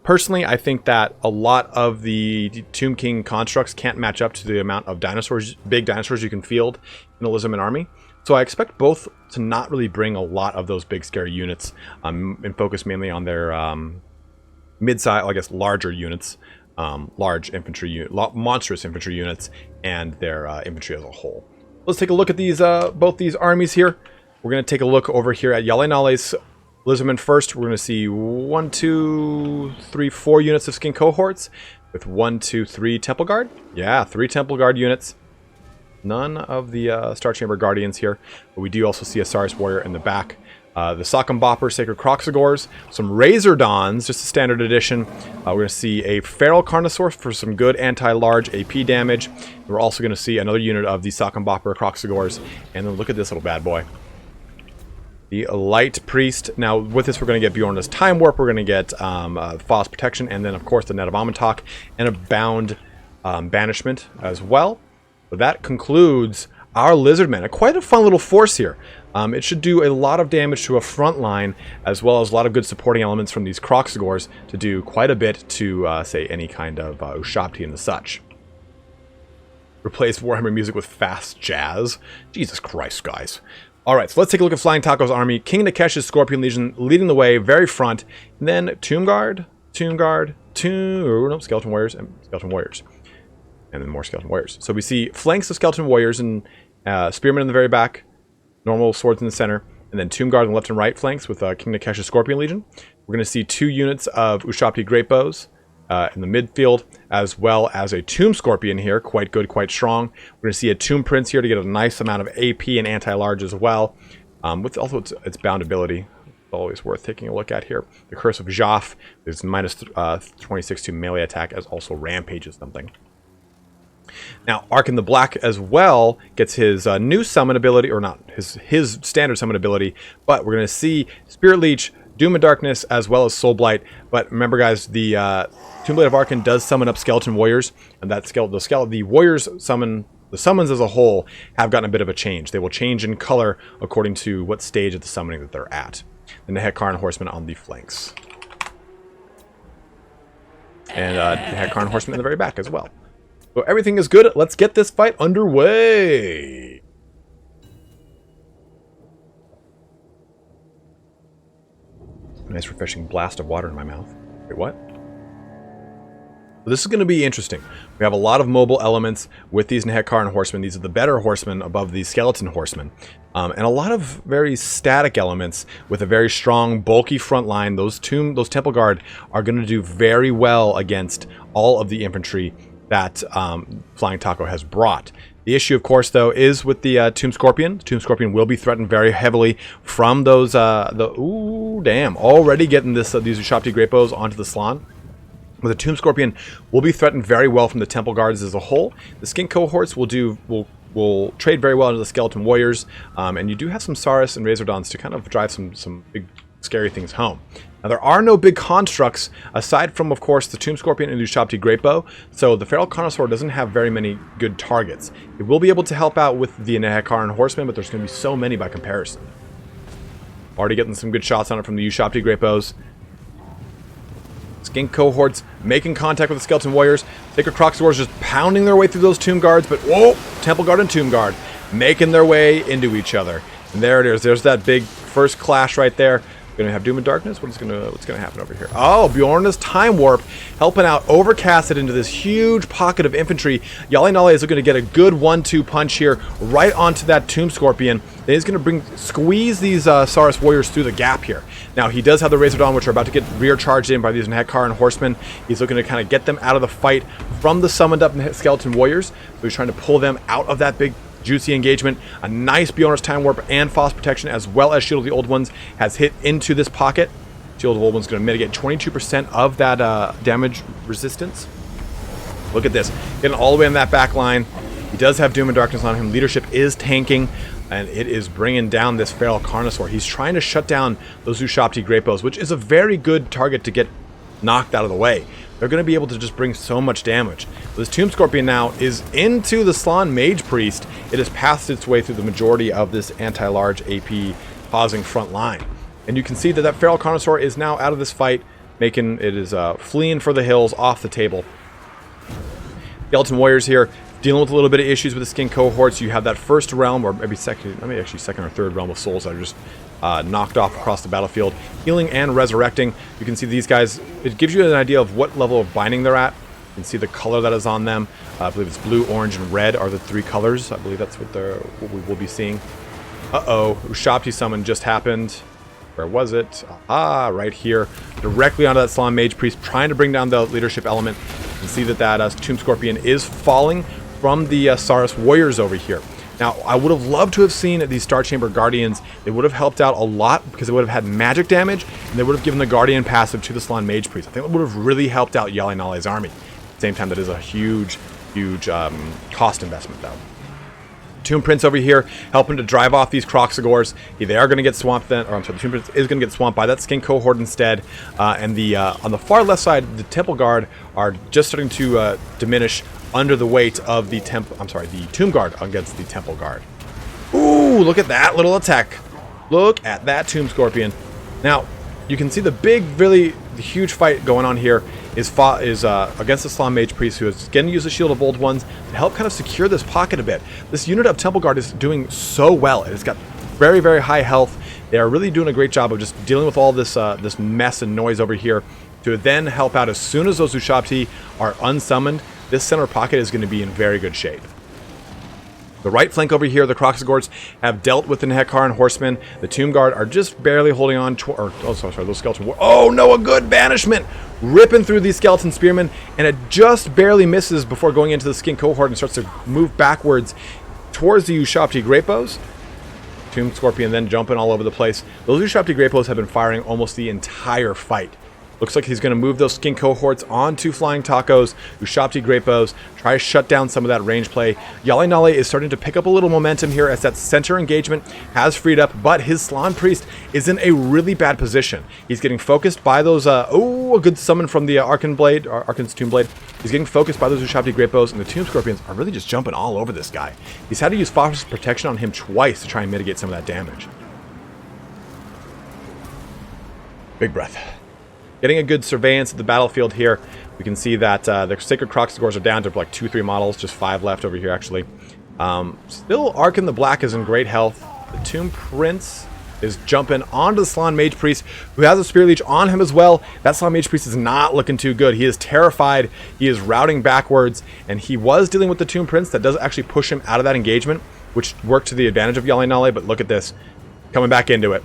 Personally, I think that a lot of the Tomb King constructs can't match up to the amount of dinosaurs, big dinosaurs you can field in the Lizardman army. So I expect both to not really bring a lot of those big scary units and focus mainly on their mid-size, I guess, larger units, large infantry, monstrous infantry units, and their infantry as a whole. Let's take a look at these both these armies here. We're going to take a look over here at HjalleNalle's Lizardmen first. We're going to see 1, 2, 3, 4 units of skin cohorts with 1, 2, 3 Temple Guard. Yeah, 3 Temple Guard units. None of the Star Chamber Guardians here, but we do also see a Saris Warrior in the back. The Sock'em Bopper, Sacred Croxagores, some Razor Dons, just a standard edition. We're going to see a Feral Carnosaur for some good anti-large AP damage. We're also going to see another unit of the Sock'em Bopper Croxagores, and then look at this little bad boy. The Light Priest. Now, with this, we're going to get Bjorn's Time Warp, we're going to get False Protection, and then, of course, the Net of Ammontok, and a Bound Banishment as well. But that concludes our Lizardmen. Quite a fun little force here. It should do a lot of damage to a front line, as well as a lot of good supporting elements from these Kroxigors to do quite a bit to, say, any kind of Ushabti and the such. Replace Warhammer music with fast jazz. Jesus Christ, guys. Alright, so let's take a look at FlyingTaco's army. King Nikesh's Scorpion Legion leading the way, very front. And then Skeleton Warriors, and Skeleton Warriors. And then more Skeleton Warriors. So we see flanks of Skeleton Warriors and Spearmen in the very back. Normal swords in the center, and then Tomb Guard on the left and right flanks with King Nikesh's Scorpion Legion. We're going to see 2 units of Ushabti Great Bows in the midfield, as well as a Tomb Scorpion here, quite good, quite strong. We're going to see a Tomb Prince here to get a nice amount of AP and anti-large as well, with also its bound ability. It's always worth taking a look at here. The Curse of Jaf is minus 26 to melee attack, as also rampages something. Now, Ark in the Black as well gets his new summon ability, or not, his standard summon ability, but we're going to see Spirit Leech, Doom and Darkness, as well as Soul Blight. But remember, guys, the Tomb Blade of Arkan does summon up Skeleton Warriors, and that the Warriors summon, the summons as a whole have gotten a bit of a change. They will change in color according to what stage of the summoning that they're at. And the Hekar and Horsemen on the flanks. And the Hekar and Horsemen in the very back as well. So everything is good. Let's get this fight underway. Nice refreshing blast of water in my mouth. Wait, what? So this is going to be interesting. We have a lot of mobile elements with these Hekar and Horsemen. These are the better Horsemen above the Skeleton Horsemen. And a lot of very static elements with a very strong, bulky front line. Those Temple Guard are going to do very well against all of the infantry that FlyingTaco has brought. The issue, of course, though, is with the Tomb Scorpion. The Tomb Scorpion will be threatened very heavily from those, ooh, damn, already getting these Ushabti Great Bows onto the Slann. But the Tomb Scorpion will be threatened very well from the Temple Guards as a whole. The Skin Cohorts will trade very well into the Skeleton Warriors, and you do have some Saurus and Razordons to kind of drive some big scary things home. Now, there are no big constructs aside from, of course, the Tomb Scorpion and the Ushabti Great Bow, so the Feral Carnosaur doesn't have very many good targets. It will be able to help out with the Hekar and Horsemen, but there's going to be so many by comparison. Already getting some good shots on it from the Ushabti Great Bows. Skink Cohorts making contact with the Skeleton Warriors. Sacred Kroxigors just pounding their way through those Tomb Guards, but whoa! Temple Guard and Tomb Guard making their way into each other. And there it is. There's that big first clash right there. Gonna have Doom and Darkness. What's gonna happen over here? Oh, Bjorna's Time Warp helping out, overcasted into this huge pocket of infantry. HjalleNalle is going to get a good 1-2 punch here right onto that Tomb Scorpion. Then he's going to squeeze these Saurus Warriors through the gap here. Now, he does have the Razordon, which are about to get rear charged in by these Hekar and Horsemen. He's looking to kind of get them out of the fight from the summoned up Skeleton Warriors. So he's trying to pull them out of that big juicy engagement. A nice Bjorna's Time Warp and Frost Protection, as well as Shield of the Old Ones, has hit into this pocket. Shield of the Old One's going to mitigate 22% of that damage resistance. Look at this. Getting all the way on that back line. He does have Doom and Darkness on him. Leadership is tanking, and it is bringing down this Feral Carnosaur. He's trying to shut down those Ushabti Great Bows, which is a very good target to get knocked out of the way. They're going to be able to just bring so much damage. This Tomb Scorpion now is into the Slann Mage Priest. It has passed its way through the majority of this anti-large AP pausing front line. And you can see that Feral Carnosaur is now out of this fight, making it is fleeing for the hills off the table. Skeleton Warriors here dealing with a little bit of issues with the Skin Cohorts. You have that first realm, or maybe second or third realm of souls that are just knocked off across the battlefield, healing and resurrecting. You can see these guys, it gives you an idea of what level of binding they're at. You can see the color that is on them. I believe it's blue, orange, and red are the 3 colors. I believe that's what we will be seeing. Uh-oh, Ushabti summon just happened. Where was it? Ah, right here. Directly onto that Slann Mage Priest, trying to bring down the leadership element. You can see that Tomb Scorpion is falling from the Saurus Warriors over here. Now, I would have loved to have seen these Star Chamber Guardians. They would have helped out a lot because they would have had magic damage, and they would have given the Guardian passive to the Slann Mage Priest. I think it would have really helped out HjalleNalle's army. At the same time, that is a huge cost investment, though. Tomb Prince over here helping to drive off these Kroxigors. They are going to get swamped then, or I'm sorry, the Tomb Prince is going to get swamped by that Skin Cohort instead. And on the far left side, the Temple Guard are just starting to diminish under the weight of the the Tomb Guard against the Temple Guard. Ooh, look at that little attack. Look at that Tomb Scorpion. Now, you can see the the huge fight going on here is against the Slann Mage Priest, who is going to use the Shield of Old Ones to help kind of secure this pocket a bit. This unit of Temple Guard is doing so well. It's got very, very high health. They are really doing a great job of just dealing with all this this mess and noise over here to then help out as soon as those Ushabti are unsummoned. This center pocket is going to be in very good shape. The right flank over here, the Kroxigords have dealt with the Nehekar Horsemen. The Tomb Guard are just barely holding on to, those skeleton. Oh no, a good banishment! Ripping through these skeleton spearmen, and it just barely misses before going into the Skin cohort and starts to move backwards towards the Ushabti Grapos. Tomb Scorpion then jumping all over the place. Those Ushabti Grapos have been firing almost the entire fight. Looks like he's going to move those Skin cohorts onto Flying Tacos, Ushabti Grapos, try to shut down some of that range play. HjalleNalle is starting to pick up a little momentum here as that center engagement has freed up, but his Slann Priest is in a really bad position. He's getting focused by those, a good summon from the Arkan's Tomb Blade. He's getting focused by those Ushabti Grapos, and the Tomb Scorpions are really just jumping all over this guy. He's had to use Phosphorus Protection on him twice to try and mitigate some of that damage. Big breath. Getting a good surveillance of the battlefield here. We can see that the Sacred Kroxigors are down to like 2-3 models, just 5 left over here actually. Still, Arkan the Black is in great health. The Tomb Prince is jumping onto the Slann Mage Priest, who has a Spear Leech on him as well. That Slann Mage Priest is not looking too good. He is terrified. He is routing backwards, and he was dealing with the Tomb Prince. That does actually push him out of that engagement, which worked to the advantage of HjalleNalle, but look at this. Coming back into it.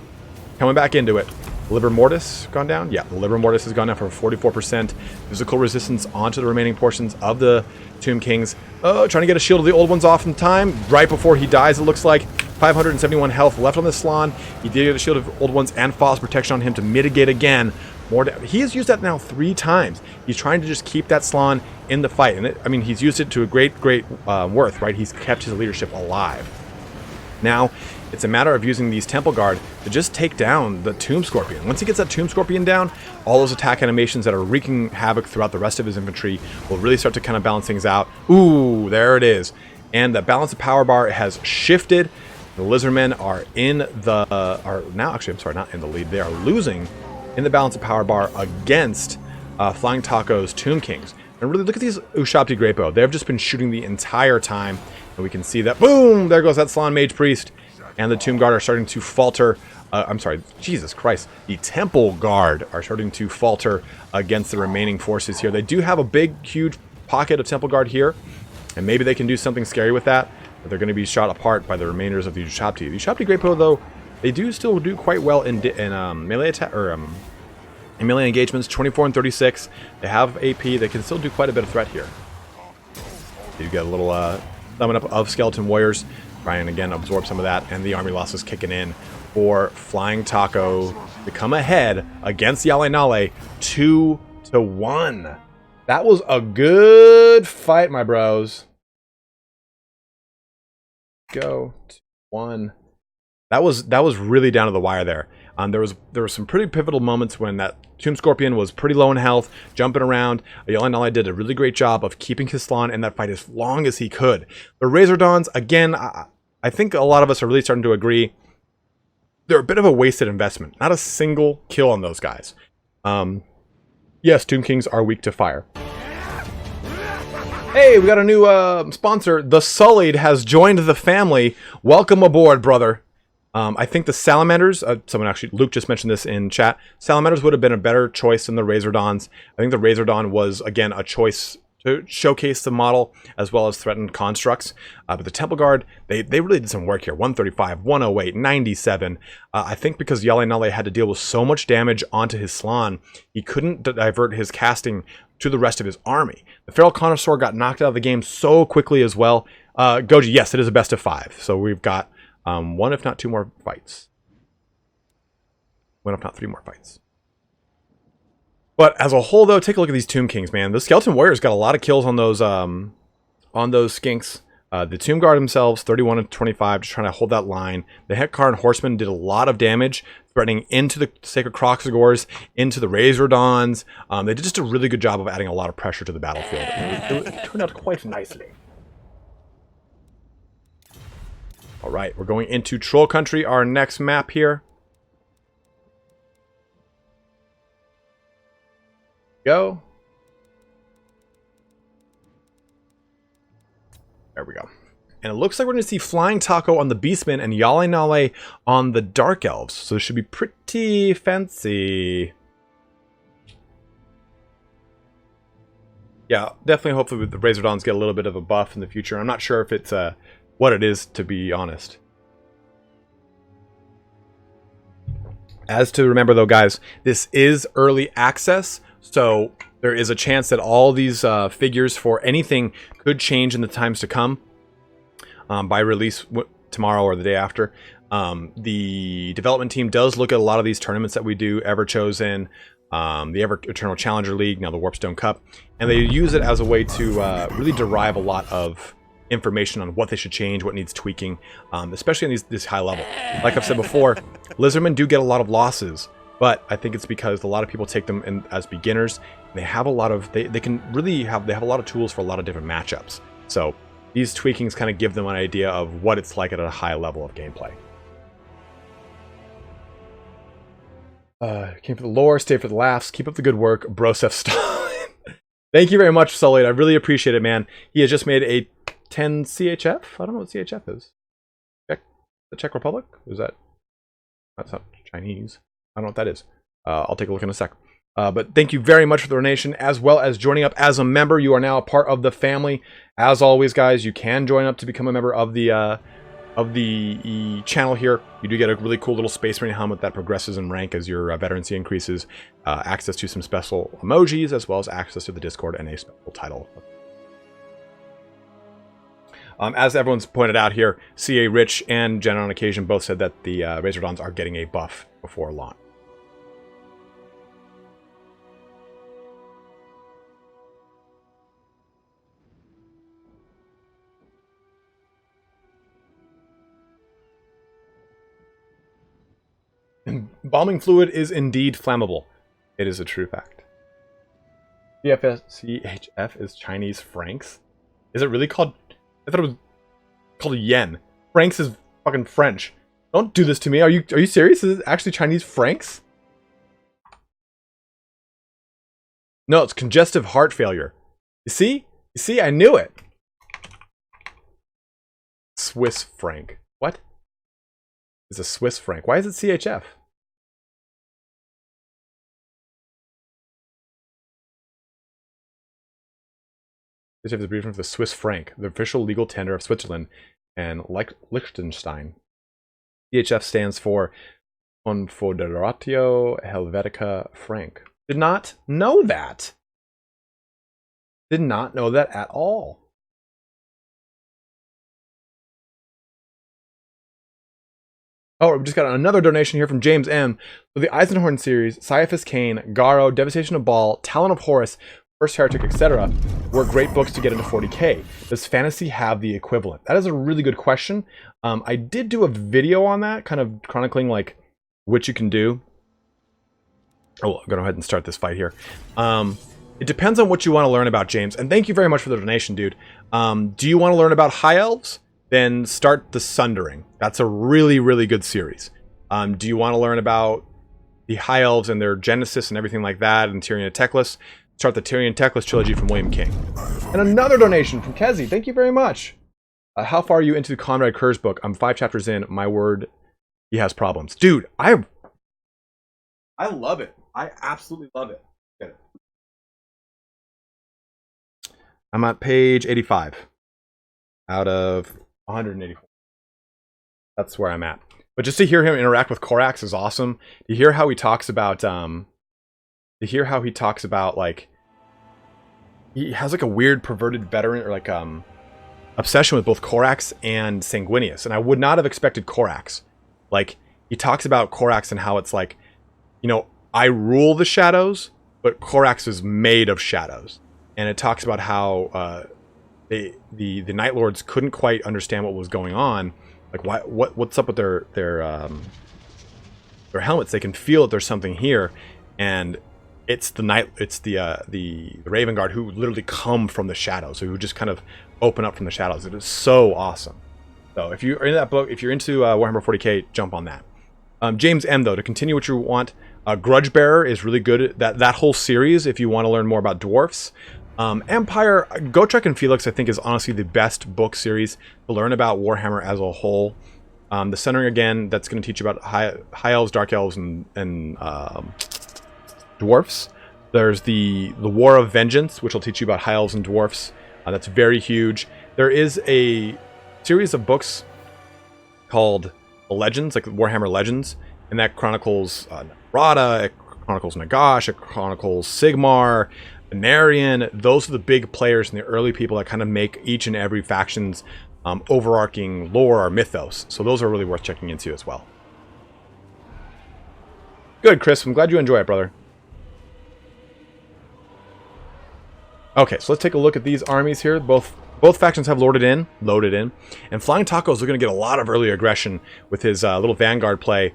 Coming back into it. Liber Mortis gone down? Yeah, the Liber Mortis has gone down for 44%. Physical resistance onto the remaining portions of the Tomb Kings. Oh, trying to get a shield of the old ones off in time. Right before he dies, it looks like. 571 health left on the Slann. He did get a shield of old ones and false protection on him to mitigate again. He has used that now 3 times. He's trying to just keep that Slann in the fight. And he's used it to a great worth, right? He's kept his leadership alive. Now, it's a matter of using these Temple Guard to just take down the Tomb Scorpion. Once he gets that Tomb Scorpion down, all those attack animations that are wreaking havoc throughout the rest of his infantry will really start to kind of balance things out. Ooh, there it is. And the balance of power bar has shifted. The Lizardmen are in the... not in the lead. They are losing in the balance of power bar against Flying Taco's Tomb Kings. And really, look at these Ushabti Grapo. They've just been shooting the entire time. And we can see that, boom, there goes that Slann Mage Priest. And the Tomb Guard are starting to falter. Jesus Christ. The Temple Guard are starting to falter against the remaining forces here. They do have a big, huge pocket of Temple Guard here. And maybe they can do something scary with that. But they're going to be shot apart by the remainders of the Ushabti. The Ushabti Grapo, though, they do still do quite well in melee attack, or in melee engagements, 24 and 36. They have AP. They can still do quite a bit of threat here. You get a little summon up of Skeleton Warriors. Try and again absorb some of that, and the army loss is kicking in for Flying Taco to come ahead against HjalleNalle 2-1. That was a good fight, my bros. Go 1. That was really down to the wire there. There were some pretty pivotal moments when that Tomb Scorpion was pretty low in health, jumping around. HjalleNalle did a really great job of keeping his Slann in that fight as long as he could. The Razor Dawns, again, I think a lot of us are really starting to agree they're a bit of a wasted investment. Not a single kill on those guys. Yes, Tomb Kings are weak to fire. Hey, we got a new sponsor. The Sullied has joined the family. Welcome aboard, brother. I think the Salamanders, Luke just mentioned this in chat. Salamanders would have been a better choice than the Razor Dawns. I think the Razor Dawn was, again, a choice to showcase the model as well as threaten constructs. But the Temple Guard, they really did some work here. 135, 108, 97. I think because HjalleNalle had to deal with so much damage onto his Slann, he couldn't divert his casting to the rest of his army. The Feral Connoisseur got knocked out of the game so quickly as well. Goji, yes, it is a best of 5. So we've got 1 if not 2 more fights. 1 if not 3 more fights. But as a whole, though, take a look at these Tomb Kings, man. The Skeleton Warriors got a lot of kills on those skinks. The Tomb Guard themselves, 31 and 25, just trying to hold that line. The Hekar and Horsemen did a lot of damage, spreading into the Sacred Croxagores, into the Razordons. They did just a really good job of adding a lot of pressure to the battlefield. It turned out quite nicely. All right, we're going into Troll Country, our next map here. Go. There we go. And it looks like we're going to see FlyingTaco on the Beastmen and HjalleNalle on the Dark Elves. So this should be pretty fancy. Yeah, definitely hopefully the Razordons get a little bit of a buff in the future. I'm not sure if it's what it is, to be honest. As to remember though, guys, this is early access. So there is a chance that all these figures for anything could change in the times to come by release tomorrow or the day after. The development team does look at a lot of these tournaments that we do, Everchosen, the Eternal Challenger League, now the Warpstone Cup, and they use it as a way to really derive a lot of information on what they should change, what needs tweaking, especially on this high level. Like I've said before, Lizardmen do get a lot of losses. But I think it's because a lot of people take them as beginners. And they have a lot of they have a lot of tools for a lot of different matchups. So these tweakings kind of give them an idea of what it's like at a high level of gameplay. Came for the lore, stay for the laughs, keep up the good work, Brosef Stalin. Thank you very much, Sully. I really appreciate it, man. He has just made a 10 CHF. I don't know what CHF is. The Czech Republic? Is that? That's not Chinese. I don't know what that is. I'll take a look in a sec. But thank you very much for the donation, as well as joining up as a member. You are now a part of the family. As always, guys, you can join up to become a member of the channel here. You do get a really cool little Space Marine helmet that progresses in rank as your veterancy increases. Access to some special emojis, as well as access to the Discord and a special title. As everyone's pointed out here, CA Rich and Jen on occasion both said that the Razordons are getting a buff before launch. Bombing fluid is indeed flammable. It is a true fact. CHF is Chinese francs? Is it really called... I thought it was called yen. Francs is fucking French. Don't do this to me. Are you serious? Is it actually Chinese francs? No, it's congestive heart failure. You see? You see? I knew it. Swiss franc. What? It's a Swiss franc. Why is it CHF? CHF is abbreviation for the Swiss franc, the official legal tender of Switzerland and Liechtenstein. CHF stands for Confederatio Helvetica Franc. Did not know that. Did not know that at all. Oh, we just got another donation here from James M. For the Eisenhorn series, Caiaphas Cain, Garo, Devastation of Baal, Talon of Horus, First Heretic, etc. were great books to get into 40k. Does fantasy have the equivalent? That is a really good question. I did do a video on that, kind of chronicling like what you can do. Oh, I'm going to go ahead and start this fight here. It depends on what you want to learn about, James. And thank you very much for the donation, dude. Do you want to learn about High Elves? Then start The Sundering. That's a really, really good series. Do you want to learn about the High Elves and their genesis and everything like that, and Tyrion and Teclis? Start the Tyrion and Teclis trilogy from William King. And another donation from Kezi. Thank you very much. How far are you into Conrad Kerr's book? I'm 5 chapters in. My word, he has problems. Dude, I love it. I absolutely love it. Get it. I'm at page 85 out of 184. That's where I'm at. But just to hear him interact with Corax is awesome. To hear how he talks about like he has like a weird perverted veteran or like obsession with both Corax and Sanguinius, and I would not have expected Corax. Like he talks about Corax and how it's like, you know, I rule the shadows, but Corax is made of shadows, and it talks about how the Night Lords couldn't quite understand what was going on. Like, what's up with their helmets? They can feel that there's something here, and it's the Raven Guard who literally come from the shadows, who just kind of open up from the shadows. It is so awesome. So if you're in that book, if you're into Warhammer 40k, jump on that. James M, though, to continue what you want, Grudge Bearer is really good. That whole series, if you want to learn more about dwarfs. Empire, Gotrek and Felix, I think, is honestly the best book series to learn about Warhammer as a whole. The centering, again, that's going to teach you about high elves, dark elves, and dwarfs. There's the War of Vengeance, which will teach you about high elves and dwarfs. That's very huge. There is a series of books called Legends, like Warhammer Legends, and that chronicles Narada, it chronicles Nagash, it chronicles Sigmar, Venarian. Those are the big players and the early people that kind of make each and every faction's overarching lore or mythos. So those are really worth checking into as well. Good, Chris. I'm glad you enjoy it, brother. Okay, so let's take a look at these armies here. Both factions have loaded in, and FlyingTaco is looking to get a lot of early aggression with his little Vanguard play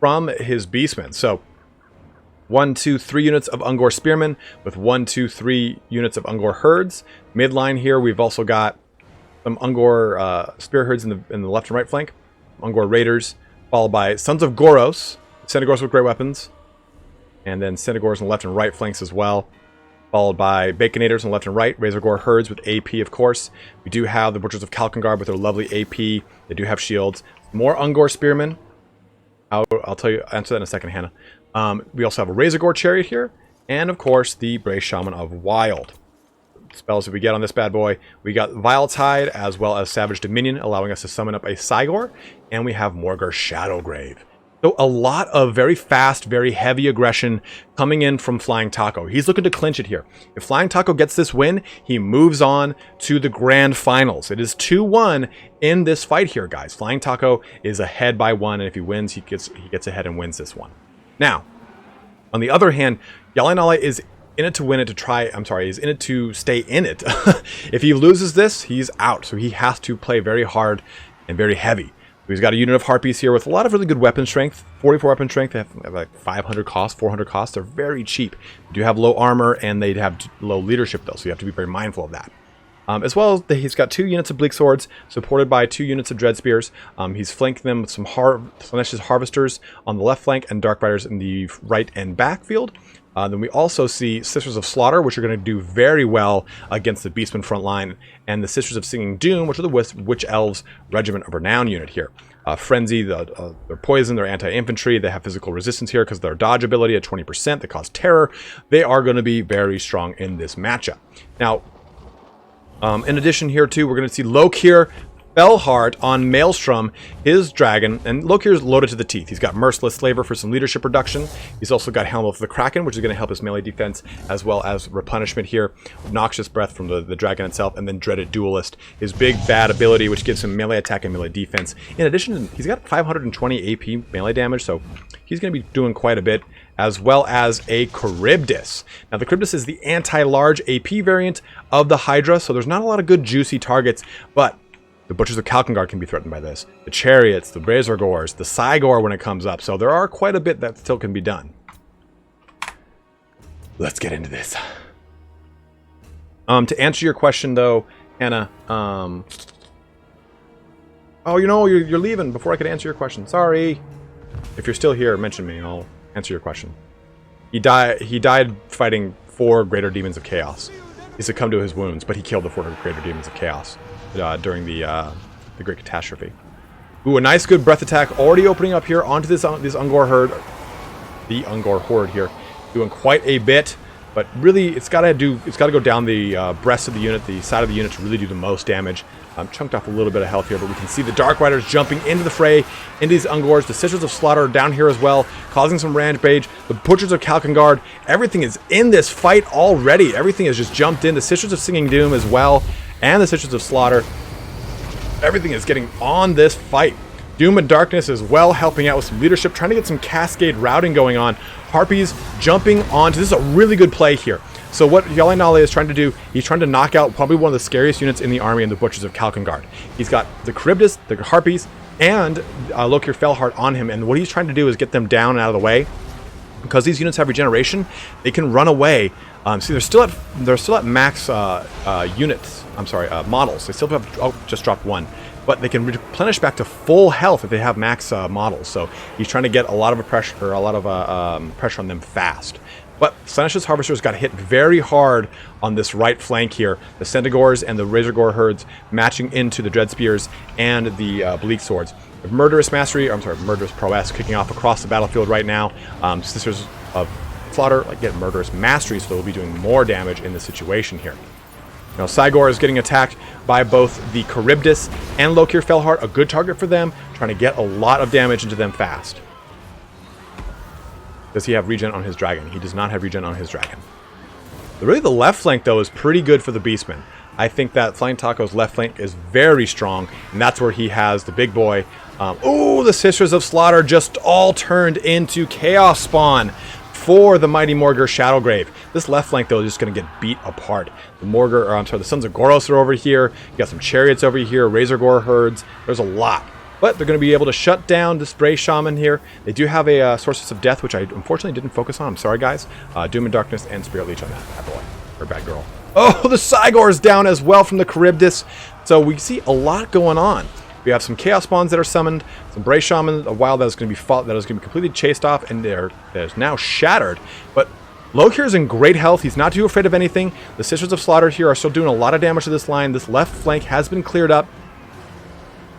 from his Beastmen. So 1, 2, 3 units of Ungor Spearmen with 1, 2, 3 units of Ungor Herds. Midline here, we've also got some Ungor Spear Herds in the left and right flank, Ungor Raiders, followed by Sons of Goros, Centigors with great weapons, and then Centigors on the left and right flanks as well. Followed by Baconators on the left and right, Razor Gore Herds with AP, of course. We do have the Butchers of Kalkengard with their lovely AP. They do have shields. More Ungor Spearmen. I'll answer that in a second, Hannah. We also have a Razor Gore Chariot here. And, of course, the Brave Shaman of Wild. Spells that we get on this bad boy. We got Vile Tide as well as Savage Dominion, allowing us to summon up a Cygor. And we have Morgar Shadowgrave. So a lot of very fast, very heavy aggression coming in from FlyingTaco. He's looking to clinch it here. If FlyingTaco gets this win, he moves on to the grand finals. It is 2-1 in this fight here, guys. FlyingTaco is ahead by 1, and if he wins, he gets ahead and wins this one. Now, on the other hand, HjalleNalle is in it to win it to try. I'm sorry, he's in it to stay in it. If he loses this, he's out. So he has to play very hard and very heavy. He's got a unit of Harpies here with a lot of really good weapon strength. 44 weapon strength. They have like 500 cost, 400 cost. They're very cheap. They do have low armor and they have low leadership though, so you have to be very mindful of that. As well as he's got 2 units of Bleak Swords supported by 2 units of Dread Spears. He's flanking them with some Slaanesh Harvesters on the left flank and Dark Riders in the right and back field. Then we also see Sisters of Slaughter, which are going to do very well against the Beastmen front line, and the Sisters of Singing Doom, which are the Witch Elves Regiment of Renown unit here. Frenzy, they're poison, they're anti-infantry, they have physical resistance here because their dodge ability at 20%, they cause terror. They are going to be very strong in this matchup. Now, in addition here too, we're going to see Lokir Fellheart on Maelstrom, his dragon, and Lokir's loaded to the teeth. He's got Merciless Slaver for some leadership reduction. He's also got Helm of the Kraken, which is going to help his melee defense, as well as Replenishment here. Noxious Breath from the dragon itself, and then Dreaded Duelist, his big bad ability, which gives him melee attack and melee defense. In addition, he's got 520 AP melee damage, so he's going to be doing quite a bit, as well as a Charybdis. Now, the Charybdis is the anti-large AP variant of the Hydra, so there's not a lot of good juicy targets, but the Butchers of Kalkengard can be threatened by this. The Chariots, the Razor Gores, the Cygor when it comes up. So there are quite a bit that still can be done. Let's get into this. To answer your question, though, Hannah, oh, you know, you're leaving before I could answer your question. Sorry. If you're still here, mention me and I'll answer your question. He died fighting 4 Greater Demons of Chaos. He succumbed to his wounds, but he killed the 4 Greater Demons of Chaos during the Great Catastrophe. Ooh, a nice good breath attack already opening up here onto this Ungor herd. The Ungor horde here, doing quite a bit, but really it's got to go down the breast of the unit, the side of the unit, to really do the most damage. Chunked off a little bit of health here, but we can see the Dark Riders jumping into the fray, into these Ungors. The Sisters of Slaughter are down here as well, causing some rampage. The Butchers of Kalkengard, everything is in this fight already. Everything has just jumped in. The Sisters of Singing Doom as well, and the Sisters of Slaughter. Everything is getting on this fight. Doom and Darkness as well, helping out with some leadership, trying to get some cascade routing going on. Harpies jumping onto, this is a really good play here. So what HjalleNalle is trying to do, he's trying to knock out probably one of the scariest units in the army in the Butchers of Kalkengard. He's got the Charybdis, the Harpies, and Lokir Felheart on him, and what he's trying to do is get them down and out of the way. Because these units have regeneration, they can run away. See, they're still at max units. I'm sorry, models. They still have just dropped one, but they can replenish back to full health if they have max models. So he's trying to get a lot of pressure on them fast. But Slanish's Harvesters got hit very hard on this right flank here. The Centaurs and the Razorgore herds matching into the Dread Spears and the Bleak Swords. Murderous Prowess kicking off across the battlefield right now. Sisters of Slaughter get Murderous Mastery, so they'll be doing more damage in this situation here. Now, Cygor is getting attacked by both the Charybdis and Lokir Felheart, a good target for them, trying to get a lot of damage into them fast. Does he have regen on his dragon? He does not have regen on his dragon. Really, the left flank, though, is pretty good for the Beastmen. I think that FlyingTaco's left flank is very strong, and that's where he has the big boy. Oh, the Sisters of Slaughter just all turned into Chaos Spawn for the mighty Morgur Shadowgrave. This left flank, though, is just going to get beat apart. The Sons of Goros are over here. You got some Chariots over here, Razorgore herds. There's a lot. But they're going to be able to shut down this Bray Shaman here. They do have a Sorceress of Death, which I unfortunately didn't focus on. I'm sorry, guys. Doom and Darkness and Spirit Leech on that bad boy. Or bad girl. Oh, the Cygor is down as well from the Charybdis. So we see a lot going on. We have some Chaos Spawns that are summoned, some Bray Shaman, a wild that is going to be fought, that is going to be completely chased off, and that is now shattered. But Lokir is in great health. He's not too afraid of anything. The Sisters of Slaughter here are still doing a lot of damage to this line. This left flank has been cleared up.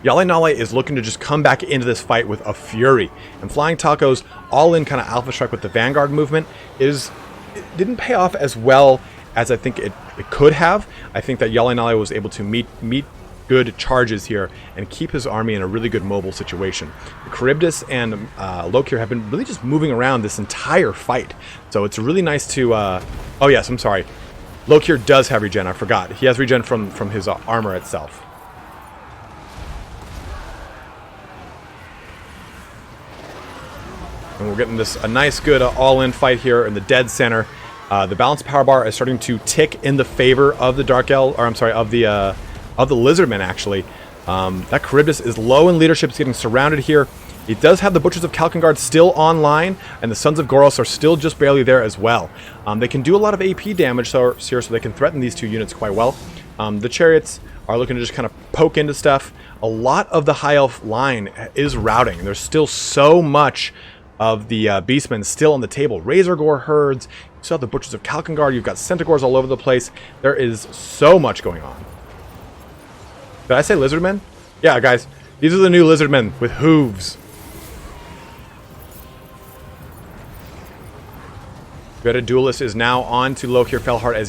HjalleNalle is looking to just come back into this fight with a fury. And FlyingTaco's all-in kind of alpha strike with the Vanguard movement it didn't pay off as well as I think it could have. I think that HjalleNalle was able to meet good charges here and keep his army in a really good mobile situation. The Charybdis and Lokir have been really just moving around this entire fight. So it's really nice to... oh yes, I'm sorry. Lokir does have regen, I forgot. He has regen from his armor itself. And we're getting this a nice, good all-in fight here in the dead center. The balance power bar is starting to tick in the favor of the Dark Elf, or I'm sorry, of the Lizardmen actually. That Charybdis is low in leadership. It's getting surrounded here. It does have the Butchers of Kalkengard still online, and the Sons of Goros are still just barely there as well. They can do a lot of AP damage here, so they can threaten these two units quite well. The Chariots are looking to just kind of poke into stuff. A lot of the High Elf line is routing. There's still so much of the Beastmen still on the table. Razorgore herds, you still have the Butchers of Kalkengard, you've got Centaurs all over the place. There is so much going on. Did I say Lizardmen? Yeah, guys, these are the new Lizardmen with hooves. Dreaded Duelist is now on to Lokir Felheart as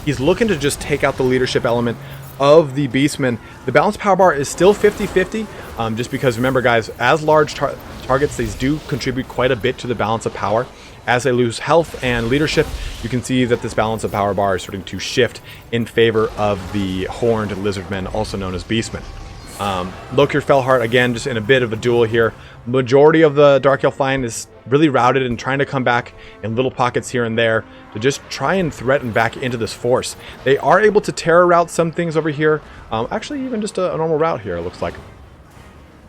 he's looking to just take out the leadership element of the Beastmen. The balance power bar is still 50-50, just because, remember guys, as large targets, these do contribute quite a bit to the balance of power. As they lose health and leadership, you can see that this balance of power bar is starting to shift in favor of the horned Lizardmen, also known as Beastmen. Lokir Felheart, again, just in a bit of a duel here. Majority of the Dark Elf line is really routed and trying to come back in little pockets here and there to just try and threaten back into this force. They are able to terror route some things over here. Actually, even just a normal route here, it looks like.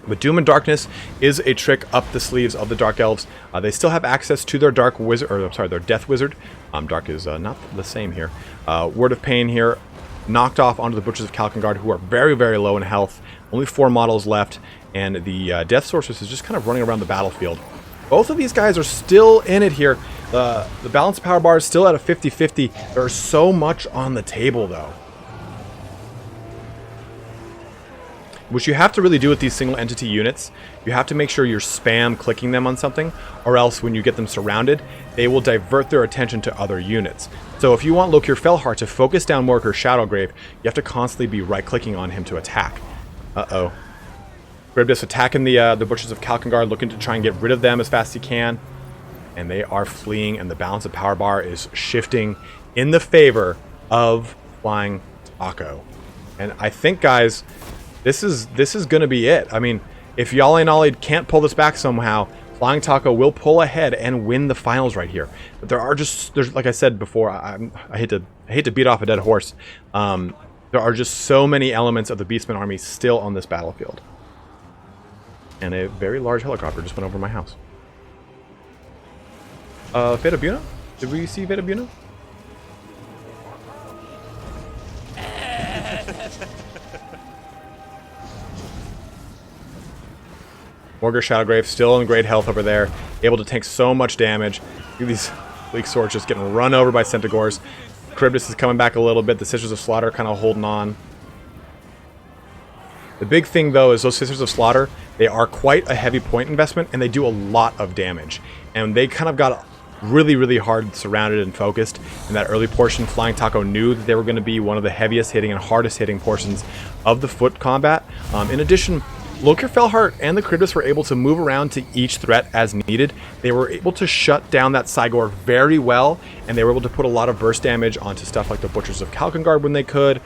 But Doom and Darkness is a trick up the sleeves of the Dark Elves. They still have access to their Dark Wizard, or I'm sorry, their Death Wizard. Dark is not the same here. Word of Pain here, knocked off onto the Butchers of Kalkengard, who are very, very low in health. Only 4 models left, and the Death Sorceress is just kind of running around the battlefield. Both of these guys are still in it here. The balance power bar is still at a 50-50. There's so much on the table, though. What you have to really do with these single entity units, you have to make sure you're spam clicking them on something, or else when you get them surrounded, they will divert their attention to other units. So if you want Lokir Felheart to focus down Morgur Shadowgrave, you have to constantly be right-clicking on him to attack. Uh-oh. Charybdis attacking the Butchers of Kalkengard, looking to try and get rid of them as fast as he can. And they are fleeing, and the balance of power bar is shifting in the favor of FlyingTaco. And I think, guys, this is going to be it. I mean, if HjalleNalle can't pull this back somehow, FlyingTaco will pull ahead and win the finals right here. But there's like I said before, I hate to beat off a dead horse. There are just so many elements of the Beastmen army still on this battlefield. And a very large helicopter just went over my house. Feta Buna? Did we see Feta Buna? Morgar Shadowgrave still in great health over there, able to tank so much damage. These Bleak Swords just getting run over by Centaurs. Charybdis is coming back a little bit. The Sisters of Slaughter kind of holding on. The big thing though is those Sisters of Slaughter, they are quite a heavy point investment and they do a lot of damage. And they kind of got really, really hard surrounded and focused in that early portion. FlyingTaco knew that they were going to be one of the heaviest hitting and hardest hitting portions of the foot combat. In addition, Lokir Felheart and the Charybdis were able to move around to each threat as needed. They were able to shut down that Sigor very well, and they were able to put a lot of burst damage onto stuff like the Butchers of Kalkengard when they could.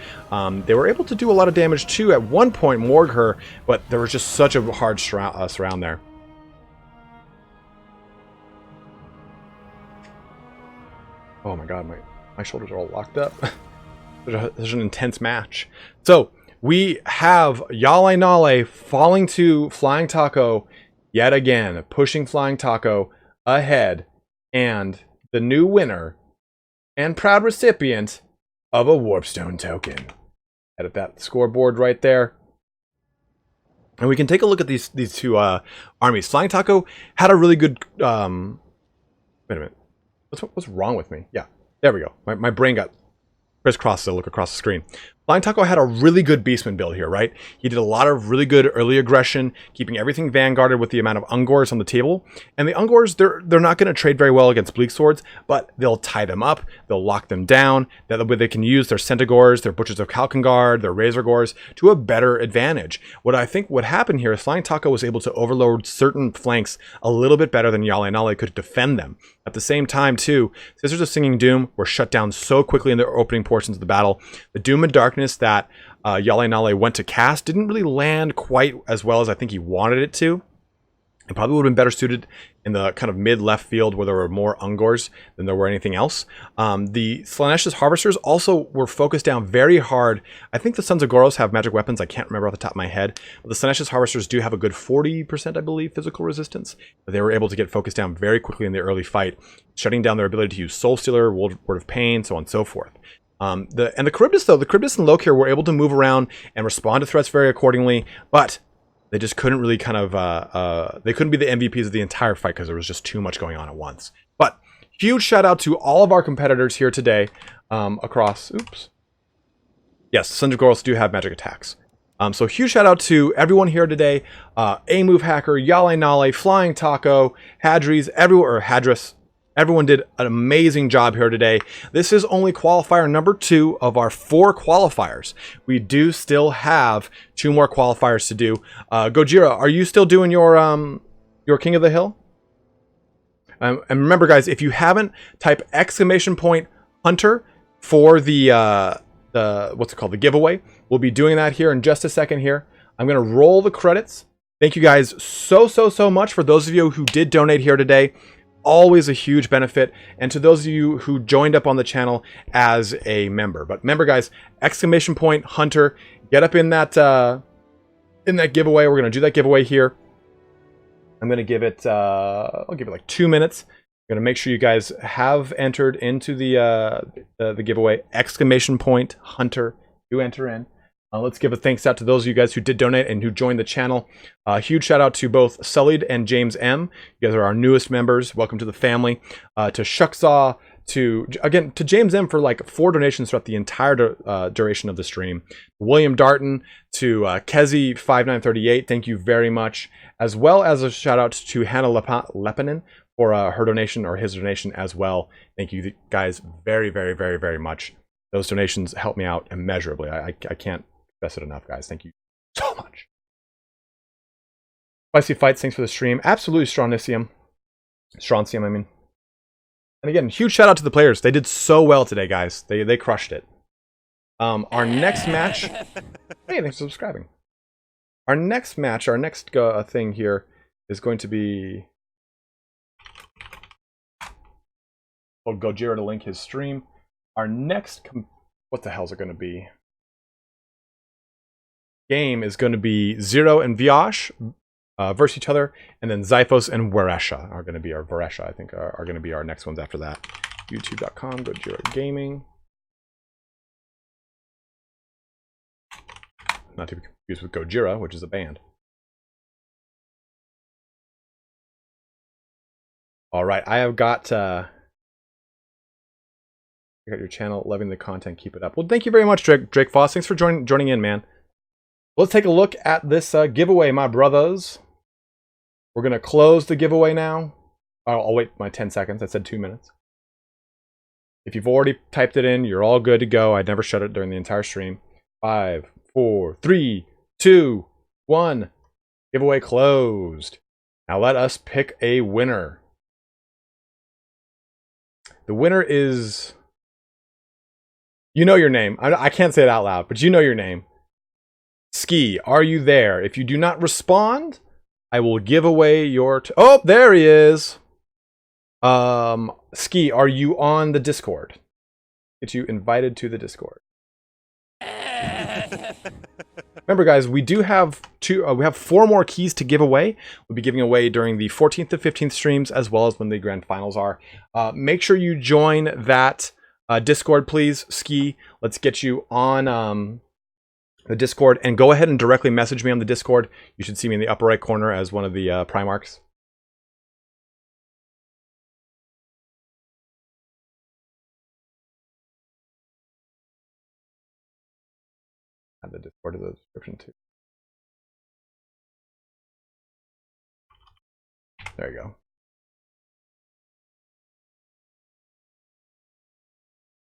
They were able to do a lot of damage too at one point, Morgher, but there was just such a hard surround there. Oh my god, my shoulders are all locked up. There's an intense match. So, we have HjalleNalle falling to FlyingTaco yet again, pushing FlyingTaco ahead, and the new winner and proud recipient of a Warpstone token. Edit that scoreboard right there. And we can take a look at these two armies. FlyingTaco had a really good... wait a minute. What's wrong with me? Yeah, there we go. My brain got crisscrossed to look across the screen. FlyingTaco had a really good Beastman build here, right? He did a lot of really good early aggression, keeping everything vanguarded with the amount of Ungors on the table. And the Ungors, they're not going to trade very well against Bleak Swords, but they'll tie them up, they'll lock them down. That way they can use their Centaurs, their Butchers of Kalkengard, their Razor Gores to a better advantage. What I think would happen here is FlyingTaco was able to overload certain flanks a little bit better than HjalleNalle could defend them. At the same time, too, Sisters of Singing Doom were shut down so quickly in their opening portions of the battle. The Doom and Darkness that HjalleNalle went to cast didn't really land quite as well as I think he wanted it to. It probably would have been better suited in the kind of mid-left field where there were more Ungors than there were anything else. The Slaanesha's Harvesters also were focused down very hard. I think the Sons of Goros have magic weapons. I can't remember off the top of my head. But the Slaanesha's Harvesters do have a good 40%, I believe, physical resistance. But they were able to get focused down very quickly in the early fight, shutting down their ability to use Soul Stealer, Word of Pain, so on and so forth. The Charybdis, though, the Charybdis and Lokir were able to move around and respond to threats very accordingly, but they just couldn't really kind of, they couldn't be the MVPs of the entire fight because there was just too much going on at once. But huge shout out to all of our competitors here today across, oops. Yes, Sons of Goros do have magic attacks. So huge shout out to everyone here today. Amovehacker, HjalleNalle, FlyingTaco, Hadres, Hadres. Everyone did an amazing job here today. This is only qualifier number 2 of our 4 qualifiers. We do still have 2 more qualifiers to do. Gojira, are you still doing your King of the Hill? And remember, guys, if you haven't, type !Hunter for the what's it called, the giveaway. We'll be doing that here in just a second here. I'm going to roll the credits. Thank you guys so much for those of you who did donate here today. Always a huge benefit, and to those of you who joined up on the channel as a member. But remember, guys, !Hunter, get up in that giveaway. We're gonna do that giveaway here. I'm gonna give it I'll give it like 2 minutes. I'm gonna make sure you guys have entered into the giveaway. !Hunter, do enter in. Let's give a thanks out to those of you guys who did donate and who joined the channel. Huge shout out to both Sullied and James M. You guys are our newest members. Welcome to the family. To Shucksaw, to James M for like 4 donations throughout the entire duration of the stream. William Darton, to Kezi5938, thank you very much. As well as a shout out to Hannah Lepanen for her donation, or his donation as well. Thank you guys very much. Those donations help me out immeasurably. I can't stress it enough, guys. Thank you so much. Spicy Fights, thanks for the stream. Absolutely Strontium, I mean. And again, huge shout out to the players. They did so well today, guys. They crushed it. Our next match... Hey, thanks for subscribing. Our next match, our next thing here is going to be... Told Gojira to link his stream. Our next, what the hell's it going to be? Game is going to be Zero and Viosh versus each other, and then Zyphos and Waresha are going to be our Varesha, I think, are going to be our next ones after that. YouTube.com, Gojira Gaming. Not to be confused with Gojira, which is a band. All right, I have got your channel, loving the content, keep it up. Well, thank you very much, Drake Foss. Thanks for joining in, man. Let's take a look at this giveaway, my brothers. We're gonna close the giveaway now. I'll wait my 10 seconds. I said 2 minutes. If you've already typed it in, you're all good to go. I'd never shut it during the entire stream. 5, 4, 3, 2, 1. Giveaway closed. Now let us pick a winner. The winner is... You know your name. I can't say it out loud, but you know your name. Ski, are you there? If you do not respond, I will give away your... Oh, there he is. Ski, are you on the Discord? Get you invited to the Discord. Remember, guys, we do have we have 4 more keys to give away. We'll be giving away during the 14th to 15th streams, as well as when the grand finals are. Make sure you join that Discord, please. Ski, let's get you on the Discord, and go ahead and directly message me on the Discord. You should see me in the upper right corner as one of the Primarchs. Add the Discord to the description too. There you go.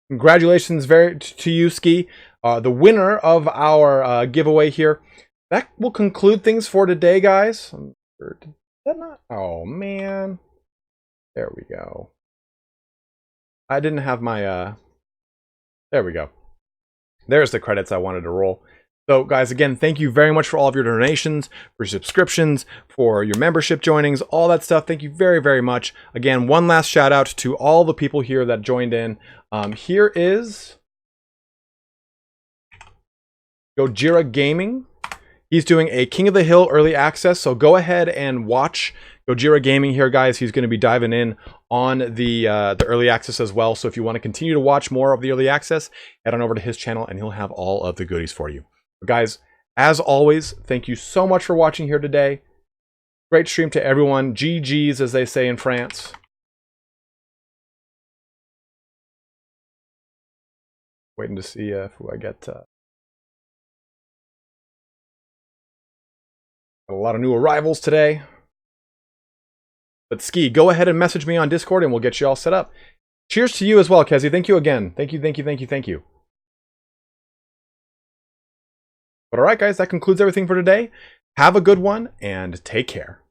Congratulations to you, Ski. The winner of our giveaway here. That will conclude things for today, guys. Did that not? Oh, man. There we go. I didn't have my... There we go. There's the credits I wanted to roll. So, guys, again, thank you very much for all of your donations, for your subscriptions, for your membership joinings, all that stuff. Thank you very, very much. Again, one last shout out to all the people here that joined in. Here is Gojira Gaming. He's doing a King of the Hill early access, so go ahead and watch Gojira Gaming here, guys. He's going to be diving in on the early access as well. So if you want to continue to watch more of the early access, head on over to his channel and he'll have all of the goodies for you. But guys, as always, thank you so much for watching here today. Great stream to everyone. GG's, as they say in France. Waiting to see who I get. A lot of new arrivals today. But Ski, go ahead and message me on Discord and we'll get you all set up. Cheers to you as well, Kezi. Thank you again. Thank you, thank you, thank you, thank you. But all right, guys, that concludes everything for today. Have a good one and take care.